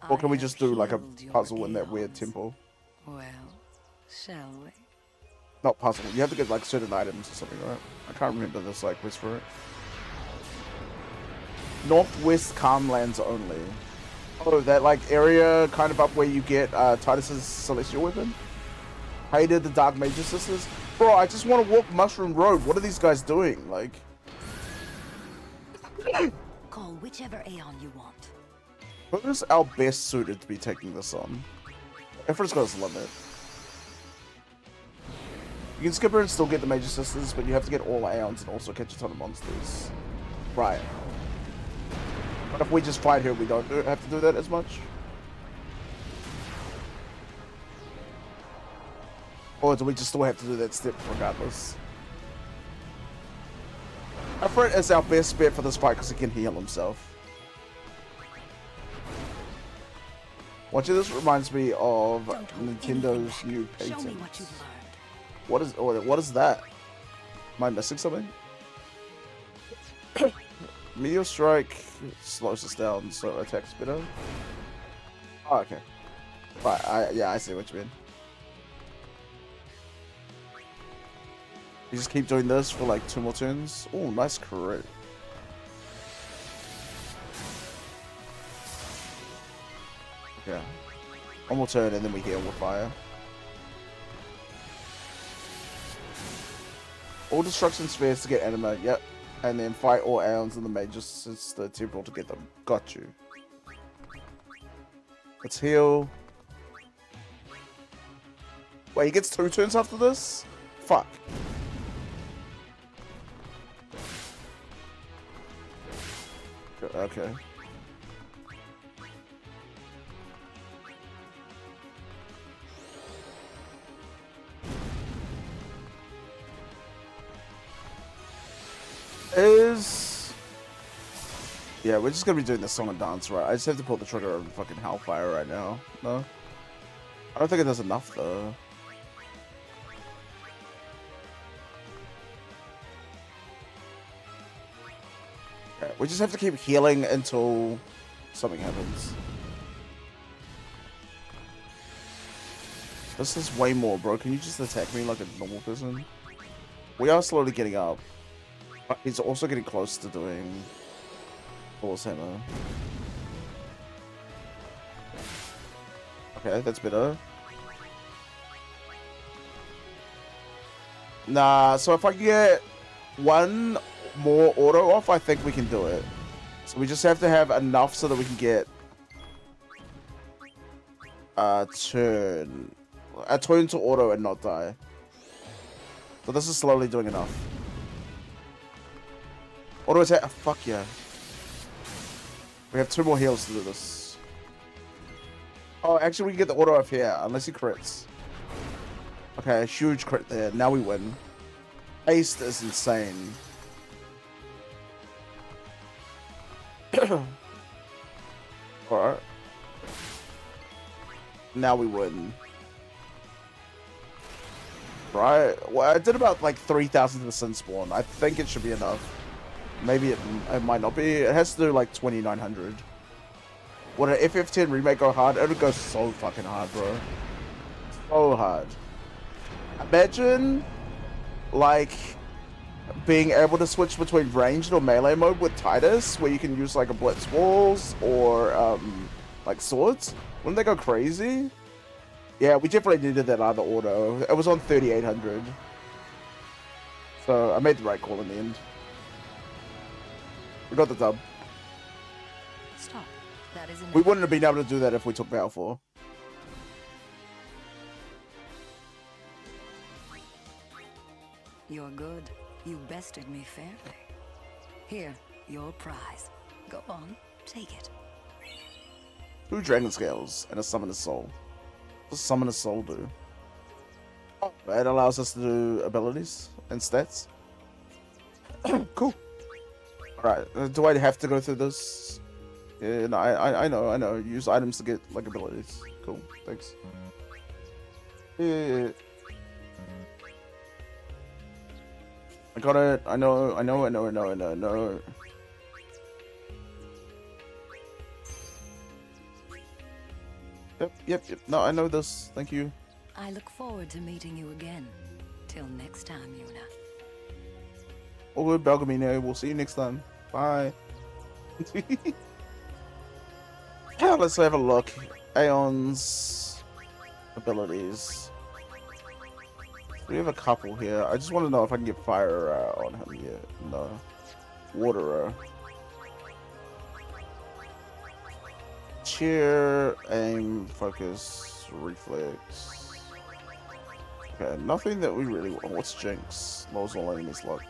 S1: Or can we just do like a puzzle in that weird temple?
S5: Well, shall we?
S1: Not puzzle. You have to get like certain items or something, right? I can't remember this like quest for it. Northwest Calmlands only. Oh, that like area kind of up where you get Titus's Celestial Weapon? Hated the Dark Major Sisters? Bro, I just want to walk Mushroom Road. What are these guys doing? Like...
S5: Call whichever Aeon you want.
S1: Who's our best suited to be taking this on? Ifrit's got his limit. You can skip her and still get the Major Sisters, but you have to get all Aeons and also catch a ton of monsters. Right. But if we just fight her, we don't have to do that as much. Or do we just still have to do that step regardless? Ifrit is our best bet for this fight because he can heal himself. Watching this reminds me of Nintendo's new patent.
S5: Show me what you've learned.
S1: What is that? Am I missing something? Meteor Strike slows us down, so attacks better. Oh, okay. Right, yeah, I see what you mean. You just keep doing this for like 2 more turns. Oh, nice crit. Yeah. 1 more turn and then we heal with fire. All destruction spheres to get anima, yep. And then fight all Aeons in the Major Sister Temple to get them. Got you. Let's heal. Wait, he gets 2 turns after this? Fuck. Okay. Yeah, we're just gonna be doing the song and dance, right? I just have to pull the trigger on fucking Hellfire right now. No? I don't think it does enough, though. Okay, we just have to keep healing until something happens. This is way more, bro. Can you just attack me like a normal person? We are slowly getting up. But he's also getting close to doing Thor's Hammer. Okay, that's better. Nah, so if I can get 1 more auto off, I think we can do it. So we just have to have enough so that we can get a turn to auto and not die. So this is slowly doing enough. Auto attack, fuck yeah. We have 2 more heals to do this. Oh, actually we can get the auto off here, unless he crits. Okay, a huge crit there. Now we win. Haste is insane. Alright. Now we win. Right? Well, I did about like 3,000 to the Sin Spawn. I think it should be enough. Maybe it might not be. It has to do like 2,900. Would an FF10 remake go hard? It would go so fucking hard, bro. So hard. Imagine, like, being able to switch between ranged or melee mode with Titus, where you can use like a blitz walls or like swords. Wouldn't they go crazy? Yeah, we definitely needed that other auto. It was on 3,800. So I made the right call in the end. We got the dub.
S5: Stop. That isn't
S1: We wouldn't have been able to do that if we took Balfour.
S14: You're good. You bested me fairly. Here, your prize. Go on, take it.
S1: 2 dragon scales and a summoner's soul. What does summoner's soul do? Oh, it allows us to do abilities and stats. Cool. Alright, do I have to go through this? Yeah, no, I know. Use items to get, like, abilities. Cool, thanks. Yeah. I got it. I know. Yep. No, I know this. Thank you.
S14: I look forward to meeting you again. Till next time, Yuna.
S1: All good, Belgamino. We'll see you next time. Bye. Yeah, let's have a look. Aeon's abilities. We have a couple here. I just want to know if I can get fire on him yet. No. Water. Cheer, aim, focus, reflex. Okay, nothing that we really want. What's Jinx? Lowers all enemies' luck.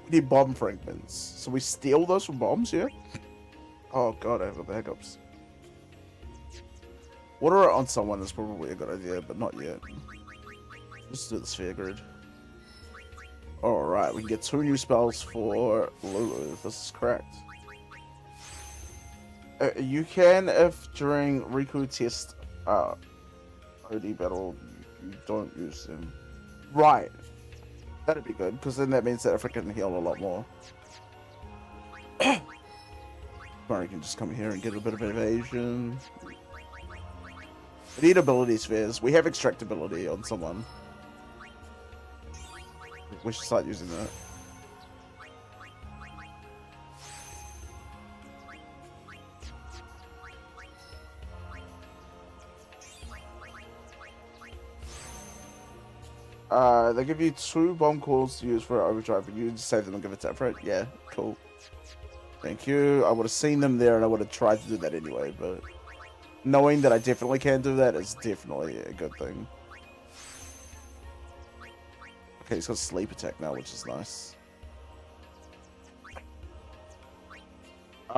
S1: We need bomb fragments. So we steal those from bombs, yeah? Oh god, I have the hiccups. Water on someone is probably a good idea, but not yet. Let's do the sphere grid. Alright, we can get 2 new spells for Lulu. This is correct. You can if during Riku test OD battle you don't use them. Right. That'd be good, because then that means that if I can heal a lot more. Or I can just come here and get a bit of evasion. We need ability spheres. We have extractability on someone. We should start using that. They give you 2 bomb calls to use for overdrive, but you just save them and give it to Efrit. Yeah, cool. Thank you. I would have seen them there and I would have tried to do that anyway, but knowing that I definitely can do that is definitely a good thing. Okay, he's got sleep attack now, which is nice.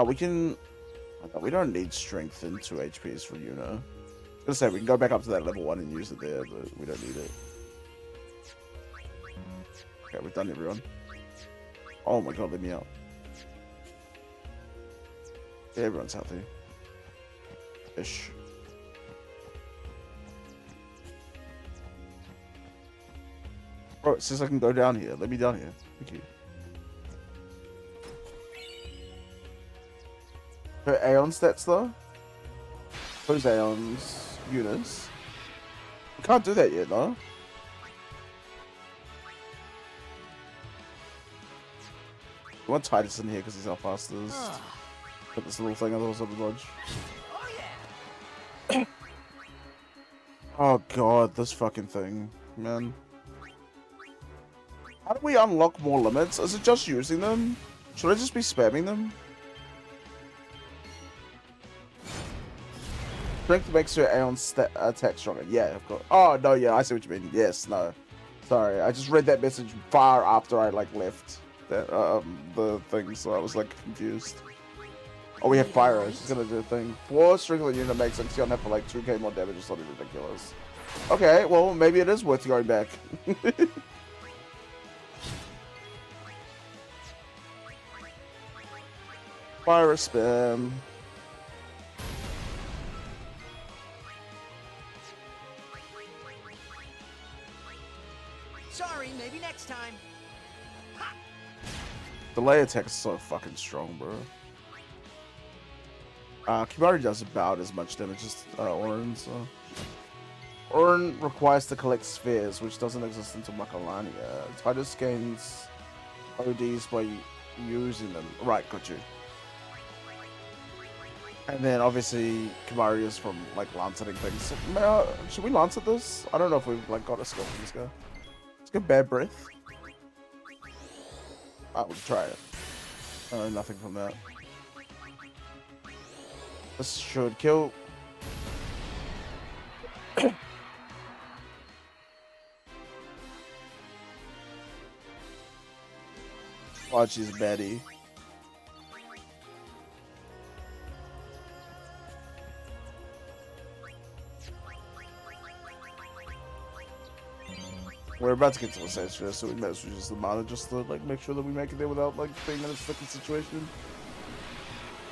S1: We can... We don't need strength in 2 HPs for Yuna. I was gonna say, we can go back up to that level 1 and use it there, but we don't need it. Okay, we've done everyone. Oh my god, let me out. Yeah, everyone's healthy. Ish. Bro, it says I can go down here. Let me down here. Thank you. Her Aeon stats though? Who's Aeon's units? We can't do that yet, no? We want Titus in here because he's our fastest. Put this little thing on the other dodge. Oh, yeah. Oh god, this fucking thing, man. How do we unlock more limits? Is it just using them? Should I just be spamming them? Strength makes your Aeon attack stronger. Yeah, of course. Oh, no, yeah, I see what you mean. Yes, no. Sorry, I just read that message far after I, like, left that, the thing, so I was, like, confused. Oh, we have Fire. She's gonna do a thing. 4 Strickler unit makes it gonna have for, like, 2k more damage or something ridiculous. Okay, well, maybe it is worth going back. Fire spam.
S13: Sorry, maybe next time.
S1: Delay attack is so fucking strong, bro. Kimahri does about as much damage as Auron, so... Auron requires to collect spheres, which doesn't exist until Macalania. Titus gains ODs by using them. Right, got you. And then, obviously, Kimahri is from, like, lancing things. So, should we lance at this? I don't know if we've, like, got a skill from this guy. Let's get Bad Breath. We'll try it. Nothing from that. This should kill. Oh, she's a baddie. We're about to get to the stage first, so we might as well just the mana just to like make sure that we make it there without like being in a sticky situation.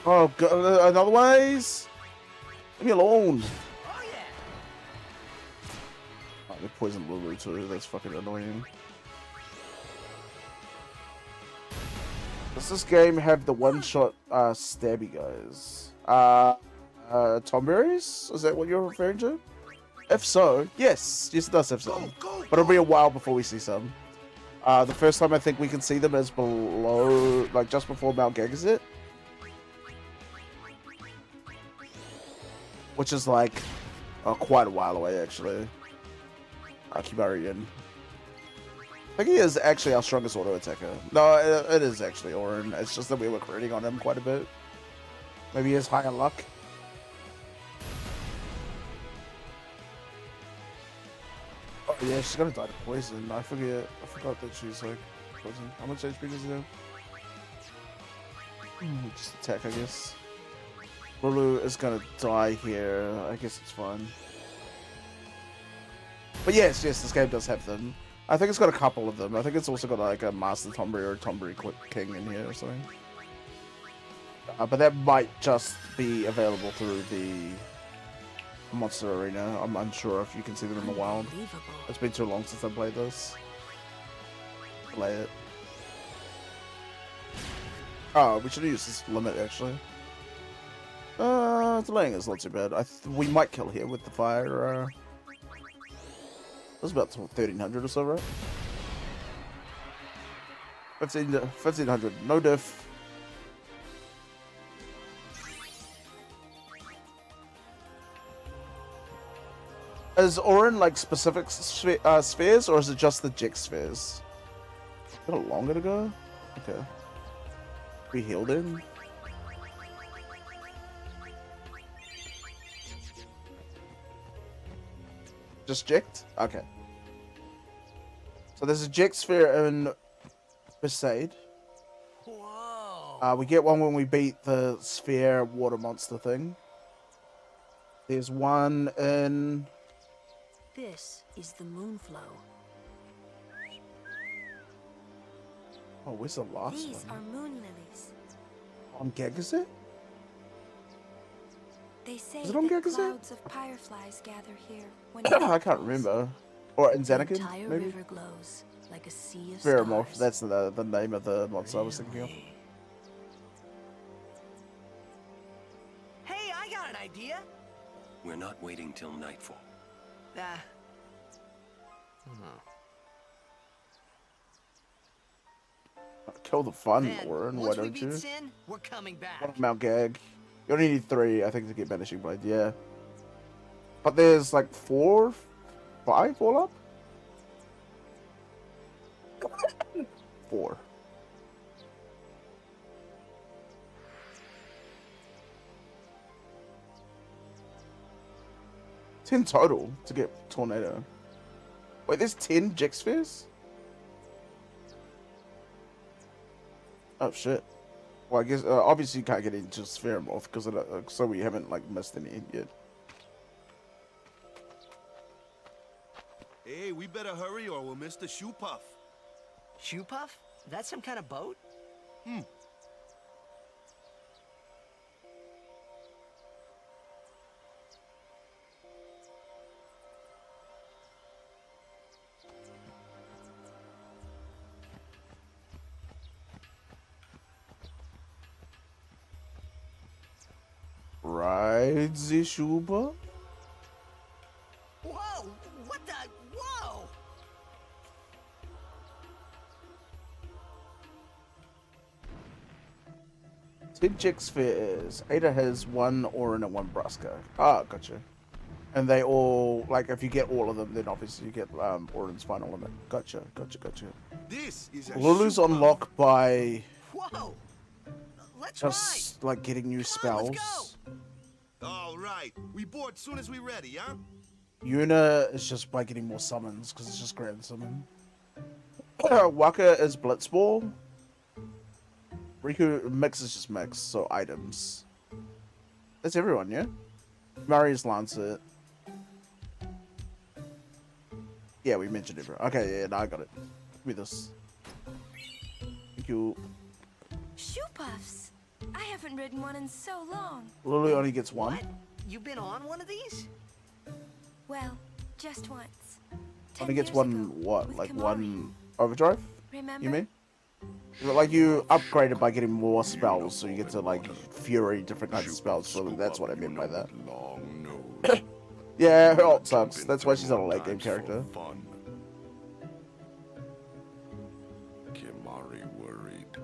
S1: Oh god, another ways? Leave me alone.
S13: Oh yeah.
S1: Oh, they poisoned Lulu too, that's fucking annoying. Does this game have the one-shot stabby guys? Tomberries? Is that what you're referring to? If so, yes. Yes, it does have some. But it'll be a while before we see some. The first time I think we can see them is below, like just before Mount Gagazet. Which is like quite a while away, actually. Kibarian. I think he is actually our strongest auto attacker. No, it is actually Orin. It's just that we were critiquing on him quite a bit. Maybe he has higher luck. Oh yeah, she's gonna die to poison. I forgot that she's like poison. How much HP does it have? Just attack, I guess. Lulu is gonna die here. I guess it's fine. But yes, this game does have them. I think it's got a couple of them. I think it's also got like a Master Tomberry or a Tomberry King in here or something. But that might just be available through the Monster Arena. I'm unsure if you can see them in the wild. It's been too long since I played this. Play it. Oh, we should have used this limit actually. Delaying is not too bad. We might kill here with the fire. That's about 1300 or so, right? 1500. No diff. Is Orin like specific spheres, or is it just the Jix spheres? A little longer to go? Okay. We healed him. Just Jicked? Okay. So there's a Jix sphere in Besaid.
S13: Whoa.
S1: We get one when we beat the sphere water monster thing. There's one in...
S5: This is the Moonflow.
S1: Oh, where's the last
S5: These
S1: one?
S5: are moon lilies.
S1: On Gagazet?
S5: They say
S1: Is it on
S5: that
S1: Gagazet?
S5: clouds of fireflies gather here when
S1: I can't remember. Or in
S5: the
S1: Zanakin,
S5: entire
S1: maybe?
S5: river glows like a sea of
S1: Pheromorph,
S5: stars.
S1: that's the name of the monster I was thinking of.
S13: Hey, I got an idea.
S4: We're not waiting till nightfall.
S1: Kill the fun,
S13: Then,
S1: Orin, why
S13: once we
S1: don't
S13: beat
S1: you?
S13: Sin, we're coming back.
S1: One of Mount Gag. You only need 3, I think, to get Banishing Blade, yeah. But there's like 4, 5 all up? 4. $10 total to get Tornado. Wait, there's 10 Jix spheres? Oh shit. Well, I guess obviously you can't get into Spheromorph because so we haven't like missed any yet.
S9: Hey, we better hurry or we'll miss the shoe puff.
S13: Shoe puff? That's some kind of boat?
S1: Right, the Shuba?
S13: Whoa! What the? Whoa!
S1: Ten Jix spheres. Ada has 1 Orin and 1 Braska. Ah, gotcha. And they all, like, if you get all of them, then obviously you get Orin's final limit. Gotcha.
S9: This is a
S1: Lulu's
S9: shoe puff.
S1: unlocked by
S13: Whoa! Let's
S1: just, like, getting new spells.
S9: All right, we board soon as we ready, huh?
S1: Yuna is just by getting more summons, because it's just Grand Summon. Waka is Blitzball. Riku mix is just mix, so items. That's everyone, yeah? Marius Lancet. Yeah, we mentioned everyone. Okay, yeah, no, I got it. Give me this. Thank you.
S5: Shoe puffs. I haven't ridden one in so long.
S1: Lulu only gets one.
S13: What? You've been on one of these?
S5: Well, just once.
S1: Only gets one, what? Like
S5: Kimahri.
S1: one overdrive?
S5: Remember?
S1: You mean? Like you upgrade it by getting more spells, so you get to like fury, different kinds of spells. So that's what I mean by that. Yeah, her ult sucks. That's why she's not a late game character.
S8: Kimahri worried.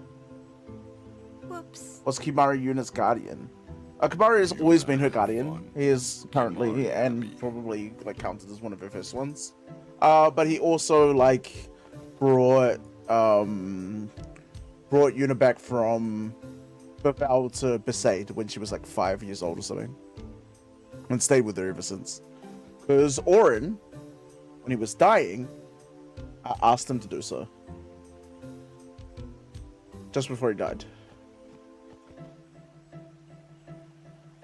S5: Whoops.
S1: Was Kimahri Yuna's guardian? Kimahri has always been her guardian. He is currently and probably like counted as one of her first ones. But he also like brought Yuna back from Bevelle to Besaid when she was like 5 years old or something, and stayed with her ever since. Because Auron, when he was dying, asked him to do so. Just before he died.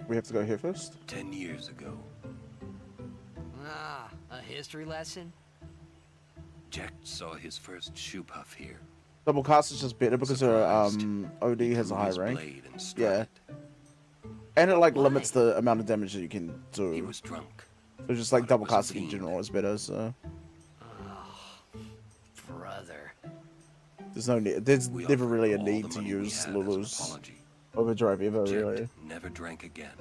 S1: We have to go here first?
S4: 10 years ago,
S3: Ah, a history lesson?
S4: Jack saw his first shoe puff here.
S1: Double cast is just better because her OD has a high rank. Yeah. And it like limits the amount of damage that you can do.
S4: He was drunk.
S1: So just like double casting in general is better, so
S3: Brother.
S1: there's no need, there's never really a need to use Lulu's overdrive ever, really.
S4: Never drank again.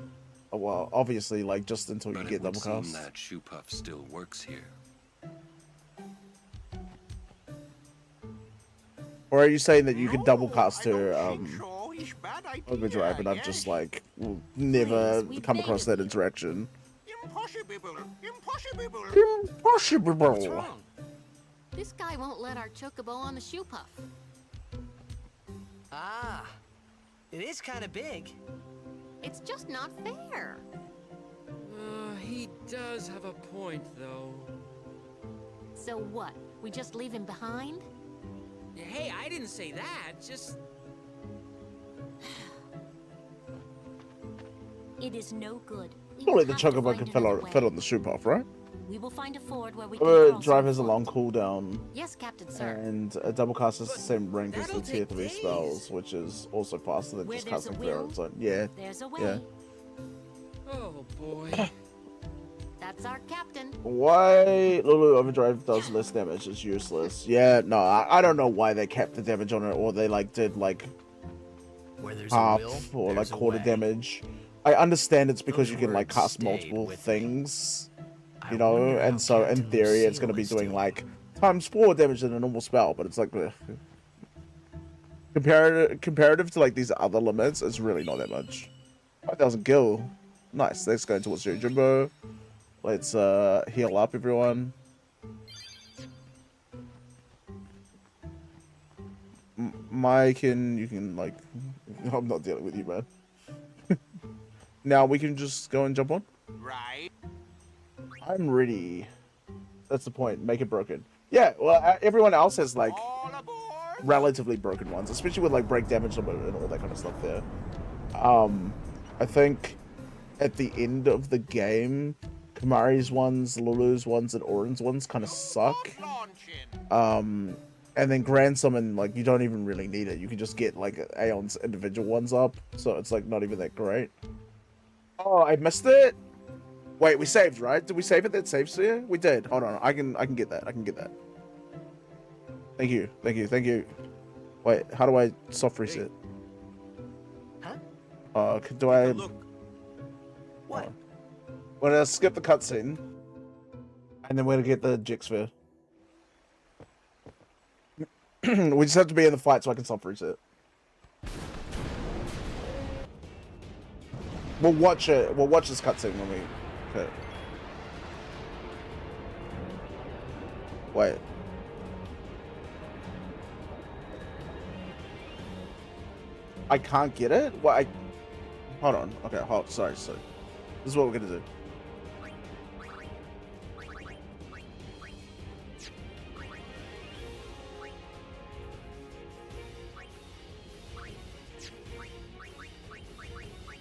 S1: Oh, well, obviously, like just until
S4: But
S1: you
S4: it
S1: get
S4: would
S1: double
S4: seem
S1: cast.
S4: that shoe puff still works here.
S1: Or are you saying that you could double cast her overdrive, and I've just like never come across that interaction? Impossible.
S12: What's wrong? This guy won't let our chocobo on the shoe puff.
S13: Ah, it is kind of big.
S12: It's just not fair.
S15: He does have a point, though.
S12: So what? We just leave him behind?
S15: Hey, I didn't say that. Just...
S7: It is no good.
S1: Surely the chocobo can fit on the shoe puff, right?
S7: We will find a ford where we can cross
S1: Overdrive has a long cooldown.
S12: Yes, Captain Sir.
S1: And a double cast is the same rank as the tier 3 spells, which is also faster than just casting Fair on its own. Yeah.
S7: There's a way.
S1: Yeah.
S15: Oh, boy.
S12: That's our captain.
S1: Why Lulu Overdrive does less damage is useless. Yeah, no, I don't know why they kept the damage on it, or they like did like
S3: Where there's a
S1: half
S3: will,
S1: or like
S3: there's a
S1: quarter
S3: way.
S1: damage. I understand it's because
S3: Those
S1: you can like
S3: words
S1: cast
S3: stayed
S1: multiple
S3: with me.
S1: things, you
S3: I
S1: know,
S3: wonder how
S1: and so in
S3: Captain
S1: theory it's
S3: Lucille
S1: going to be
S3: is
S1: doing
S3: doing.
S1: like times 4 damage than a normal spell, but it's like comparative to like these other limits, it's really not that much. 5,000 gil, nice. Let's go towards your Jimbo. Let's heal up, everyone. Mike, and you can like, I'm not dealing with you, man. Now we can just go and jump on.
S13: Right.
S1: I'm ready. That's the point. Make it broken. Yeah. Well, everyone else has like relatively broken ones, especially with like break damage and all that kind of stuff there. I think at the end of the game, Kimahri's ones, Lulu's ones, and Auron's ones kind of suck. And then Grand Summon, like, you don't even really need it. You can just get, like, Aeon's individual ones up. So it's, like, not even that great. Oh, I missed it? Wait, we saved, right? Did we save it? That saves here? We did. Hold on. I can get that. I can get that. Thank you. Thank you. Thank you. Wait, how do I soft reset?
S13: Huh?
S1: Do I...
S13: What?
S1: We're gonna skip the cutscene. And then we're gonna get the Jixsphere. We just have to be in the fight so I can soft reset. We'll watch it. We'll watch this cutscene when we... Okay. Wait. I can't get it? What? Hold on. Okay, hold. Sorry. This is what we're gonna do.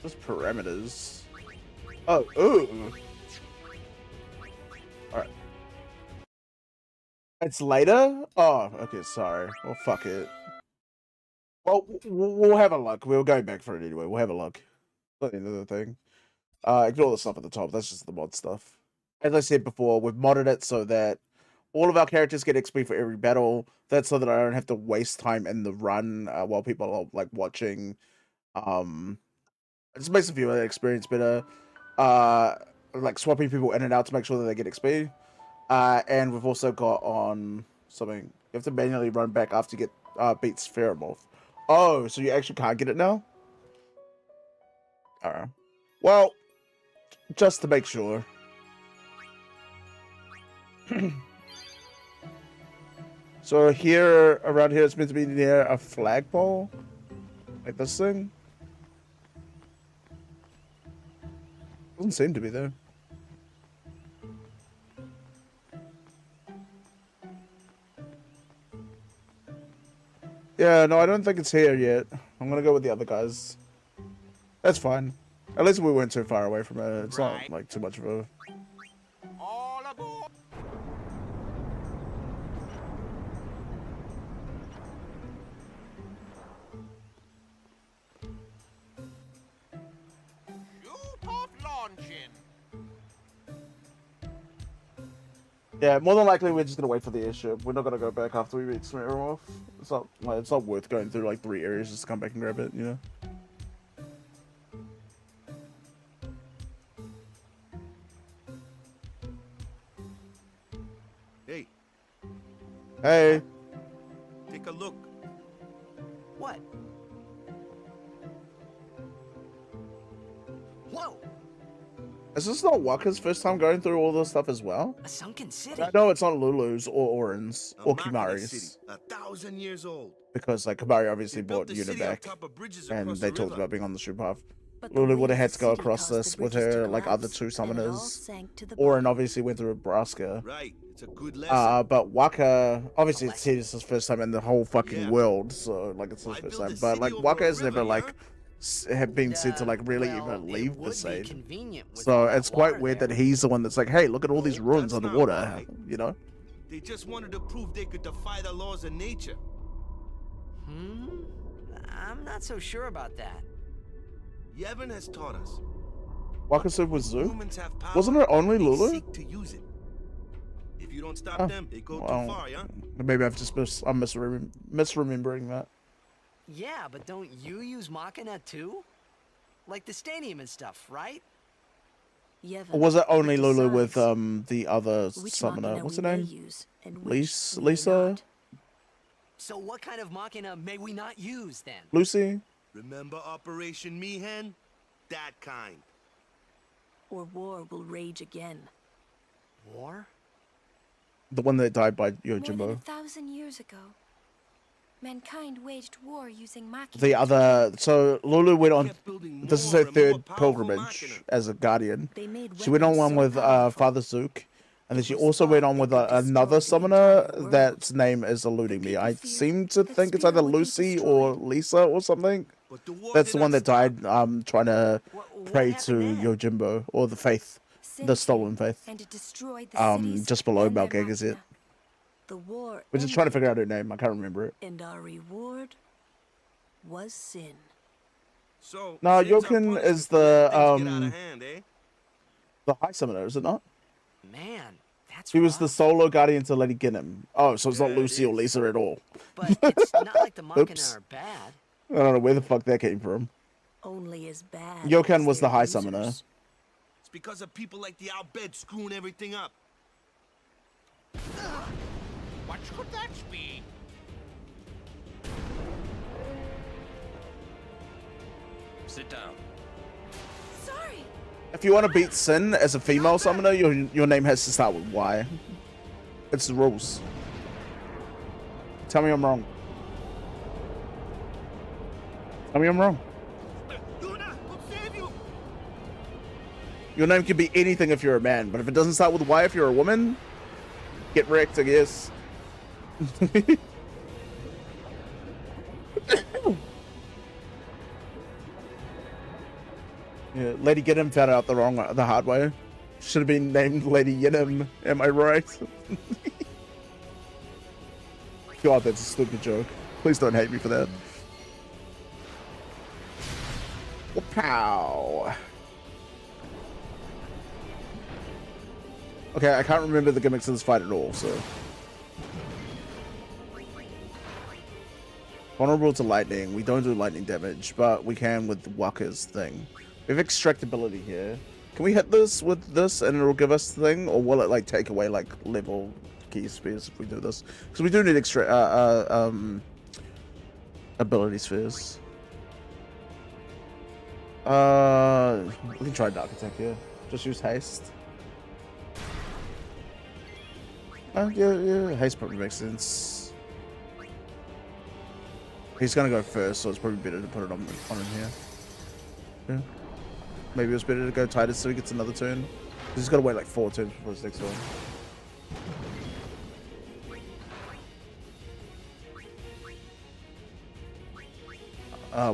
S1: Just parameters. Oh, ooh. Alright. It's later? Oh, okay, sorry. Well, fuck it. Well, we'll have a look. We'll go back for it anyway. We'll have a look. Not the end of the thing. Ignore the stuff at the top. That's just the mod stuff. As I said before, we've modded it so that all of our characters get XP for every battle. That's so that I don't have to waste time in the run while people are like watching. It just makes the viewer experience better. Like swapping people in and out to make sure that they get XP. And we've also got on something. You have to manually run back after you get beat Spheromorph. Oh, so you actually can't get it now? Alright. Well, just to make sure. So here, around here, it's meant to be near a flagpole? Like this thing? Doesn't seem to be there. Yeah, no, I don't think it's here yet. I'm gonna go with the other guys. That's fine. At least we weren't too far away from it. It's not like too much of a...
S13: All aboard! Shoot off launching!
S1: Yeah, more than likely we're just gonna wait for the airship. We're not gonna go back after we beat Spheromorph. It's not worth going through like 3 areas just to come back and grab it, you know?
S9: Hey.
S1: Hey.
S9: Take a look.
S13: What? Whoa!
S1: Is this not Wakka's first time going through all this stuff as well?
S13: A sunken city?
S1: No, it's not Lulu's or Orin's or Kimari's.
S9: 1,000 years old.
S1: Because like Kimari obviously brought Yuna back and they talked about being on the shoot path. Lulu would have had to go across this with her like other 2 summoners. Orin obviously went through Nebraska.
S9: Right, it's a good lesson.
S1: But Wakka, obviously it's his first time in the whole fucking world, so like it's his first time. But like Wakka has never like have been said to like really even leave the side. So it's quite weird that he's the one that's like, hey, look at all these ruins on the water, you know?
S9: They just wanted to prove they could defy the laws of nature.
S13: I'm not so sure about that.
S9: Yevon has taught us.
S1: Wakka said was Zoo?
S9: Humans have power.
S1: Wasn't it only
S9: They
S1: Lulu?
S9: seek to use it. If you don't stop them, they go too far, yeah?
S1: Maybe I've just I'm misremembering that.
S13: Yeah, but don't you use Machina too? Like the stadium and stuff, right?
S1: Or was it only Lulu with the other summoner? What's her name? Lisa?
S13: So what kind of Machina may we not use then?
S1: Lucy?
S9: Remember Operation Mi'ihen? That kind.
S14: Or war will rage again.
S13: War?
S1: The one that died by
S5: More than
S1: Yojimbo.
S5: 1,000 years ago, mankind waged war using Machina.
S1: The other, so Lulu went on, this is her 3rd pilgrimage as a guardian. She went on one with Father Zook, and then she also went on with another summoner that's name is eluding me. I seem to think it's either Lucy or Lisa or something. That's the one that died trying to pray to Yojimbo, or the faith, the stolen faith.
S5: And it destroyed the cities
S1: just below
S5: and their
S1: Malgagazit.
S14: The war
S1: We're just trying to figure out her name. I can't remember it.
S14: and our reward was sin.
S9: So,
S1: No,
S9: sins are
S1: Yoken
S9: punishment
S1: is
S9: when
S1: the
S9: things get out of hand, eh?
S1: the High Summoner, is it not?
S13: Man, that's
S1: He was the solo guardian to Lady Ginham. Oh, so it's not Lucy or Lisa at all.
S13: But it's not like the Machina
S1: Oops.
S13: are bad.
S1: I don't know where the fuck that came from.
S14: Only as bad.
S1: Yokan
S14: as
S1: was the
S14: their
S1: High
S14: users.
S1: Summoner.
S9: It's because of people like the Al Bhed screwing everything up.
S13: What could that be?
S4: Sit down.
S5: Sorry.
S1: If you want to beat Sin as a female summoner, your name has to start with Y. It's the rules. Tell me I'm wrong. Tell me I'm wrong. Your name can be anything if you're a man, but if it doesn't start with Y if you're a woman, get wrecked, I guess. Yeah, Lady Ginnam found out the hard way. Should have been named Lady Yinnum. Am I right? God, that's a stupid joke. Please don't hate me for that. Pow. Okay, I can't remember the gimmicks of this fight at all, so. Vulnerable to lightning. We don't do lightning damage, but we can with Waka's thing. We have extractability here. Can we hit this with this and it'll give us the thing, or will it like take away like level key spheres if we do this? Because we do need extra ability spheres. We can try Dark Attack here. Just use haste. Yeah, haste probably makes sense. He's gonna go first, so it's probably better to put it on him here. Yeah. Maybe it was better to go Titus so he gets another turn. He's got to wait like 4 turns before his next one.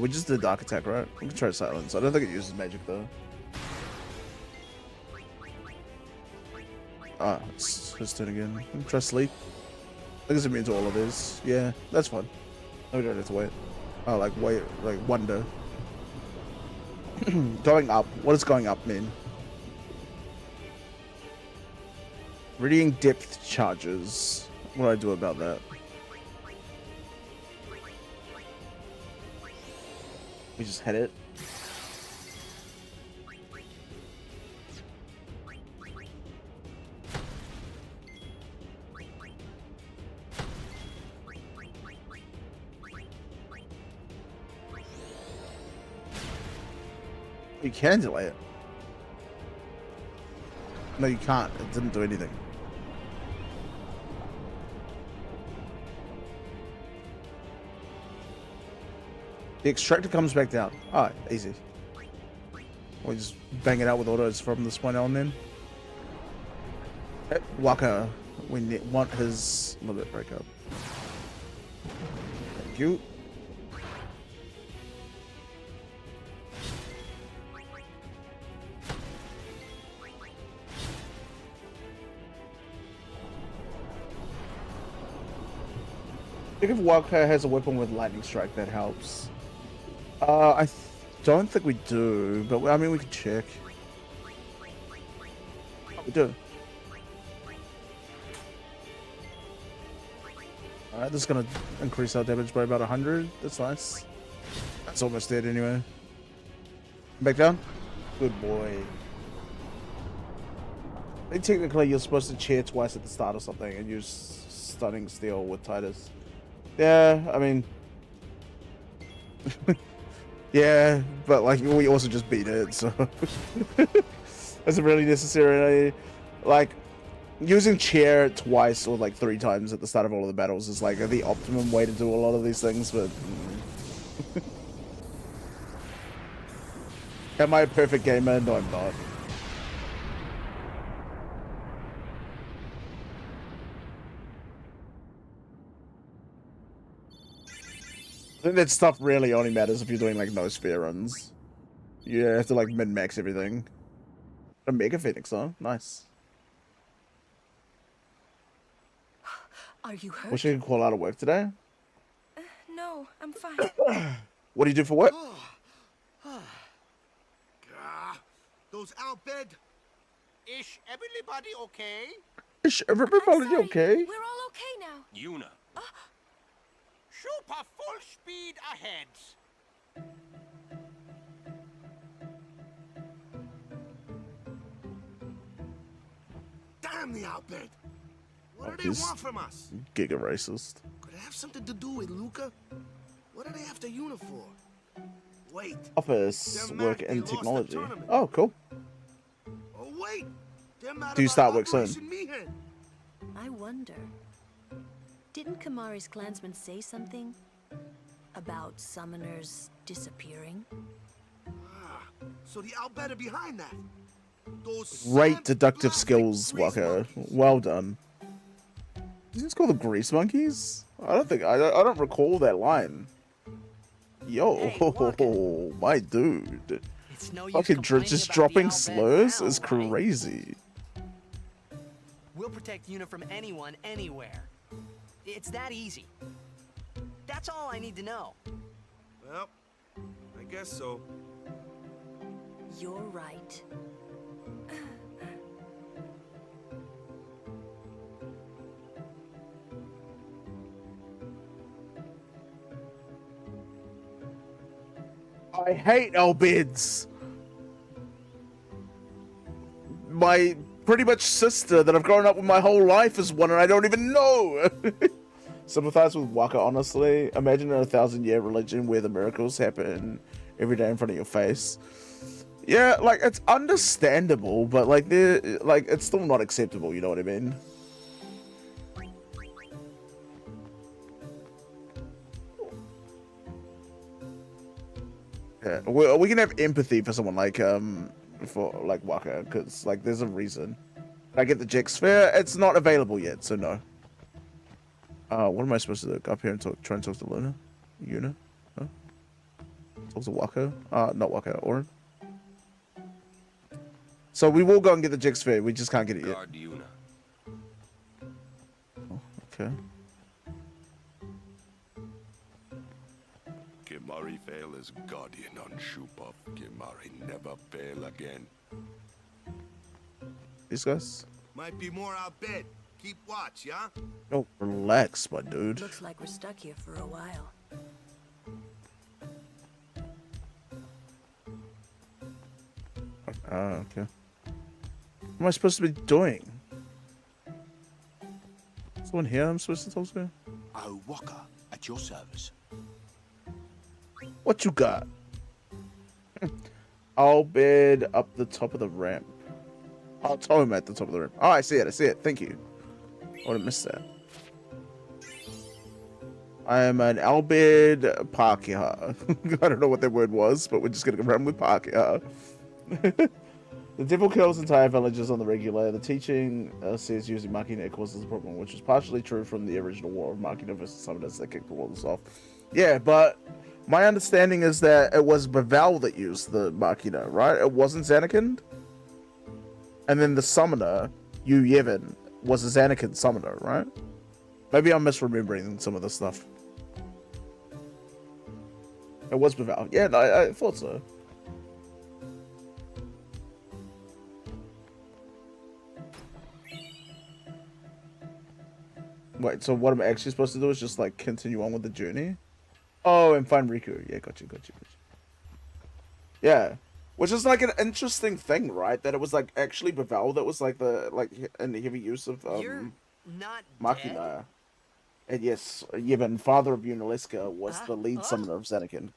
S1: We just did Dark Attack, right? We can try Silence. I don't think it uses magic though. It's his turn again. We can try Sleep. I think it's immune to all of these. Yeah, that's fine. No, we don't have to wait. Oh, like wait, like Wonder. Going up. What does going up mean? Reading depth charges. What do I do about that? We just hit it. You can delay it. No, you can't. It didn't do anything. The extractor comes back down. Alright, easy. We just bang it out with autos from this point on then. Waka, we want his limit breakup. Thank you. I think if Waka has a weapon with Lightning Strike, that helps. I don't think we do, but I mean, we can check. Oh, we do. Alright, this is gonna increase our damage by about 100. That's nice. That's almost dead anyway. Back down? Good boy. I think technically you're supposed to chair twice at the start or something and use Stunning Steel with Titus. Yeah, I mean... yeah, but like, we also just beat it, so... That's really necessary. Like, using chair twice or like 3 times at the start of all of the battles is like the optimum way to do a lot of these things, but... Am I a perfect gamer? No, I'm not. I think that stuff really only matters if you're doing like no sphere runs. You have to like min-max everything. A Mega Phoenix, huh? Nice.
S5: Are you hurt?
S1: Wish I could call out of work today.
S5: No, I'm fine.
S1: What do you do for work?
S9: Those Al Bhed.
S16: Is everybody okay?
S1: Is everybody okay?
S5: We're all okay now.
S4: Yuna.
S16: Super full speed ahead.
S9: Damn the Al Bhed. What do they want from us?
S1: Giga racist.
S9: Could it have something to do with Luca? What are they after Yuna for? Wait.
S1: Office work and technology. Oh, cool.
S9: Oh wait.
S1: Do you start work soon?
S17: I wonder. Didn't Kamari's clansmen say something about summoners disappearing?
S9: So the Al Bhed are behind that. Those
S1: Great deductive skills, Waka. Well done. Did you just call them grease monkeys? I don't recall that line. Yo,
S13: Hey,
S1: my dude.
S13: If
S3: It's no use
S1: Fucking
S3: complaining
S1: just
S3: about
S1: dropping
S3: the Al Bhed
S1: slurs
S3: now,
S1: is
S3: right?
S1: crazy.
S3: We'll protect Yuna from anyone, anywhere. It's that easy. That's all I need to know.
S9: Well, I guess so.
S17: You're right.
S1: I hate Albids. My pretty much sister that I've grown up with my whole life is one, and I don't even know. Sympathize with Waka, honestly. Imagine a 1,000-year religion where the miracles happen every day in front of your face. Yeah, like it's understandable, but like it's still not acceptable. You know what I mean? Yeah, we can have empathy for someone like for like Waka, because like there's a reason. I get the Jack Sphere. It's not available yet, so no. What am I supposed to do? Go up here and try and talk to Luna? Yuna? Huh? Talk to Waka? Not Waka, Orin. So we will go and get the Jack Sphere. We just can't get it yet.
S4: Guard Yuna.
S1: Oh, okay.
S8: Kimahri fail as guardian on Shupov. Kimahri never fail again.
S1: These guys?
S9: Might be more out bed. Keep watch, yeah?
S1: Oh, relax, my dude.
S17: Looks like we're stuck here for a while.
S1: Okay. What am I supposed to be doing? Someone here I'm supposed to talk to?
S18: Oh, Waka, at your service.
S1: What you got? I'll bid up the top of the ramp. I'll tow him at the top of the ramp. Oh, I see it. I see it. Thank you. I would have missed that. I am an Albed Parkia. I don't know what that word was, but we're just going to run with Parkia. The devil kills entire villages on the regular. The teaching says using Machina causes a problem, which is partially true from the original War of Machina versus Summoners that kicked the walls off. Yeah, but my understanding is that it was Baval that used the Machina, right? It wasn't Zanakind? And then the summoner, Yu Yevon, was a Zanakind summoner, right? Maybe I'm misremembering some of this stuff. It was Baval. Yeah, I thought so. Wait, so what I'm actually supposed to do is just like continue on with the journey? Oh, and find Riku. Yeah, gotcha. Yeah. Which is like an interesting thing, right? That it was like actually Baval that was like in heavy use of
S3: You're not
S1: Machina.
S3: dead?
S1: And yes, Yevon, father of Unaliska, was the lead summoner of Zanakind.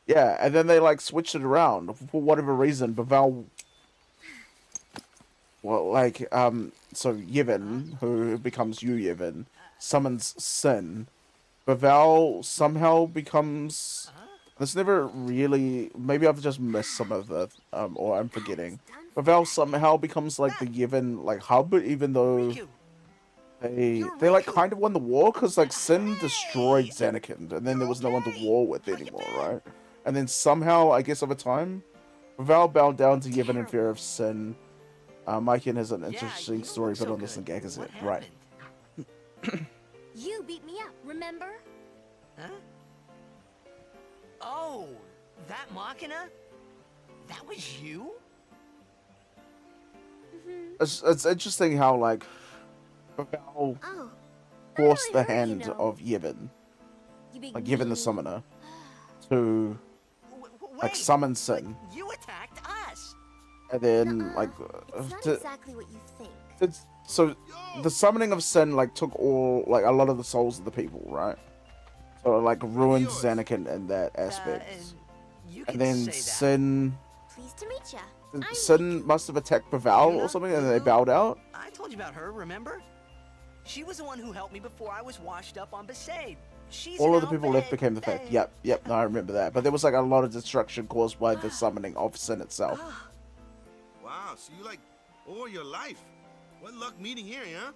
S1: Yeah, and then they like switched it around for whatever reason. Baval, well, like so Yevon, who becomes Yu Yevon, summons Sin. Baval somehow becomes. This never really. Maybe I've just missed some of the, or I'm forgetting. Baval somehow becomes like the Yevon like hub, even though they like kind of won the war because like Sin destroyed Zanakind, and then there was no one to war with anymore, right? And then somehow, I guess over time, Baval bowed down to Yevon in fear of Sin. Maiken has an interesting story, but on this in Gagazet, right?
S5: You beat me up, remember?
S3: Huh? Oh, that Machina? That was you?
S1: It's interesting how like Baval forced the hand of Yevon, like Yevon the summoner, to like summon Sin.
S3: You attacked us.
S1: And then like
S5: It's not exactly what you think.
S1: so the summoning of Sin like took all like a lot of the souls of the people, right? So it, like ruined Zanakind in that aspect. And then Sin
S5: Pleased to meet ya.
S1: Sin must have attacked Baval or something, and they bowed out.
S3: I told you about her, remember? She was the one who helped me before I was washed up on Besaid. She's
S1: All
S3: an
S1: of the people left
S3: Albed.
S1: became the Faith. Yep, no, I remember that. But there was like a lot of destruction caused by the summoning of Sin itself.
S9: Wow, so you like all your life. What luck meeting here, huh?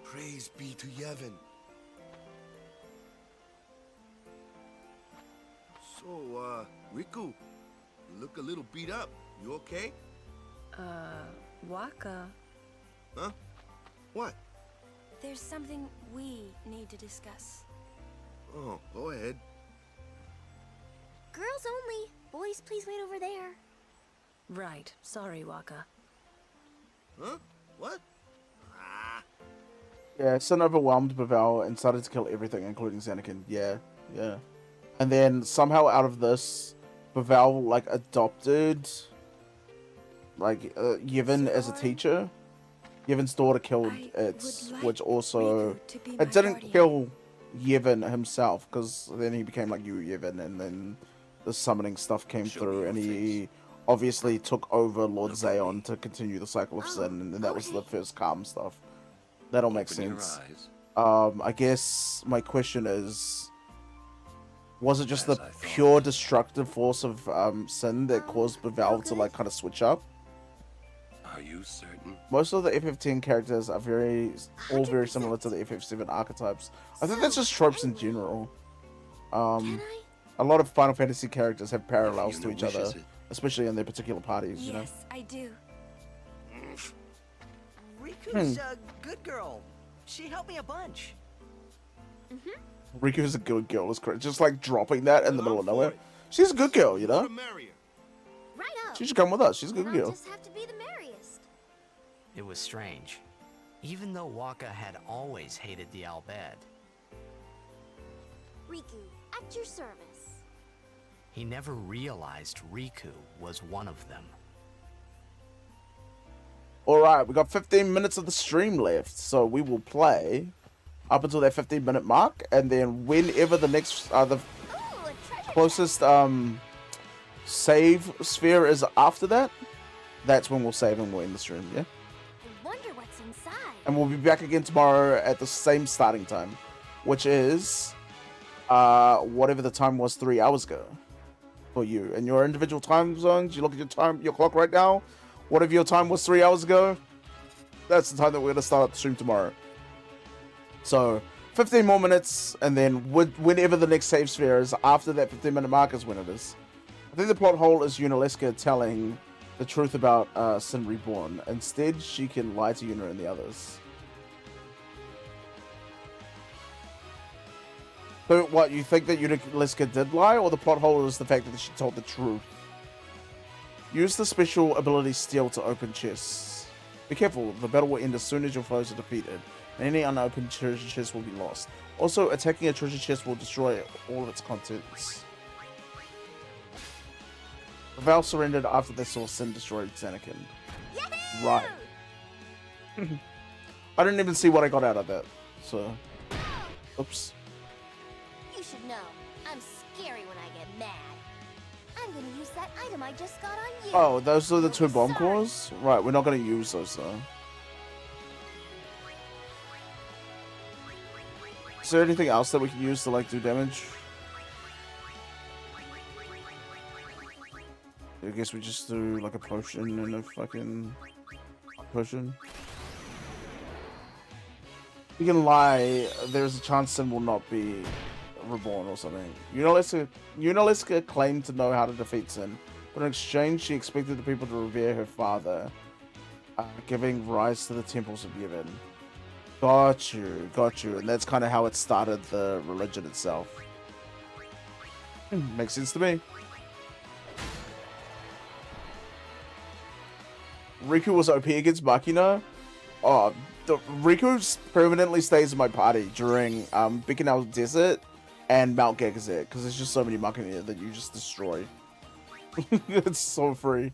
S9: Praise be to Yevon. So, Riku, look a little beat up. You okay?
S17: Waka.
S9: Huh? What?
S5: There's something we need to discuss.
S9: Oh, go ahead.
S12: Girls only. Boys, please wait over there.
S17: Right. Sorry, Waka.
S9: Huh? What?
S1: Yeah, Sin overwhelmed Bavel and started to kill everything, including Xanakin. Yeah. And then somehow out of this, Bavel like adopted like Yevon as a teacher. Yevon's daughter killed it, which also it didn't kill Yevon himself, because then he became like Yevon, and then the summoning stuff came through, and he obviously took over Lord Zayon to continue the cycle of sin, and then that was the first calm stuff. That all makes sense. I guess my question is, was it just the pure destructive force of sin that caused Bavel to like kind of switch up?
S4: Are you certain?
S1: Most of the FF10 characters are all very similar to the FF7 archetypes. I think that's just tropes in general. A lot of Final Fantasy characters have parallels to each other, especially in their particular parties, you know?
S5: Yes, I do.
S13: Riku's a good girl. She helped me a bunch.
S1: Riku's a good girl, is correct. Just like dropping that in the middle of nowhere. She's a good girl, you know?
S12: Right up.
S1: She should come with us. She's a good
S12: I'll
S1: girl.
S12: just have to be the merriest.
S3: It was strange. Even though Waka had always hated the Al Bhed,
S12: Riku, at your service.
S3: he never realized Riku was one of them.
S1: Alright, we got 15 minutes of the stream left, so we will play up until that 15-minute mark, and then whenever the next, the closest save sphere is after that, that's when we'll save and we'll end the stream, yeah?
S12: I wonder what's inside.
S1: And we'll be back again tomorrow at the same starting time, which is whatever the time was 3 hours ago for you. In your individual time zones, you look at your clock right now, whatever your time was 3 hours ago, that's the time that we're going to start the stream tomorrow. So 15 more minutes, and then whenever the next save sphere is after that 15-minute mark is when it is. I think the plot hole is Yunalesca telling the truth about Sin Reborn. Instead, she can lie to Yuna and the others. So what, you think that Yunalesca did lie, or the plot hole is the fact that she told the truth? Use the special ability Steal to open chests. Be careful, the battle will end as soon as your foes are defeated, and any unopened treasure chest will be lost. Also, attacking a treasure chest will destroy all of its contents. Val surrendered after they saw Sin destroy Xanakin. Right. I didn't even see what I got out of that, so... Oops.
S12: You should know, I'm scary when I get mad. I'm gonna use that item I just got on you.
S1: Oh, those are the two bomb cores? Right, we're not going to use those though. Is there anything else that we can use to like do damage? I guess we just do like a potion and a fucking potion. You can lie, there's a chance Sin will not be reborn or something. Yunalesca claimed to know how to defeat Sin, but in exchange she expected the people to revere her father, giving rise to the temples of Yevon. Got you. And that's kind of how it started the religion itself. Makes sense to me. Riku was OP against Makina. Oh, Riku permanently stays in my party during Bikanal Desert and Mount Gagazet, because there's just so many Makina that you just destroy. It's so free.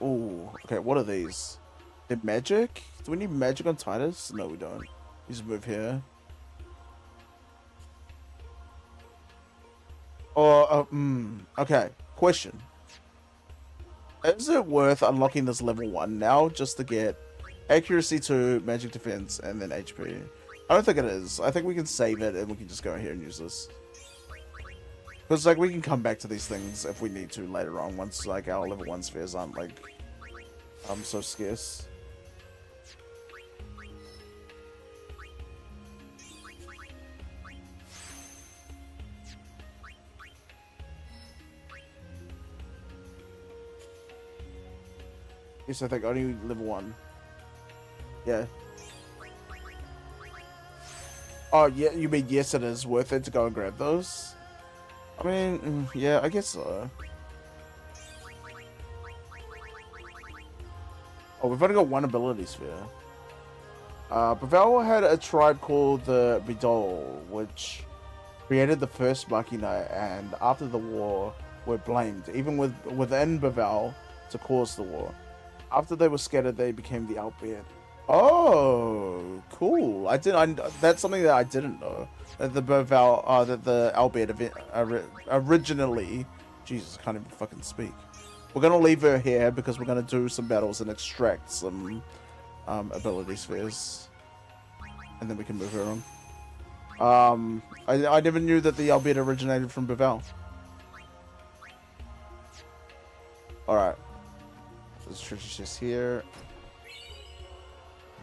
S1: Ooh, okay, what are these? They're magic? Do we need magic on Titus? No, we don't. Just move here. Or, okay, question. Is it worth unlocking this level 1 now just to get accuracy 2, magic defense, and then HP? I don't think it is. I think we can save it and we can just go here and use this. Because, like, we can come back to these things if we need to later on once, like, our level 1 spheres aren't, like, so scarce. Yes, I think only level 1. Yeah. Oh, yeah, you mean yes, it is worth it to go and grab those? I mean, yeah, I guess so. Oh, we've only got one ability sphere. Pavel had a tribe called the Bidol, which created the first Machina, and after the war, were blamed, even within Bavel, to cause the war. After they were scattered, they became the Outbeard. Oh, cool! That's something that I didn't know. That the Bavel, that the Outbeard originally, Jesus, I can't even fucking speak. We're gonna leave her here because we're gonna do some battles and extract some ability spheres, and then we can move her on. I never knew that the Outbeard originated from Bavel. Alright. So this treasure chest here.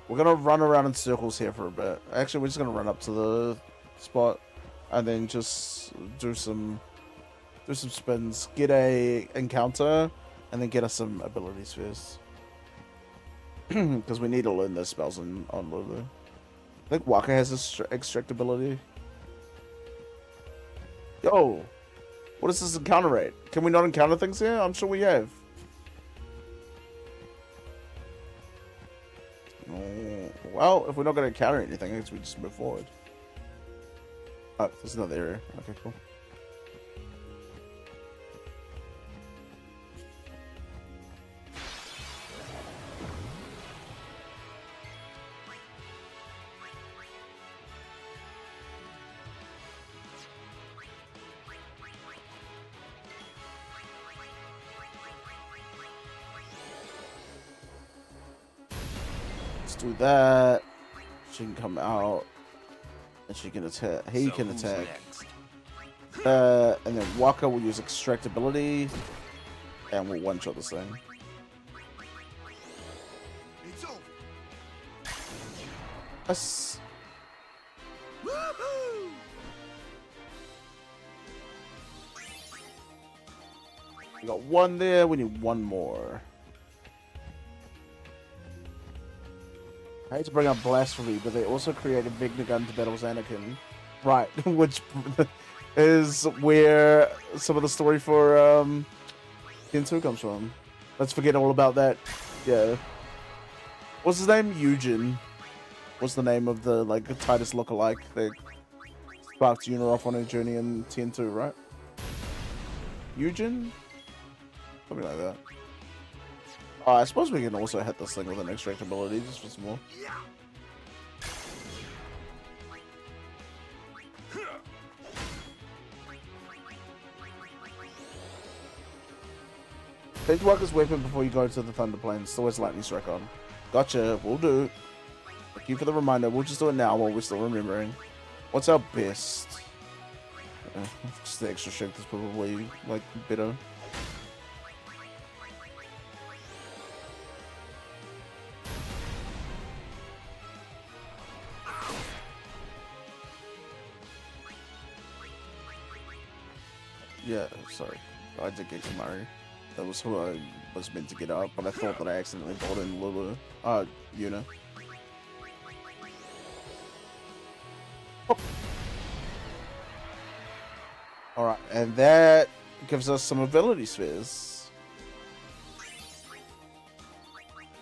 S1: We're gonna run around in circles here for a bit. Actually, we're just gonna run up to the spot and then just do some spins, get a encounter, and then get us some ability spheres. Because we need to learn those spells on Lulu. I think Waka has this extract ability. Yo! What is this encounter rate? Can we not encounter things here? I'm sure we have. Well, if we're not going to encounter anything, I guess we just move forward. Oh, there's another area. Okay, cool. Do that. She can come out and she can attack. He can attack. And then Waka will use extract ability and we'll one shot this thing. Yes. We got one there. We need one more. I hate to bring up blasphemy, but they also created Vignagun to battle Anakin. Right, which is where some of the story for Kin 2 comes from. Let's forget all about that. Yeah. What's his name? Eugen. What's the name of the Titus lookalike that sparked Yuna off on her journey in TN2, right? Eugen? Something like that. I suppose we can also hit this thing with an extract ability just for some more. Take Waka's weapon before you go to the Thunder Plains. Still has lightning strike on. Gotcha, we'll do. Thank you for the reminder. We'll just do it now while we're still remembering. What's our best? Just the extra strength is probably better. Yeah, sorry. I did get Kamari. That was who I was meant to get up, but I thought that I accidentally brought in Lulu. Yuna. Oh. Alright, and that gives us some ability spheres.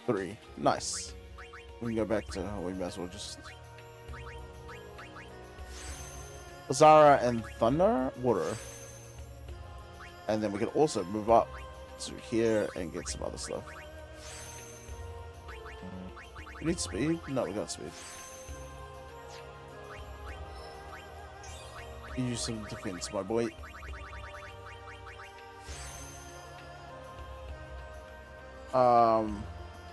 S1: 3. Nice. We can go back to, we might as well just... Zara and Thunder? Water. And then we can also move up to here and get some other stuff. We need speed? No, we got speed. Use some defense, my boy.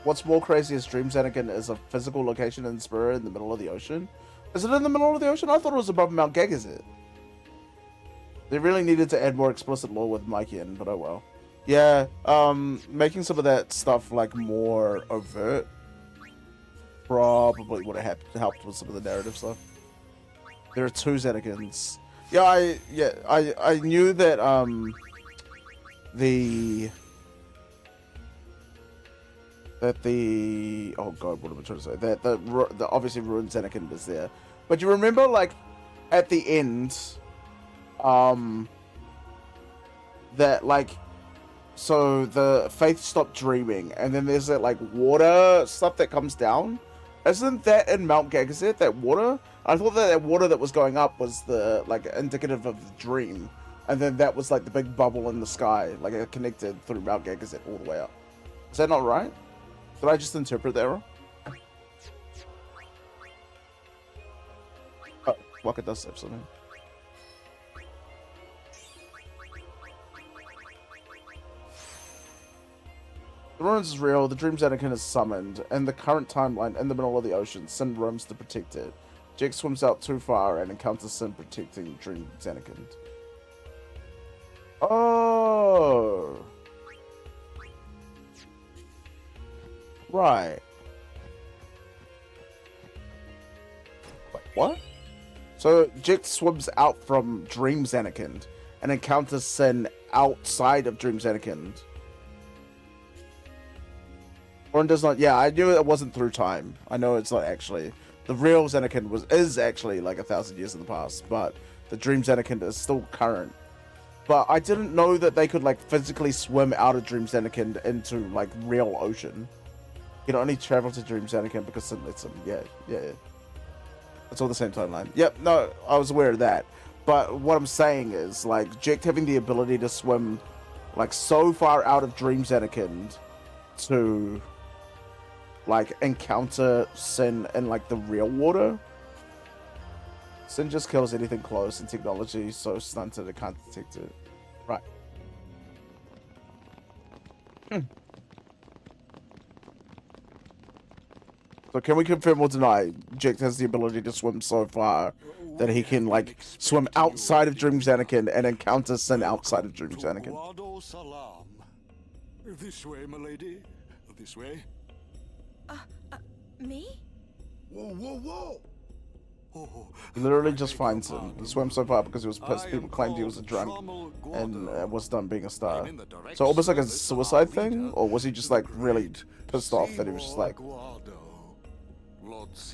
S1: What's more crazy is Dreams Anakin is a physical location in Spira in the middle of the ocean. Is it in the middle of the ocean? I thought it was above Mount Gagazet. They really needed to add more explicit lore with Mykian, but oh well. Yeah, making some of that stuff more overt probably would have helped with some of the narrative stuff. There are 2 Zanakins. Yeah, I knew that that the oh god, what am I trying to say? That the obviously ruined Anakin is there, but you remember like at the end, that like, so the Faith stopped dreaming, and then there's that like water stuff that comes down. Isn't that in Mount Gagazet? That water? I thought that water that was going up was the like indicative of the dream, and then that was like the big bubble in the sky, like it connected through Mount Gagazet all the way up. Is that not right? Did I just interpret that wrong? Oh, fuck, it does have something. The ruins is real, the Dreams Anakin is summoned. In the current timeline, in the middle of the ocean, Sin roams to protect it. Jack swims out too far and encounters Sin protecting Dreams Anakin. Oh! Right. Wait, what? So, Jack swims out from Dreams Anakin and encounters Sin outside of Dreams Anakin. Or does not. Yeah, I knew it wasn't through time. I know it's not actually. The real Anakin is actually like 1,000 years in the past, but the Dreams Anakin is still current. But I didn't know that they could like physically swim out of Dreams Anakin into like real ocean. You can only travel to Dreams Anakin because Sin lets him. Yeah. It's all the same timeline. Yep, no, I was aware of that. But what I'm saying is, like, Jack having the ability to swim, like, so far out of Dreams Anakin to, like, encounter Sin in, like, the real water. Sin just kills anything close, and technology is so stunted it can't detect it. Right. So can we confirm or deny Jack has the ability to swim so far that he can, like, swim outside of Dreams Anakin and encounter Sin outside of Dreams Anakin?
S8: Salam. This way, my lady. This way.
S5: Me?
S8: Whoa.
S1: He literally just finds him. He swam so far because he was pissed. People claimed he was a drunk and was done being a star. So almost like a suicide thing? Or was he just, like, really pissed off that he was just like...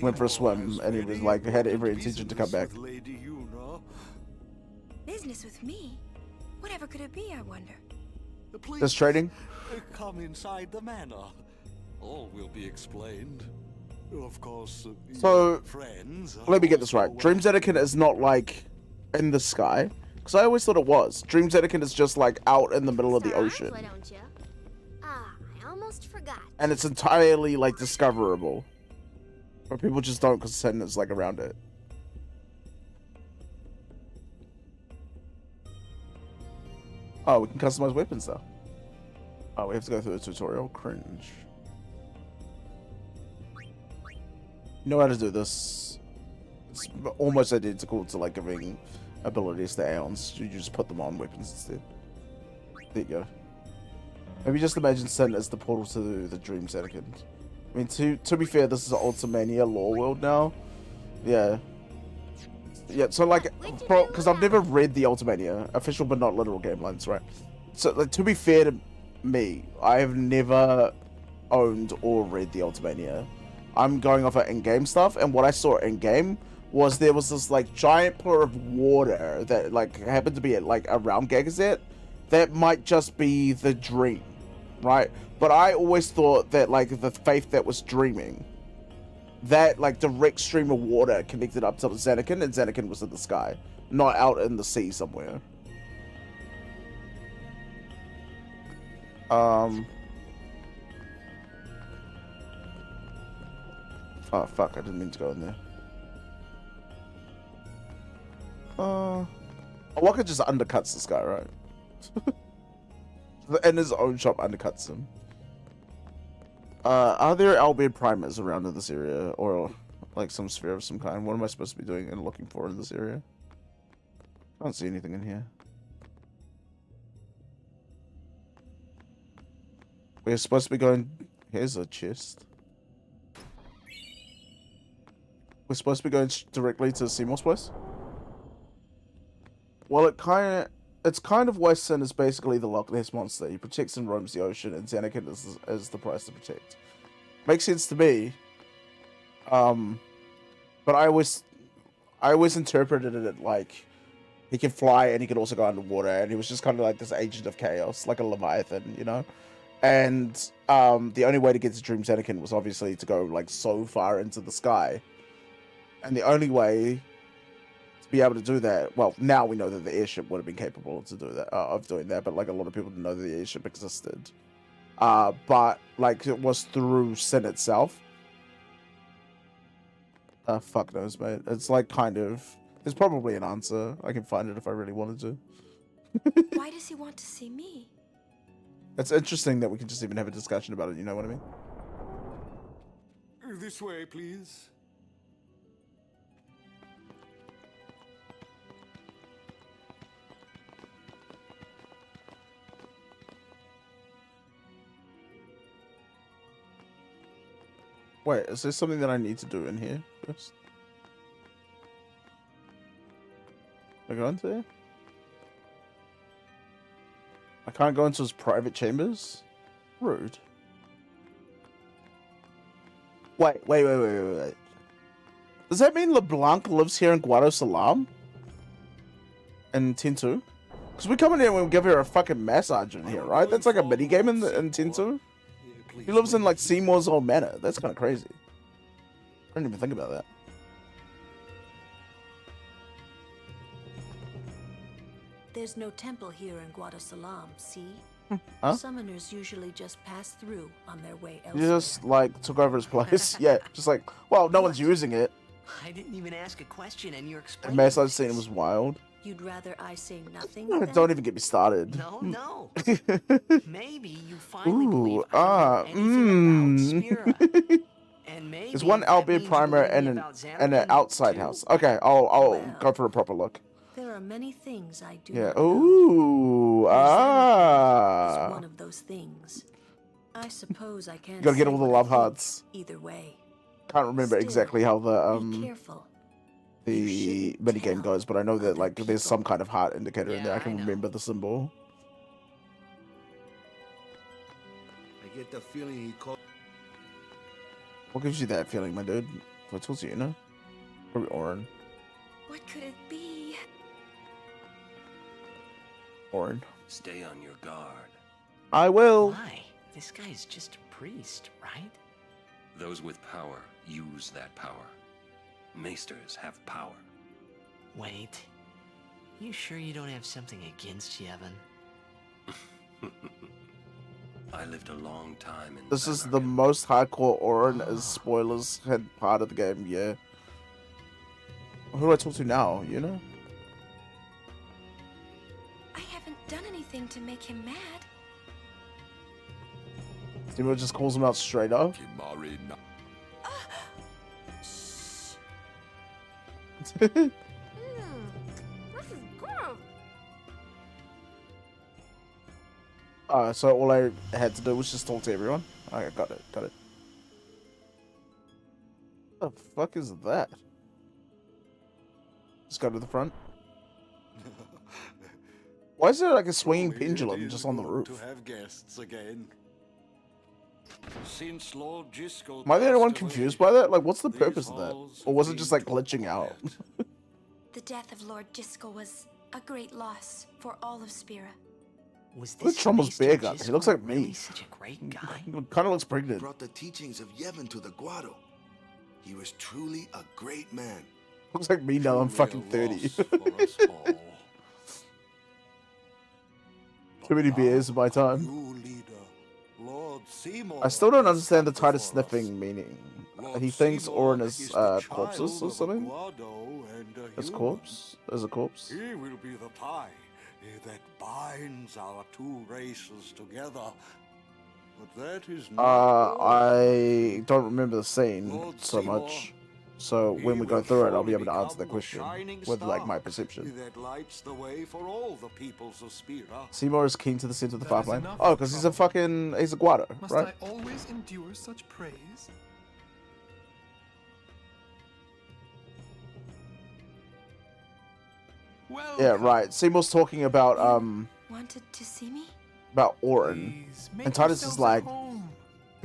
S1: went for a swim and he was like had every intention to come back.
S5: Business with me? Whatever could it be, I wonder?
S1: This trading?
S8: Come inside the manor. All will be explained. Of course,
S1: so
S8: friends.
S1: Let me get this right. Dreams Anakin is not like in the sky, because I always thought it was. Dreams Anakin is just like out in the middle of the ocean.
S12: Why don't you? I almost forgot.
S1: And it's entirely like discoverable. But people just don't because Sin is like around it. Oh, we can customize weapons though. Oh, we have to go through the tutorial. Cringe. You know how to do this. It's almost identical to like giving abilities to Aeons. You just put them on weapons instead. There you go. Maybe just imagine Sin as the portal to the Dreams Anakin. I mean, to be fair, this is an Ultimania lore world now. Yeah. Yeah, so like, because I've never read the Ultimania, official but not literal game lines, right? So, like, to be fair to me, I have never owned or read the Ultimania. I'm going off of in-game stuff, and what I saw in-game was there was this, like, giant pool of water that, like, happened to be, like, around Gagazet. That might just be the dream, right? But I always thought that, like, the Faith that was dreaming, that, like, direct stream of water connected up to Xanakin, and Xanakin was in the sky, not out in the sea somewhere. Oh, fuck, I didn't mean to go in there. Waka just undercuts this guy, right? And his own shop undercuts him. Are there Albedo primers around in this area? Or, like, some sphere of some kind? What am I supposed to be doing and looking for in this area? I don't see anything in here. We're supposed to be going... Here's a chest. We're supposed to be going directly to Seymour's place? Well, it's kind of why Sin is basically the Loch Ness monster. He protects and roams the ocean, and Xanakin is the price to protect. Makes sense to me. But I always interpreted it like he can fly and he can also go underwater, and he was just kind of like this agent of chaos, like a Leviathan, you know? And the only way to get to Dream's Anakin was obviously to go like so far into the sky. And the only way to be able to do that, well, now we know that the airship would have been capable to do that, of doing that, but like a lot of people didn't know that the airship existed. But like it was through sin itself. Fuck knows, mate. It's like kind of. There's probably an answer. I can find it if I really wanted to.
S5: Why does he want to see me?
S1: It's interesting that we can just even have a discussion about it. You know what I mean?
S2: This way, please.
S1: Wait, is there something that I need to do in here first? Am I going to there? I can't go into his private chambers? Rude. Wait. Does that mean LeBlanc lives here in Guado Salam? In Tintu? Because we come in here and we give her a fucking massage in here, right? That's like a minigame in Tintu? He lives in like Seymour's old manor. That's kind of crazy. I didn't even think about that.
S17: There's no temple here in Guadasalam, see?
S1: Huh?
S17: Summoners usually just pass through on their way
S1: You
S17: elsewhere.
S1: just like took over his place. Yeah, just like, well, no one's using it.
S13: I didn't even ask a question and you're
S1: The
S13: explaining.
S1: massage scene was wild.
S17: You'd rather I say nothing?
S1: Don't even get me started.
S13: No. Maybe you finally believe
S1: Ooh,
S13: And maybe
S1: There's one
S13: that
S1: Albert
S13: means
S1: Primer
S13: you believe
S1: and
S13: me about
S1: an
S13: Xanarkand
S1: outside
S13: too.
S1: house. Okay, I'll go for a proper look.
S17: There are many things I do
S1: Yeah.
S17: not know.
S1: Ooh.
S17: Is one of those things. I suppose I can't.
S1: You gotta get
S17: say
S1: all the
S17: what I
S1: love
S17: think
S1: hearts.
S17: Either way.
S1: Can't remember
S17: Still,
S1: exactly how
S17: be careful.
S1: the minigame goes, but I know that like there's some kind of heart indicator in there. I can remember the symbol.
S9: I get the feeling he called.
S1: What gives you that feeling, my dude? I told you, you know? Probably Orin.
S5: What could it be?
S1: Orin.
S4: Stay on your guard.
S1: I will.
S13: Why? This guy's just a priest, right?
S4: Those with power use that power. Maesters have power.
S3: Wait. You sure you don't have something against Yevon?
S4: I lived a long time in
S1: This is the most hardcore Orin as spoilers had part of the game, yeah. Who do I talk to now, you know?
S5: I haven't done anything to make him mad.
S1: Steve just calls him out straight up.
S5: This is gross.
S1: So all I had to do was just talk to everyone. Okay, got it. What the fuck is that? Just go to the front. Why is there like a swinging pendulum just on the roof?
S18: To have guests again. Since Lord Gisco
S1: Am I the only one confused by that? Like, what's the purpose of that? Or was it just like glitching out?
S5: The death of Lord Gisco was a great loss for all of Spira.
S3: Was
S1: Look at Trumbull's bear gun. He looks like
S3: really
S1: me.
S3: such a great guy?
S1: He kind of looks pregnant.
S9: Brought the teachings of Yevon to the Guado. He was truly a great man.
S1: Looks like me now. I'm fucking 30. Too many beers in my time. I still don't understand the Titus sniffing meaning. He thinks Orin is corpses or something? As corpse? As a corpse?
S18: He will be the tie that binds our two races together. But that is not
S1: I don't remember the scene so much. So when we go through it, I'll be able to answer the question with like my perception.
S18: that lights the way for all the peoples of Spira.
S1: Seymour is keen to the center of the
S6: That is
S1: farmland.
S6: enough,
S1: Oh, because he's a Guado,
S6: Must
S1: right?
S6: I always endure such praise? Well,
S1: Yeah, right. Seymour's talking about
S5: Wanted to see me?
S1: Orin,
S6: Please, make
S1: and Titus is
S6: yourselves
S1: like,
S6: at home.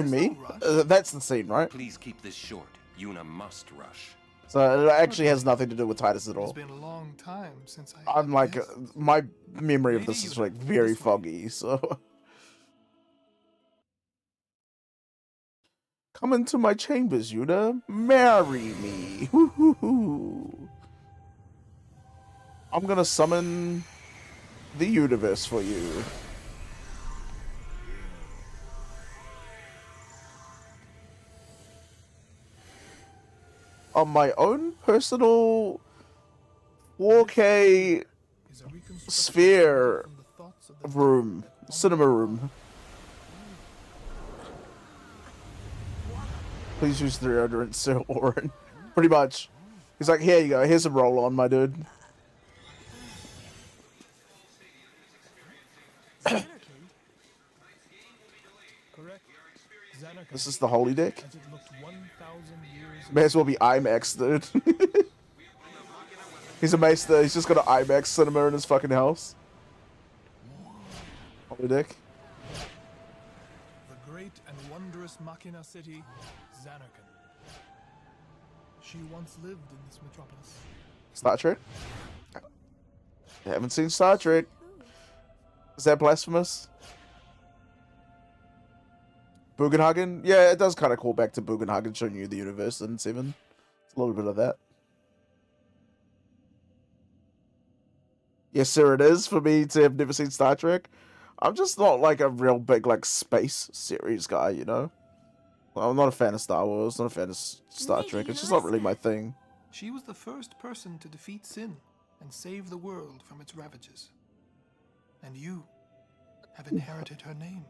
S1: Me? That's the scene, right?
S4: Please keep this short. Yuna must rush.
S1: So it actually has nothing to do with Titus at all.
S6: It's been a long time since I.
S1: I'm like, my memory of this is like very foggy, so. Come into my chambers, Yuna. Marry me. Woo-hoo-hoo. I'm gonna summon the universe for you. On my own personal 4K sphere room, cinema room. Please use the deodorant, Sir Orin. Pretty much. He's like, here you go, here's a roll on, my dude. This is the holy dick. May as well be IMAX, dude. He's a maester. He's just got an IMAX cinema in his fucking house. Holy dick.
S6: The great and wondrous Machina city, Zanarkand. She once lived in this metropolis.
S1: Star Trek? I haven't seen Star Trek. Is that blasphemous? Bugenhagen? Yeah, it does kind of call back to Bugenhagen showing you the universe in 7. It's a little bit of that. Yes, sir, it is for me to have never seen Star Trek. I'm just not like a real big like space series guy, you know? I'm not a fan of Star Wars, not a fan of Star Trek. It's just not really my thing.
S6: She was the first person to defeat sin and save the world from its ravages. And you have inherited her name.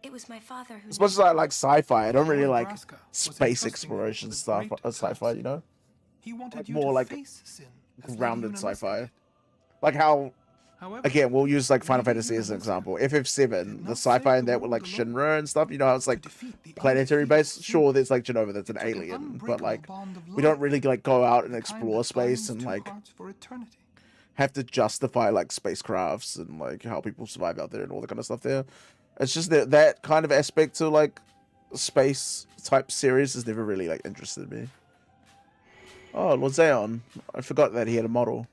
S5: It was my father who.
S1: As much as I like sci-fi, I don't really like space exploration stuff, sci-fi, you know?
S6: He wanted
S1: like
S6: you
S1: more
S6: to
S1: like
S6: face sin
S1: grounded sci-fi. Like how, again, we'll use like Final Fantasy as an example. FF7, the sci-fi in that with like Shinra and stuff, you know, it's like planetary based. Sure, there's like Genova that's an alien, but like we don't really like go out and explore space and like have to justify like spacecrafts and like how people survive out there and all that kind of stuff there. It's just that kind of aspect to like space type series has never really like interested me. Oh, Lord Zeon. I forgot that he had a model.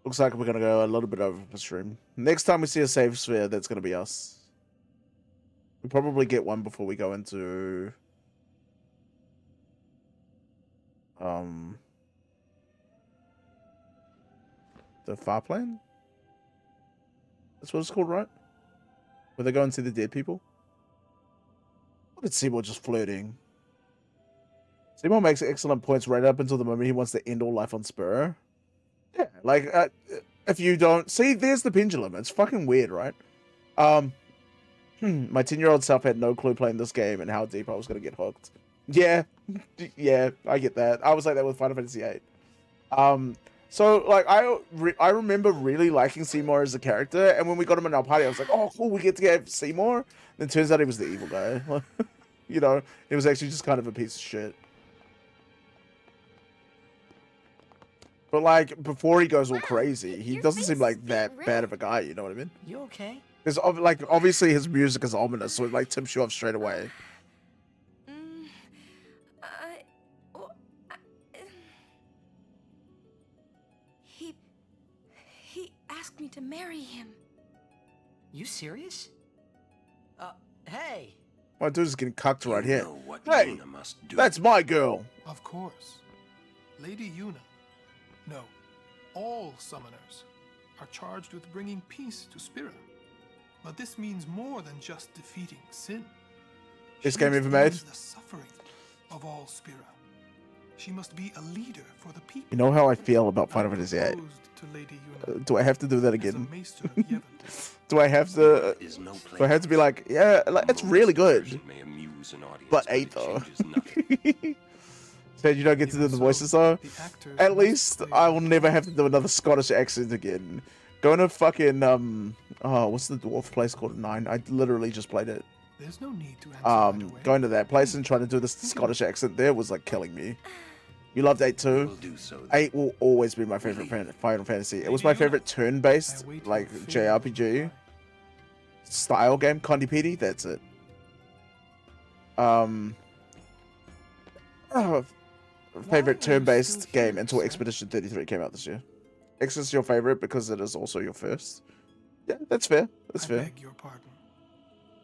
S1: Looks like we're going to go a little bit over the stream. Next time we see a save sphere, that's going to be us. We'll probably get one before we go into... the far plane? That's what it's called, right? Where they go and see the dead people? Look at Seymour just flirting. Seymour makes excellent points right up until the moment he wants to end all life on Spur. Yeah, like, if you don't... See, there's the pendulum. It's fucking weird, right? My 10-year-old self had no clue playing this game and how deep I was going to get hooked. Yeah. Yeah, I get that. I was like that with Final Fantasy VIII. So, like, I remember really liking Seymour as a character, and when we got him in our party, I was like, oh, cool, we get to get Seymour? And it turns out he was the evil guy. You know, he was actually just kind of a piece of shit. But, like, before he goes all crazy, he doesn't seem like that bad of a guy, you know what I mean?
S13: You okay?
S1: Because, like, obviously his music is ominous, so it, like, tips you off straight away.
S5: He asked me to marry him.
S13: You serious? Hey!
S1: My dude's getting cucked right here. Hey! That's my girl!
S6: Of course. Lady Yuna. No, all summoners are charged with bringing peace to Spira. But this means more than just defeating sin.
S1: This game ever made?
S6: The suffering of all Spira. She must be a leader for the people.
S1: You know how I feel about Final Fantasy VIII. Do I have to do that again? Do I have to? Do I have to be like, yeah, like, it's really good. But 8 though. Said you don't get to do the voices though. At least I will never have to do another Scottish accent again. Going to fucking what's the dwarf place called? 9. I literally just played it.
S6: There's no need to answer right away.
S1: Going to that place and trying to do the Scottish accent there was like killing me. You loved 8 too? 8 will always be my favorite Final Fantasy. It was my favorite turn-based, like, JRPG style game. Condi PD, that's it. Favorite turn-based game until Expedition 33 came out this year. X is your favorite because it is also your first. Yeah, that's fair. That's fair.
S6: I beg your pardon.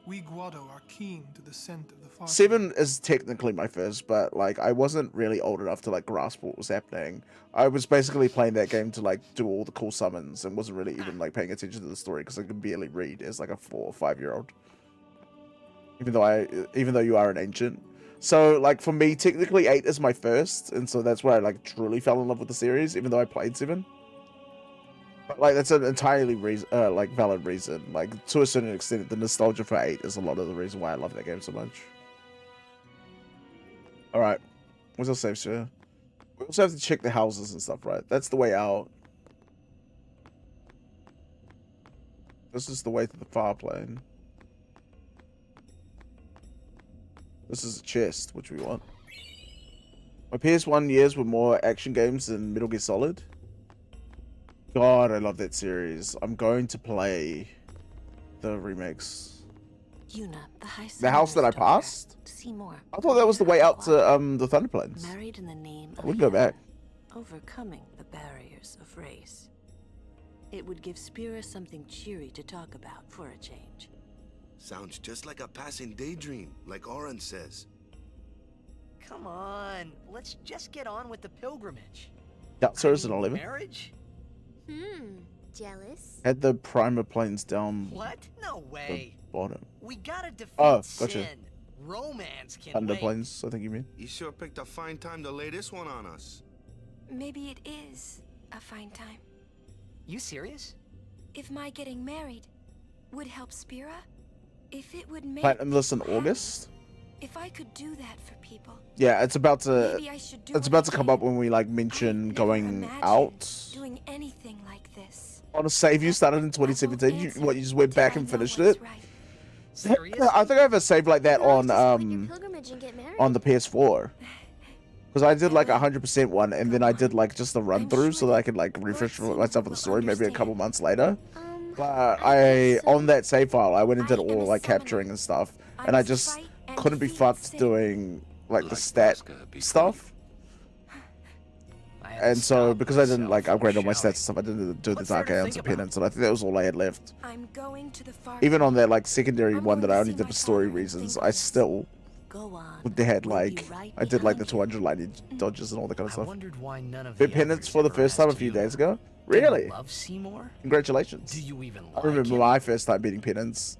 S6: We Guado are keen to the scent of the far.
S1: 7 is technically my first, but like I wasn't really old enough to like grasp what was happening. I was basically playing that game to like do all the cool summons and wasn't really even like paying attention to the story because I could barely read as like a 4 or 5-year-old. Even though you are an ancient. So like for me, technically 8 is my first, and so that's where I like truly fell in love with the series, even though I played 7. But like that's an entirely valid reason. Like to a certain extent, the nostalgia for 8 is a lot of the reason why I love that game so much. All right, what's our save share? We also have to check the houses and stuff, right? That's the way out. This is the way to the far plane. This is a chest, which we want. My PS1 years were more action games than Metal Gear Solid. God, I love that series. I'm going to play the remakes.
S17: Yuna,
S1: the house that I passed?
S17: Seymour.
S1: I thought that was the way out to the Thunder Plains.
S17: Married in the name
S1: I would go back.
S17: Overcoming the barriers of race. It would give Spira something cheery to talk about for a change.
S9: Sounds just like a passing daydream, like Oren says.
S13: Come on, let's just get on with the pilgrimage.
S1: Yeah, so is it 11?
S13: Marriage?
S12: Jealous?
S1: Had the primer planes down.
S13: What? No way.
S1: The bottom.
S13: We gotta defeat
S1: gotcha.
S13: sin. Romance can
S1: Thunder
S13: wait.
S1: Plains, I think you mean.
S9: You sure picked a fine time to lay this one on us.
S5: Maybe it is a fine time.
S13: You serious?
S5: If my getting married would help Spira, if it would make
S1: Platinumless in August.
S5: If I could do that for people.
S1: Yeah, it's about to.
S5: Maybe I should do
S1: It's about to come up when we like mention going out.
S5: Doing anything like this.
S1: On a save you started in 2017. You just went back and finished it. I think I have a save like that on the PS4. Because I did like 100% one, and then I did like just a run through so that I could like refresh myself with the story maybe a couple months later. But on that save file, I went and did all like capturing and stuff, and I just couldn't be fucked doing like the stat stuff. And so because I didn't like upgrade all my stats and stuff, I didn't do the Dark Aeons of Penance, and I think that was all I had left.
S5: I'm going to the far
S1: Even on that like secondary one that I only did for story reasons, I still had like I did like the 200 lightning dodges and all that kind of stuff.
S3: Wondered why none of
S1: Did Penance for the first time a few days ago. Really?
S3: Love Seymour?
S1: Congratulations.
S3: Do you even
S1: I remember my first time beating Penance.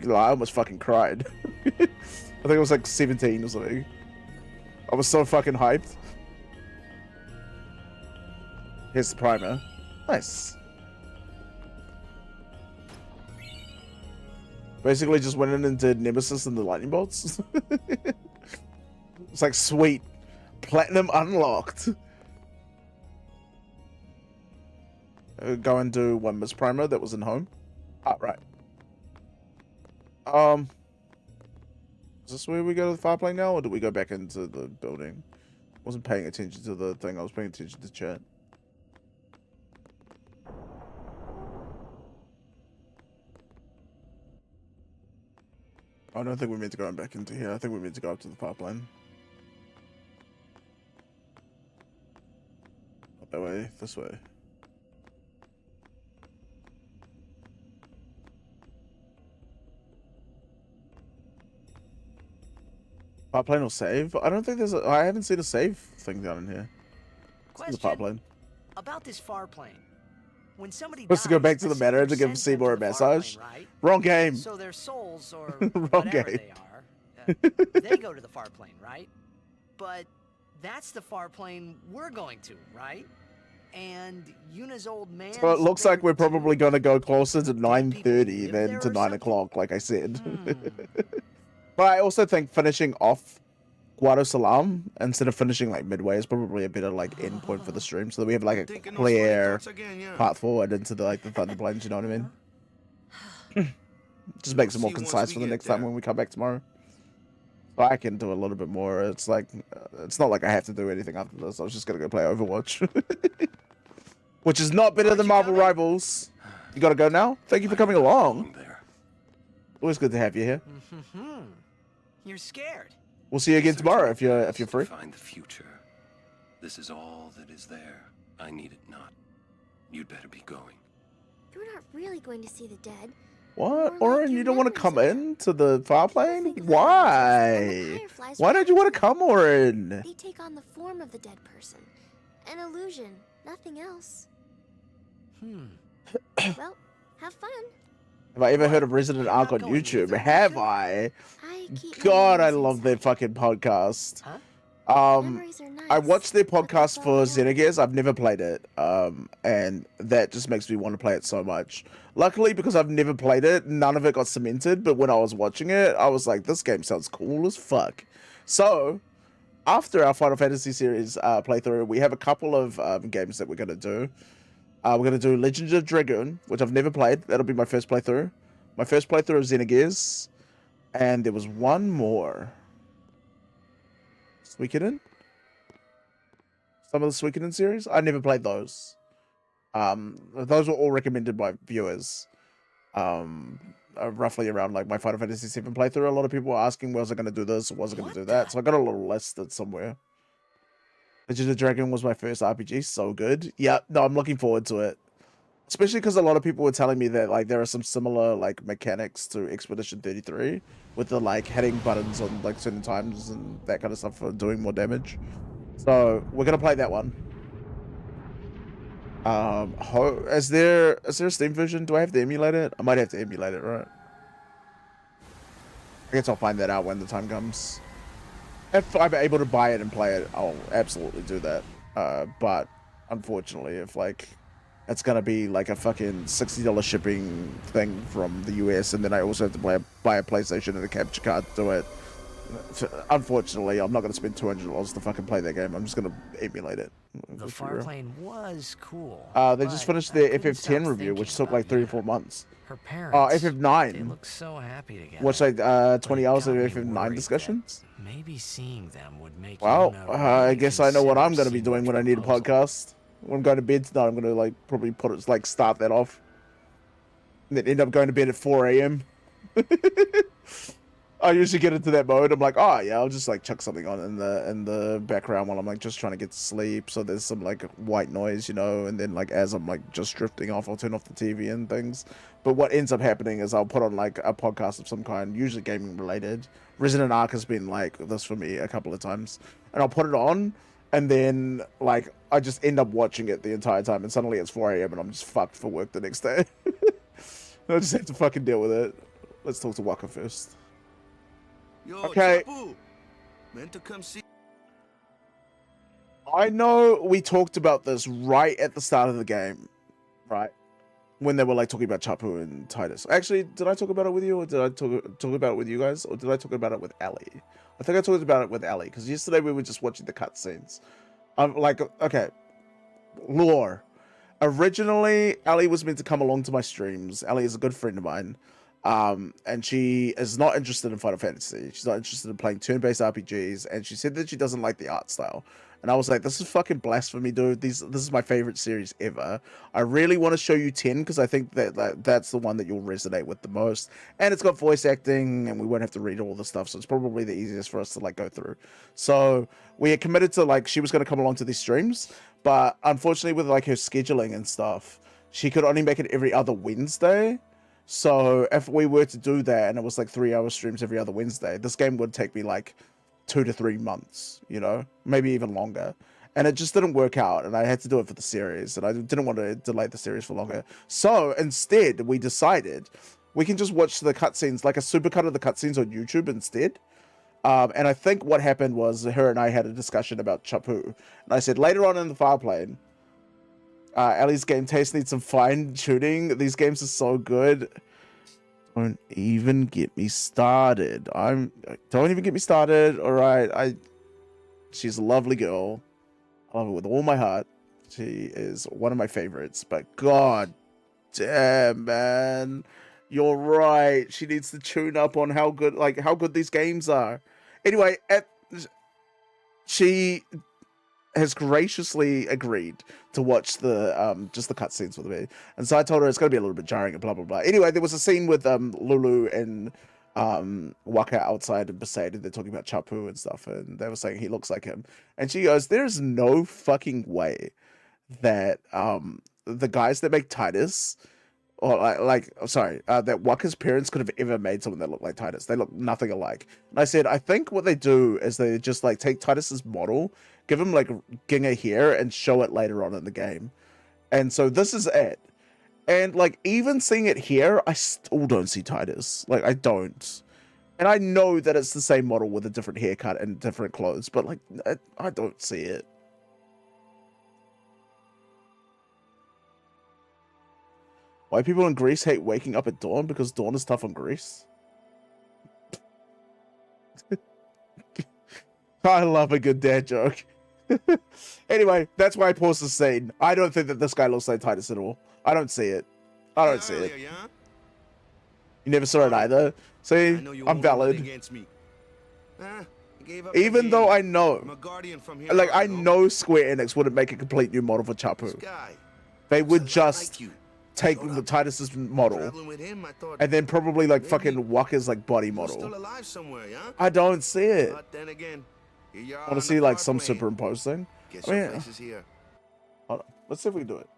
S1: I almost fucking cried. I think it was like 17 or something. I was so fucking hyped. Here's the primer. Nice. Basically just went in and did Nemesis and the lightning bolts. It's like, sweet. Platinum unlocked. Go and do one Miss Primer that was in home. Ah, right. Is this where we go to the far plane now, or do we go back into the building? I wasn't paying attention to the thing, I was paying attention to chat. I don't think we're meant to go back into here. I think we're meant to go up to the far plane. Not that way, this way. Far plane will save? I don't think there's a... I haven't seen a save thing down in here. It's in the far plane.
S13: About this far plane. When somebody
S1: Supposed to go back to the
S13: dies,
S1: manor to
S13: the
S1: give
S13: Seymour
S1: Seymour a massage?
S13: right?
S1: Wrong game.
S13: So their souls, or
S1: Wrong
S13: whatever
S1: game.
S13: they are, they go to the far plane, right? But that's the far plane we're going to, right? And Yuna's old man.
S1: So it looks like we're probably going to go closer to 9:30 than to 9 o'clock, like I said. But I also think finishing off Guado Salam instead of finishing like midway is probably a better like end point for the stream, so that we have like a clear path forward into the the Thunder Plains. You know what I mean? Just makes it more concise for the next time when we come back tomorrow. So I can do a little bit more. It's like it's not like I have to do anything after this. I was just gonna go play Overwatch, which is not better than Marvel Rivals. You gotta go now. Thank you for coming along. Always good to have you here.
S13: You're scared.
S1: We'll see you again tomorrow if you're free.
S4: Find the future. This is all that is there. I need it not. You'd better be going.
S12: You're not really going to see the dead.
S1: What, Orin? You don't want to come in to the far plane? Why? Why don't you want to come, Orin?
S12: They take on the form of the dead person. An illusion, nothing else. Well, have fun.
S1: Have I ever heard of Resident Arc on YouTube? Have I? God, I love their fucking podcast. I watched their podcast for Xenogears. I've never played it, and that just makes me want to play it so much. Luckily, because I've never played it, none of it got cemented, but when I was watching it, I was like, this game sounds cool as fuck. So, after our Final Fantasy series playthrough, we have a couple of games that we're going to do. We're going to do Legends of Dragoon, which I've never played. That'll be my first playthrough. My first playthrough of Xenogears. And there was one more. Suikoden? Some of the Suikoden series? I never played those. Those were all recommended by viewers. Roughly around like my Final Fantasy 7 playthrough. A lot of people were asking, was I going to do this or was I going to do that? So I got a little listed somewhere. Legend of Dragon was my first RPG. So good. Yeah, no, I'm looking forward to it. Especially because a lot of people were telling me that like there are some similar like mechanics to Expedition 33 with the like hitting buttons on like certain times and that kind of stuff for doing more damage. So we're gonna play that one. Is there a Steam version? Do I have to emulate it? I might have to emulate it, right? I guess I'll find that out when the time comes. If I'm able to buy it and play it, I'll absolutely do that. But unfortunately, if like it's gonna be like a fucking $60 shipping thing from the US, and then I also have to buy a PlayStation and a capture card to do it. Unfortunately, I'm not gonna spend $200 to fucking play that game. I'm just gonna emulate it.
S3: The Farplane was cool.
S1: They just finished their FF10 review, which took like 3 or 4 months.
S3: Her parents.
S1: FF9.
S3: They look so happy together.
S1: Watched like 20 hours of FF9 discussions.
S3: Maybe seeing them would make.
S1: Well, I guess I know what I'm gonna be doing when I need a podcast. When I'm going to bed tonight, I'm gonna like probably put it like start that off, and then end up going to bed at 4 a.m. I usually get into that mode. I'm like, oh yeah, I'll just like chuck something on in the background while I'm like just trying to get to sleep. So there's some like white noise, you know, and then like as I'm like just drifting off, I'll turn off the TV and things. But what ends up happening is I'll put on like a podcast of some kind, usually gaming related. Resident Arc has been like this for me a couple of times, and I'll put it on. And then, like, I just end up watching it the entire time, and suddenly it's 4 a.m. and I'm just fucked for work the next day. I just have to fucking deal with it. Let's talk to Waka first.
S9: Yo,
S1: okay.
S9: Chapu, meant to come see.
S1: I know we talked about this right at the start of the game, right? When they were like talking about Chapu and Titus. Actually, did I talk about it with you, or did I talk about it with you guys, or did I talk about it with Ellie? I think I talked about it with Ellie, because yesterday we were just watching the cutscenes. I'm like, okay, lore. Originally, Ellie was meant to come along to my streams. Ellie is a good friend of mine, and she is not interested in Final Fantasy. She's not interested in playing turn-based RPGs, and she said that she doesn't like the art style. And I was like, this is fucking blasphemy, dude. This is my favorite series ever. I really want to show you 10 because I think that's the one that you'll resonate with the most. And it's got voice acting, and we won't have to read all the stuff, so it's probably the easiest for us to like go through. So we had committed to like she was going to come along to these streams, but unfortunately with like her scheduling and stuff, she could only make it every other Wednesday. So if we were to do that, and it was like 3-hour streams every other Wednesday, this game would take me like 2 to 3 months, you know, maybe even longer. And it just didn't work out, and I had to do it for the series, and I didn't want to delay the series for longer. So instead, we decided we can just watch the cutscenes, like a supercut of the cutscenes on YouTube instead. And I think what happened was her and I had a discussion about Chapu. And I said, later on in the file plane, Ellie's game taste needs some fine-tuning. These games are so good. Don't even get me started. Don't even get me started. All right, She's a lovely girl. I love her with all my heart. She is one of my favorites. But god damn, man, you're right. She needs to tune up on how good these games are. Anyway, she has graciously agreed to watch the just the cutscenes with me, and so I told her it's going to be a little bit jarring and blah blah blah. Anyway, there was a scene with Lulu and Waka outside of Besaid, and they're talking about Chapu and stuff, and they were saying he looks like him, and she goes, "There's no fucking way that the guys that make Titus." Or that Waka's parents could have ever made someone that looked like Titus. They look nothing alike. And I said, I think what they do is they just like take Titus's model, give him like Ginga hair, and show it later on in the game. And so this is it. And like even seeing it here, I still don't see Titus. Like I don't. And I know that it's the same model with a different haircut and different clothes, but like I don't see it. Why people in Greece hate waking up at dawn? Because dawn is tough on Greece. I love a good dad joke. Anyway, that's why I paused the scene. I don't think that this guy looks like Titus at all. I don't see it. I don't see it. You never saw it either. See, I'm valid. Even though I know, like, I know Square Enix wouldn't make a complete new model for Chapu. They would just take the Titus's model and then probably like fucking Waka's like body model. I don't see it. I want to see like some superimposed thing. I mean, hold on. Let's see if we can do it.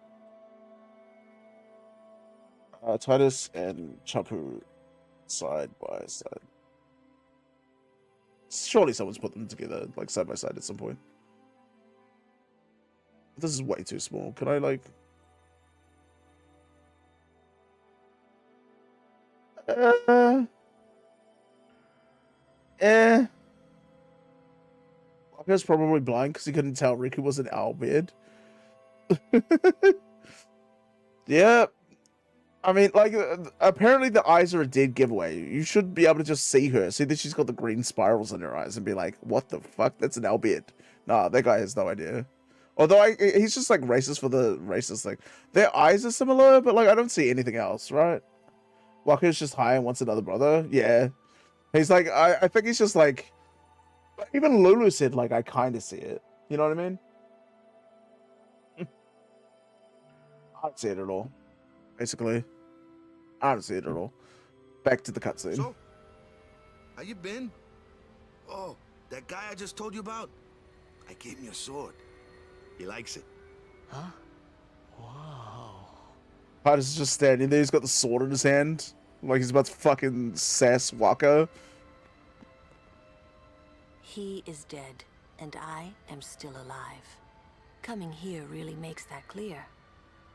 S1: Titus and Chapu side by side. Surely someone's put them together like side by side at some point. This is way too small. Can I like... Waka's probably blind because he couldn't tell Riku was an owlbeard. Yeah. I mean, like, apparently the eyes are a dead giveaway. You should be able to just see her. See that she's got the green spirals in her eyes and be like, what the fuck? That's an owlbeard. Nah, that guy has no idea. Although he's just like racist for the racist thing. Their eyes are similar, but like I don't see anything else, right? Waka's just high and wants another brother. Yeah. He's like, I think he's just like, even Lulu said like, I kind of see it. You know what I mean? I don't see it at all. Basically. I don't see it at all. Back to the cutscene.
S9: So, how you been? Oh, that guy I just told you about? I gave him your sword. He likes it.
S3: Huh? Whoa.
S1: Titus is just standing there. He's got the sword in his hand. Like he's about to fucking sass Waka.
S17: He is dead, and I am still alive. Coming here really makes that clear.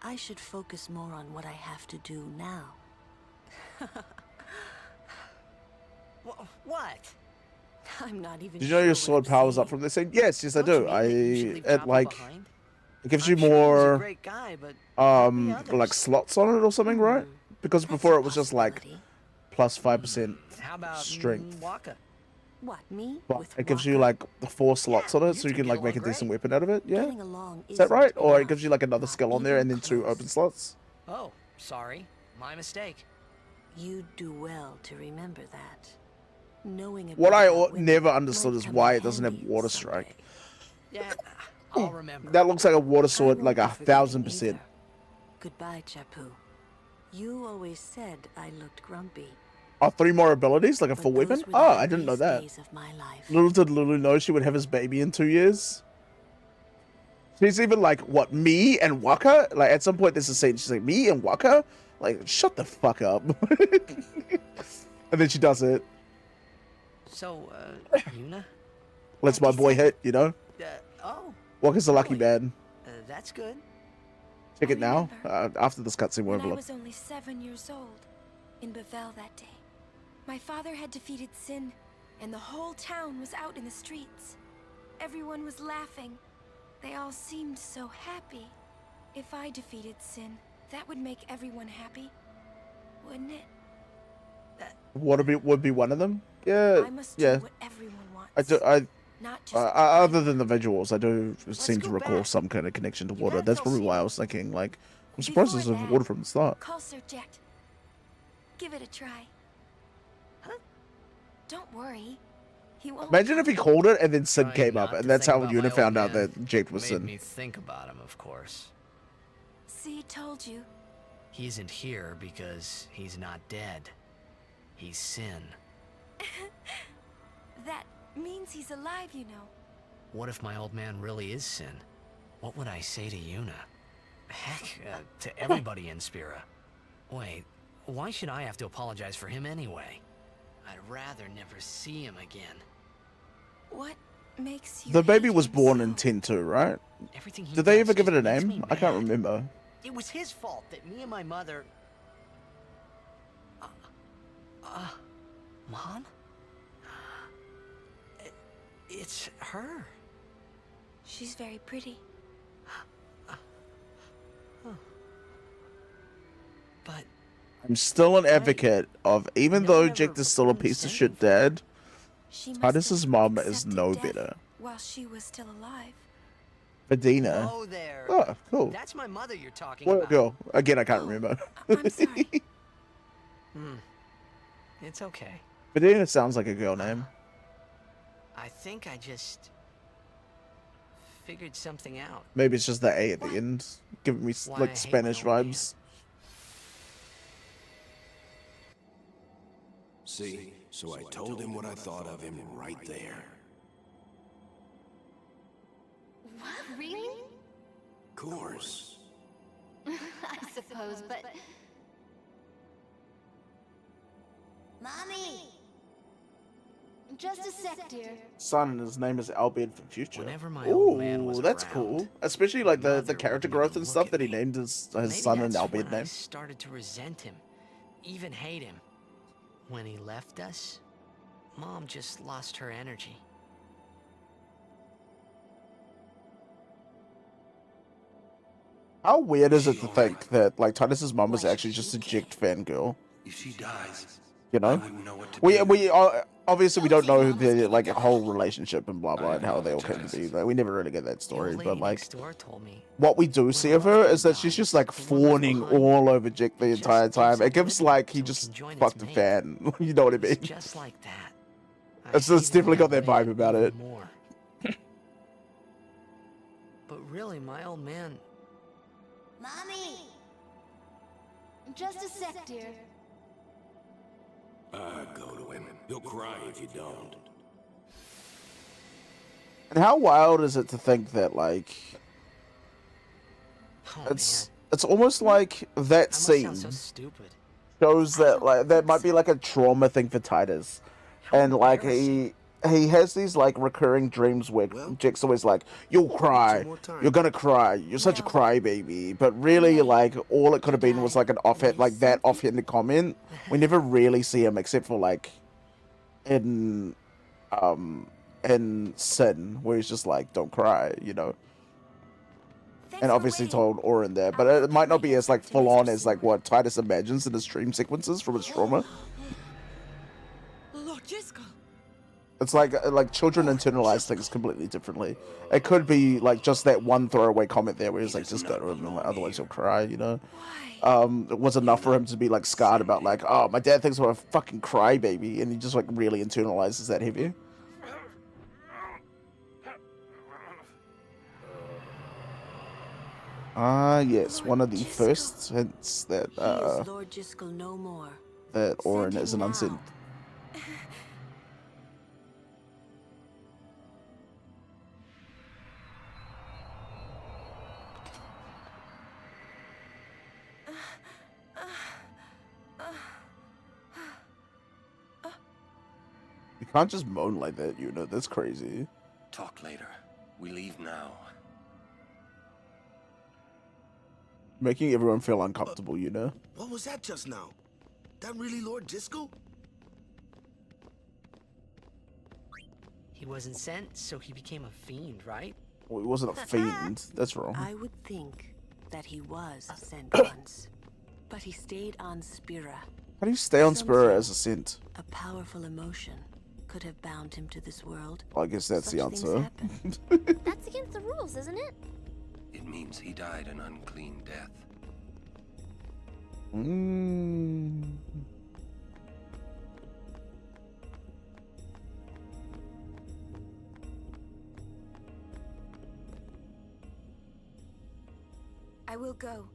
S17: I should focus more on what I have to do now.
S13: What?
S17: I'm not even
S1: Did you know your sword powers up from this thing? Yes, I do. It like it gives you more like slots on it or something, right? Because before it was just like plus 5% strength.
S17: Waka? What, me?
S1: But it gives you like 4 slots on it, so you can like make a decent weapon out of it. Yeah, is that right? Or it gives you like another skill on there and then 2 open slots.
S3: Oh, sorry, my mistake.
S17: You do well to remember that. Knowing
S1: what I never understood is why it doesn't have water strike.
S3: Yeah, I'll remember.
S1: That looks like a water sword, like 1000%.
S17: Goodbye, Chapu. You always said I looked grumpy.
S1: Oh, 3 more abilities, like a full weapon? Oh, I didn't know that. Little did Lulu know she would have his baby in 2 years. She's even like, what, me and Waka? Like, at some point there's a scene, she's like, me and Waka? Like, shut the fuck up. And then she does it.
S3: So, Yuna?
S1: Lets my boy hit, you know?
S3: Oh.
S1: Waka's a lucky man.
S3: That's good.
S1: Check it now. After this cutscene, we'll have a
S5: When I
S1: look.
S5: was only 7 years old, in Bavel that day, my father had defeated Sin, and the whole town was out in the streets. Everyone was laughing. They all seemed so happy. If I defeated Sin, that would make everyone happy, wouldn't it?
S1: Would be one of them? Yeah.
S5: I must
S1: yeah.
S5: do what everyone wants. not just
S1: Other than the visuals, I do seem to
S5: go
S1: recall
S5: back.
S1: some kind of connection to water.
S5: gotta
S1: That's
S5: go
S1: probably
S5: see
S1: why I
S5: him.
S1: was thinking, like, I'm surprised there's
S5: Before
S1: water
S5: that,
S1: from the start.
S5: Call Sir Jecht. Give it a try. Huh? Don't worry. He won't.
S1: Imagine if he called it and then Sin
S3: Trying
S1: came up,
S3: not
S1: and
S3: to
S1: that's
S3: think
S1: how
S3: about
S1: Yuna
S3: my old
S1: found out
S3: man
S1: that Jake was
S3: made
S1: Sin.
S3: me think about him, of course.
S5: See, told you.
S3: He isn't here because he's not dead. He's Sin.
S5: That means he's alive, you know.
S3: What if my old man really is Sin? What would I say to Yuna? Heck, to everybody in Spira. Wait, why should I have to apologize for him anyway? I'd rather never see him again.
S5: What makes you
S1: The baby
S5: hate
S1: was
S5: him
S1: born
S5: so?
S1: in 10-2, right?
S3: Everything he
S1: Did they
S3: does
S1: ever give it
S3: just
S1: a
S3: makes
S1: name?
S3: me
S1: I can't
S3: mad.
S1: remember.
S13: It was his fault that me and my mother...
S3: Mom? It's her.
S5: She's very pretty.
S3: But
S1: I'm still an advocate of, even though Jake is still a piece of shit dad,
S5: She must
S1: Titus's
S5: have
S1: mom is
S5: accepted
S1: no
S5: death
S1: better.
S5: while she was still alive.
S1: Medina.
S13: Oh, there.
S1: Oh, cool.
S13: That's my mother you're talking
S1: What
S13: about.
S1: girl? Again, I can't remember.
S5: I'm sorry.
S3: It's okay.
S1: Medina sounds like a girl name.
S3: I think I just figured something out.
S1: Maybe it's just the A at the end, giving me
S3: Why I
S1: like
S3: hate
S1: Spanish
S3: my old
S1: vibes.
S19: See, so I told him what I thought of him right there.
S12: What? Really?
S19: Course.
S12: I suppose, but... Mommy! Just a sec, dear.
S1: Son, and his name is Albion for future.
S3: Whenever my old man was
S1: that's
S3: around,
S1: cool. Especially like the
S3: Mother
S1: character
S3: wouldn't
S1: growth
S3: even
S1: and
S3: look
S1: stuff
S3: at
S1: that he
S3: me.
S1: named his
S3: Maybe
S1: son and
S3: that's
S1: Albion
S3: when I
S1: name.
S3: started to resent him, even hate him. When he left us, Mom just lost her energy.
S1: How weird is it to think that like Titus's mom was actually just a Jigged fangirl?
S4: If she dies,
S1: You
S4: I
S1: know?
S4: wouldn't know what to
S1: We
S4: do.
S1: obviously we don't know the like whole relationship and blah blah and how they all came to be. Like, we never really get that story, but like
S3: Next door told me
S1: what we do see of her is that she's just like fawning all over Jick the entire time. It gives like he just fucked a fan. You know what I mean?
S3: just like that.
S1: It's definitely got that vibe about it.
S3: More. But really, my old man.
S12: Mommy! Just a sec, dear.
S19: Go to him. He'll cry if you don't.
S1: And how wild is it to think that like it's almost like that scene
S3: So stupid.
S1: shows that like that might be like a trauma thing for Titus, and like he has these like recurring dreams where Jake's always like, "You'll cry, you're gonna cry, you're such a crybaby," but really like all it could have been was like an offhanded comment. We never really see him except for like in Sin, where he's just like, "Don't cry," you know. And obviously told Orin there, but it might not be as like full on as like what Titus imagines in his dream sequences from his trauma.
S14: Lord Jiskel.
S1: It's like children internalize things completely differently. It could be like just that one throwaway comment there where he's like, "Just go to him, otherwise you'll cry," you know. It was enough for him to be like scarred about like, "Oh, my dad thinks I'm a fucking crybaby," and he just like really internalizes that heavy. Yes, one of the first hints that
S17: He is Lord Jiskel no more.
S1: that Orin is an unsent. You can't just moan like that, you know. That's crazy.
S4: Talk later. We leave now.
S1: Making everyone feel uncomfortable, you know.
S9: What was that just now? That really Lord Jiskel?
S3: He wasn't sent, so he became a fiend, right?
S1: Well, he wasn't a fiend. That's wrong.
S17: I would think that he was sent once, but he stayed on Spira.
S1: How do you stay on Spira as a scent?
S17: A powerful emotion could have bound him to this world.
S1: Well, I guess that's
S17: Such
S1: the
S17: things
S1: answer.
S17: happen.
S12: That's against the rules, isn't it?
S4: It means he died an unclean death.
S5: I will go.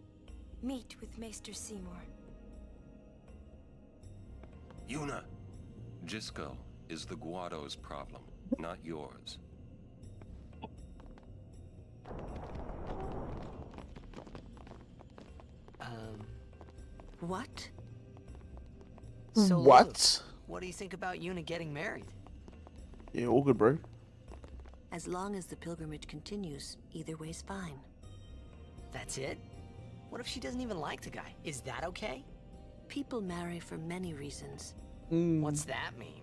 S5: Meet with Maester Seymour.
S4: Yuna! Jisco is the Guado's problem, not yours.
S17: What?
S13: So
S1: What?
S13: Luke, what do you think about Yuna getting married?
S1: Yeah, all good, bro.
S17: As long as the pilgrimage continues, either way's fine.
S13: That's it? What if she doesn't even like the guy? Is that okay?
S17: People marry for many reasons.
S13: What's that mean?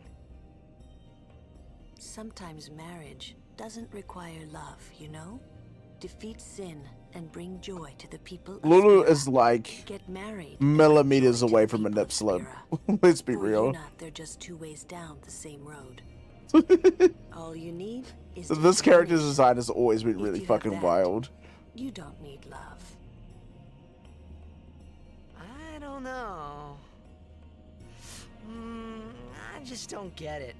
S17: Sometimes marriage doesn't require love, you know? Defeat sin and bring joy to the people of
S1: Lulu
S17: Spira.
S1: is like
S17: Get married.
S1: millimeters away from a nip slip. Let's be
S17: For
S1: real.
S17: Yuna, they're just 2 ways down the same road. All you need is
S1: This character's design has always been really
S17: you have
S1: fucking
S17: that,
S1: wild.
S17: You don't need love.
S13: I don't know. I just don't get it.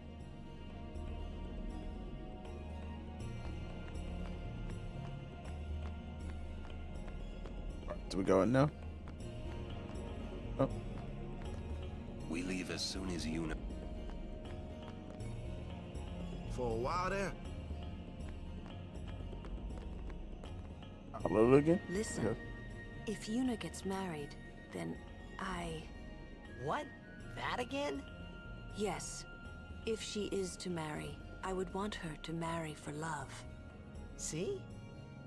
S1: Do we go in now? Oh.
S4: We leave as soon as Yuna...
S9: For a while there.
S1: Lulu again?
S17: Listen,
S1: Okay.
S17: if Yuna gets married, then
S13: What? That again?
S17: Yes. If she is to marry, I would want her to marry for love.
S13: See?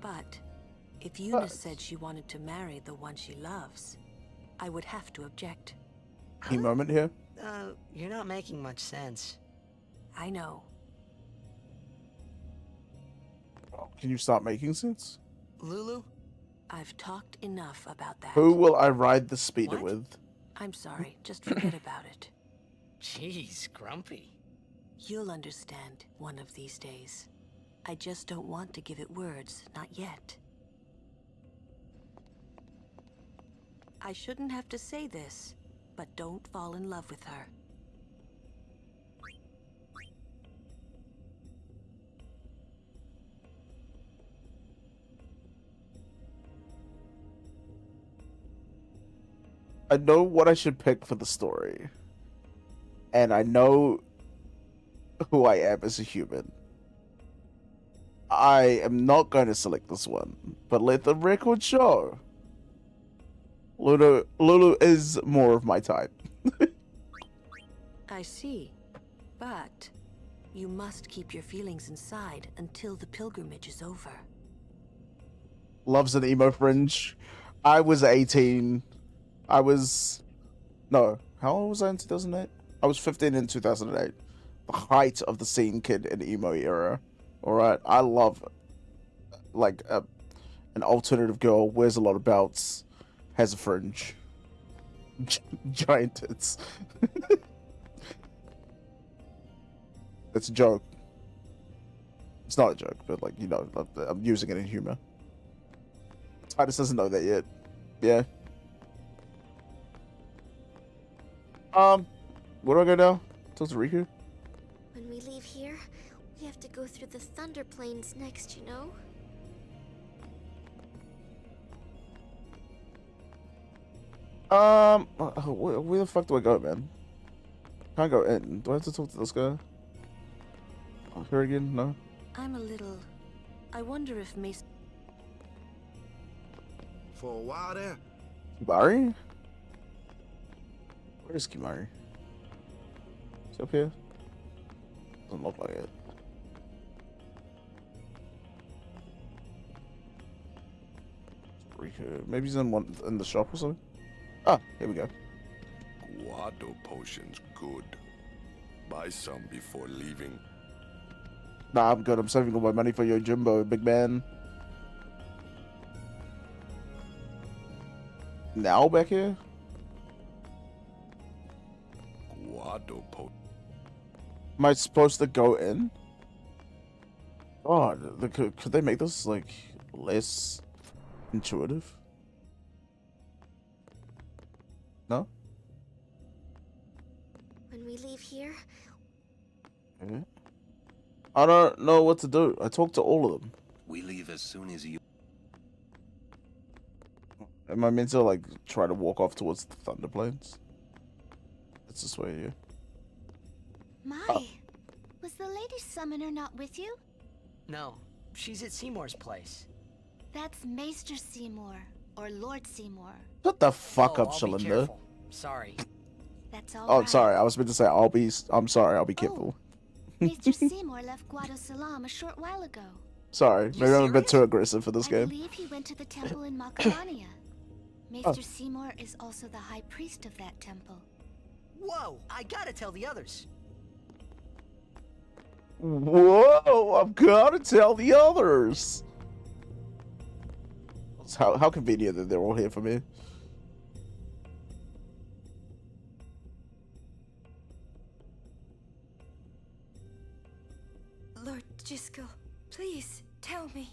S17: But if Yuna said she wanted to marry the one she loves, I would have to object.
S1: Key moment here.
S13: You're not making much sense.
S17: I know.
S1: Can you start making sense?
S13: Lulu?
S17: I've talked enough about that.
S1: Who will I ride the speeder
S13: What?
S1: with?
S17: I'm sorry, just forget about it.
S13: Jeez, Grumpy.
S17: You'll understand one of these days. I just don't want to give it words, not yet. I shouldn't have to say this, but don't fall in love with her.
S1: I know what I should pick for the story. And I know who I am as a human. I am not going to select this one, but let the record show. Lulu is more of my type.
S17: I see. But you must keep your feelings inside until the pilgrimage is over.
S1: Loves an emo fringe. I was 18. No, how old was I in 2008? I was 15 in 2008. The height of the scene kid in emo era. Alright, I love, like, an alternative girl, wears a lot of belts, has a fringe. Giant tits. It's a joke. It's not a joke, but, like, you know, I'm using it in humor. Titus doesn't know that yet. Yeah. Where do I go now? Talk to Riku?
S12: When we leave here, we have to go through the Thunder Plains next, you know?
S1: Where the fuck do I go, man? Can't go in. Do I have to talk to this guy? Oh, here again? No?
S17: I'm a little... I wonder if Mace...
S9: For a while there.
S1: Kimari? Where is Kimari? Is he up here? Doesn't look like it. Riku. Maybe he's in the shop or something? Ah, here we go.
S8: Guado potion's good. Buy some before leaving.
S1: Nah, I'm good. I'm saving all my money for your Jimbo, big man. Now back here?
S8: Guado potion.
S1: Am I supposed to go in? God, could they make this like less intuitive? No?
S12: When we leave here,
S1: Okay. I don't know what to do. I talked to all of them.
S4: We leave as soon as you...
S1: Am I meant to like try to walk off towards the Thunder Plains? It's this way here.
S12: My, was the Lady Summoner not with you?
S13: No, she's at Seymour's place.
S12: That's Maester Seymour, or Lord Seymour.
S1: Shut the fuck up,
S13: I'll be
S1: Shalinda.
S13: careful. Sorry.
S12: That's all
S1: Oh,
S12: right.
S1: sorry. I was meant to say I'm sorry. I'll be careful.
S12: Maester Seymour left Guado Salam a short while ago.
S1: Sorry. Maybe I'm a bit too aggressive for this
S12: I
S1: game.
S12: believe he went to the temple in Makalania. Maester Seymour is also the high priest of that temple.
S13: Whoa! I gotta tell the others.
S1: Whoa! I've got to tell the others. How convenient that they're all here for me.
S5: Lord Jiskel, please tell me.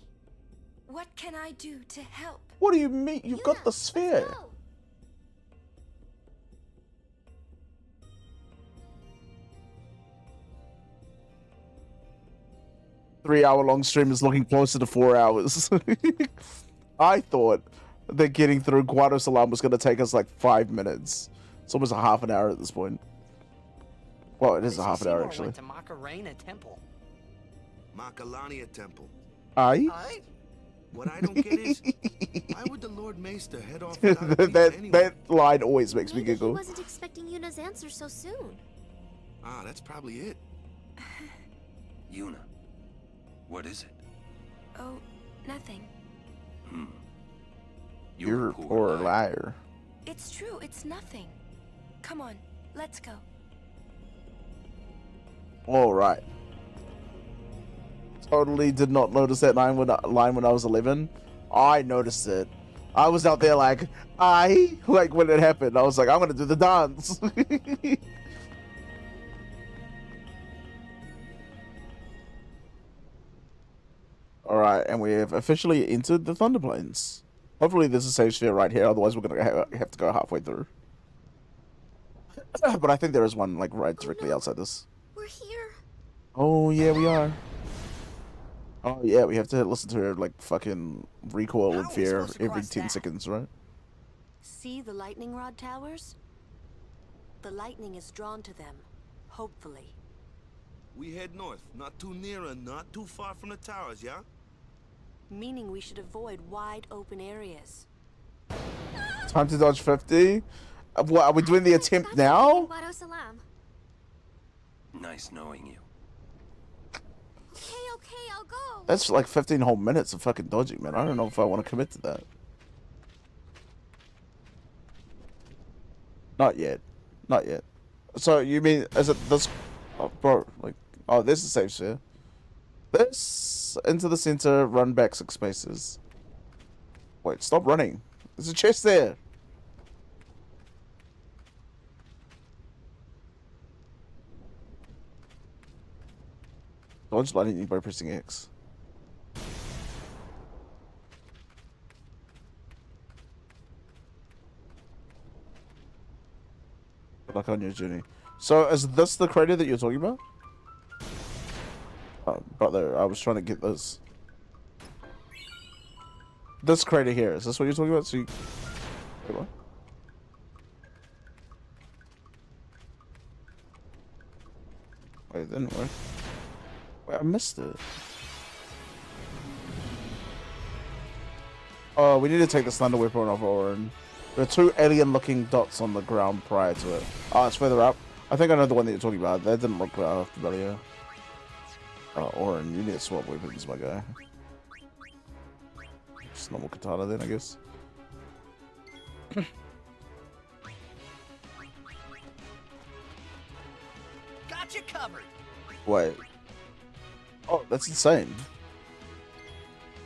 S5: What can I do to help?
S1: What do you mean? You've got the sphere. 3-hour-long stream is looking closer to 4 hours. I thought that getting through Guado Salam was going to take us like 5 minutes. It's almost a half an hour at this point. Well, it is a half an hour actually.
S13: Went to Macarena Temple.
S9: Makalania Temple.
S1: Aye?
S9: What I don't get is, why would the Lord Maester head off without a priest anyway?
S1: That line always makes me
S12: Maybe he
S1: giggle.
S12: wasn't expecting Yuna's answer so soon.
S9: Ah, that's probably it.
S4: Yuna, what is it?
S5: Oh, nothing.
S1: You're a poor liar.
S5: It's true, it's nothing. Come on, let's go.
S1: All right. Totally did not notice that line when I was 11. I noticed it. I was out there like when it happened. I was like, I'm gonna do the dance. All right, and we have officially entered the Thunder Plains. Hopefully, there's a save sphere right here. Otherwise, we're gonna have to go halfway through. But I think there is one like right directly outside this.
S12: We're here.
S1: Oh yeah, we are. Oh yeah, we have to listen to her like fucking recoil in fear every 10 seconds, right?
S17: See the lightning rod towers? The lightning is drawn to them, hopefully.
S9: We head north, not too near and not too far from the towers, yeah?
S17: Meaning we should avoid wide open areas.
S1: Time to dodge 50. What are we doing the attempt now?
S12: Guado Salam.
S4: Nice knowing you.
S12: Okay, I'll go.
S1: That's like 15 whole minutes of fucking dodging, man. I don't know if I want to commit to that. Not yet. Not yet. So you mean is it this? Oh, bro, like, oh, this is safe sphere. This into the center, run back 6 spaces. Wait, stop running. There's a chest there. Dodge lightning by pressing X. Good luck on your journey. So, is this the crater that you're talking about? Oh, brother, I was trying to get this. This crater here, is this what you're talking about? So you... Wait, what? Wait, it didn't work. Wait, I missed it. Oh, we need to take the Thunder Weapon off Orin. There are 2 alien-looking dots on the ground prior to it. Oh, it's further up. I think I know the one that you're talking about. That didn't look familiar. Oh, Orin, you need to swap weapons, my guy. Just normal katana then, I guess.
S13: Got you covered.
S1: Wait. Oh, that's insane.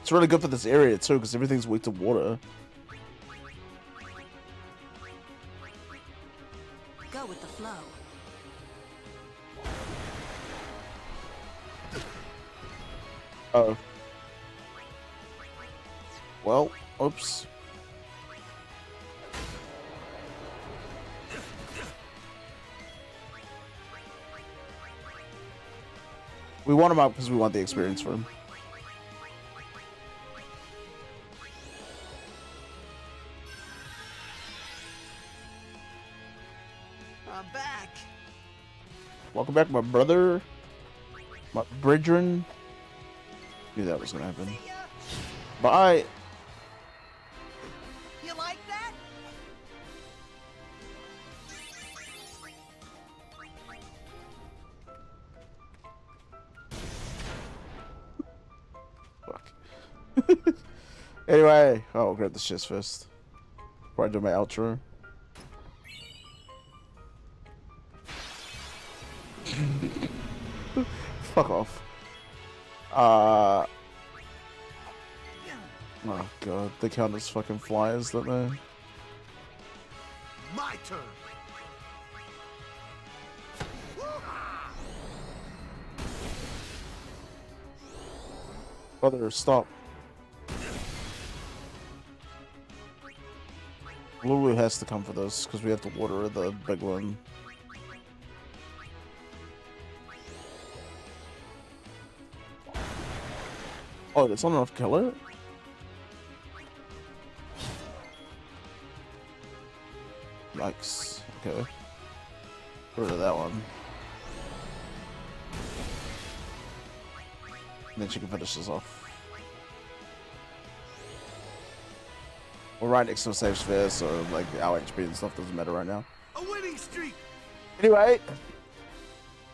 S1: It's really good for this area too, because everything's weak to water.
S17: Go with the flow.
S1: Oh. Well, oops. We want him out because we want the experience for him.
S13: I'm back.
S1: Welcome back, my brother. My brethren. Knew that was gonna happen. Bye.
S13: You like that?
S1: Anyway, I'll grab the shits first. Before I do my outro. Fuck off. Oh god, they count as fucking flyers, don't they?
S9: My turn.
S1: Brother, stop. Lulu has to come for this because we have to water the big one. Oh, that's not enough to kill it? Yikes. Okay. Get rid of that one. And then she can finish this off. We're right next to a safe sphere, so like our HP and stuff doesn't matter right now.
S9: A winning streak.
S1: Anyway,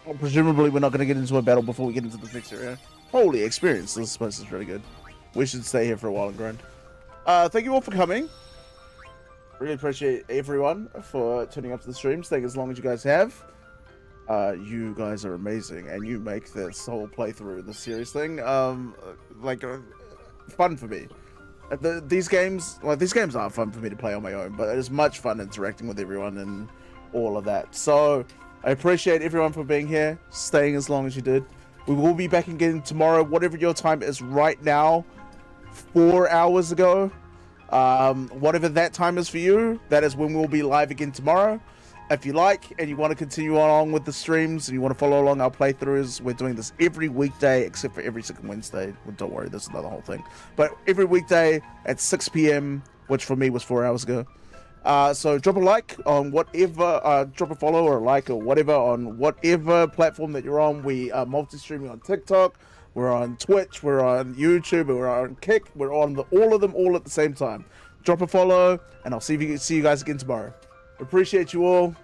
S1: well, presumably we're not going to get into a battle before we get into the next area. Holy experience! This place is really good. We should stay here for a while and grind. Thank you all for coming. Really appreciate everyone for tuning up to the stream, staying as long as you guys have. You guys are amazing, and you make this whole playthrough, the series thing, fun for me. These games are fun for me to play on my own, but it is much fun interacting with everyone and all of that. So I appreciate everyone for being here, staying as long as you did. We will be back again tomorrow, whatever your time is right now, 4 hours ago. Whatever that time is for you, that is when we'll be live again tomorrow. If you like and you want to continue along with the streams and you want to follow along our playthroughs, we're doing this every weekday except for every second Wednesday. Well, don't worry, this is another whole thing. But every weekday at 6 p.m, which for me was 4 hours ago. So drop a like on whatever, drop a follow or a like or whatever on whatever platform that you're on. We are multi-streaming on TikTok, we're on Twitch, we're on YouTube, we're on Kick, we're on all of them all at the same time. Drop a follow, and I'll see you guys again tomorrow. Appreciate you all.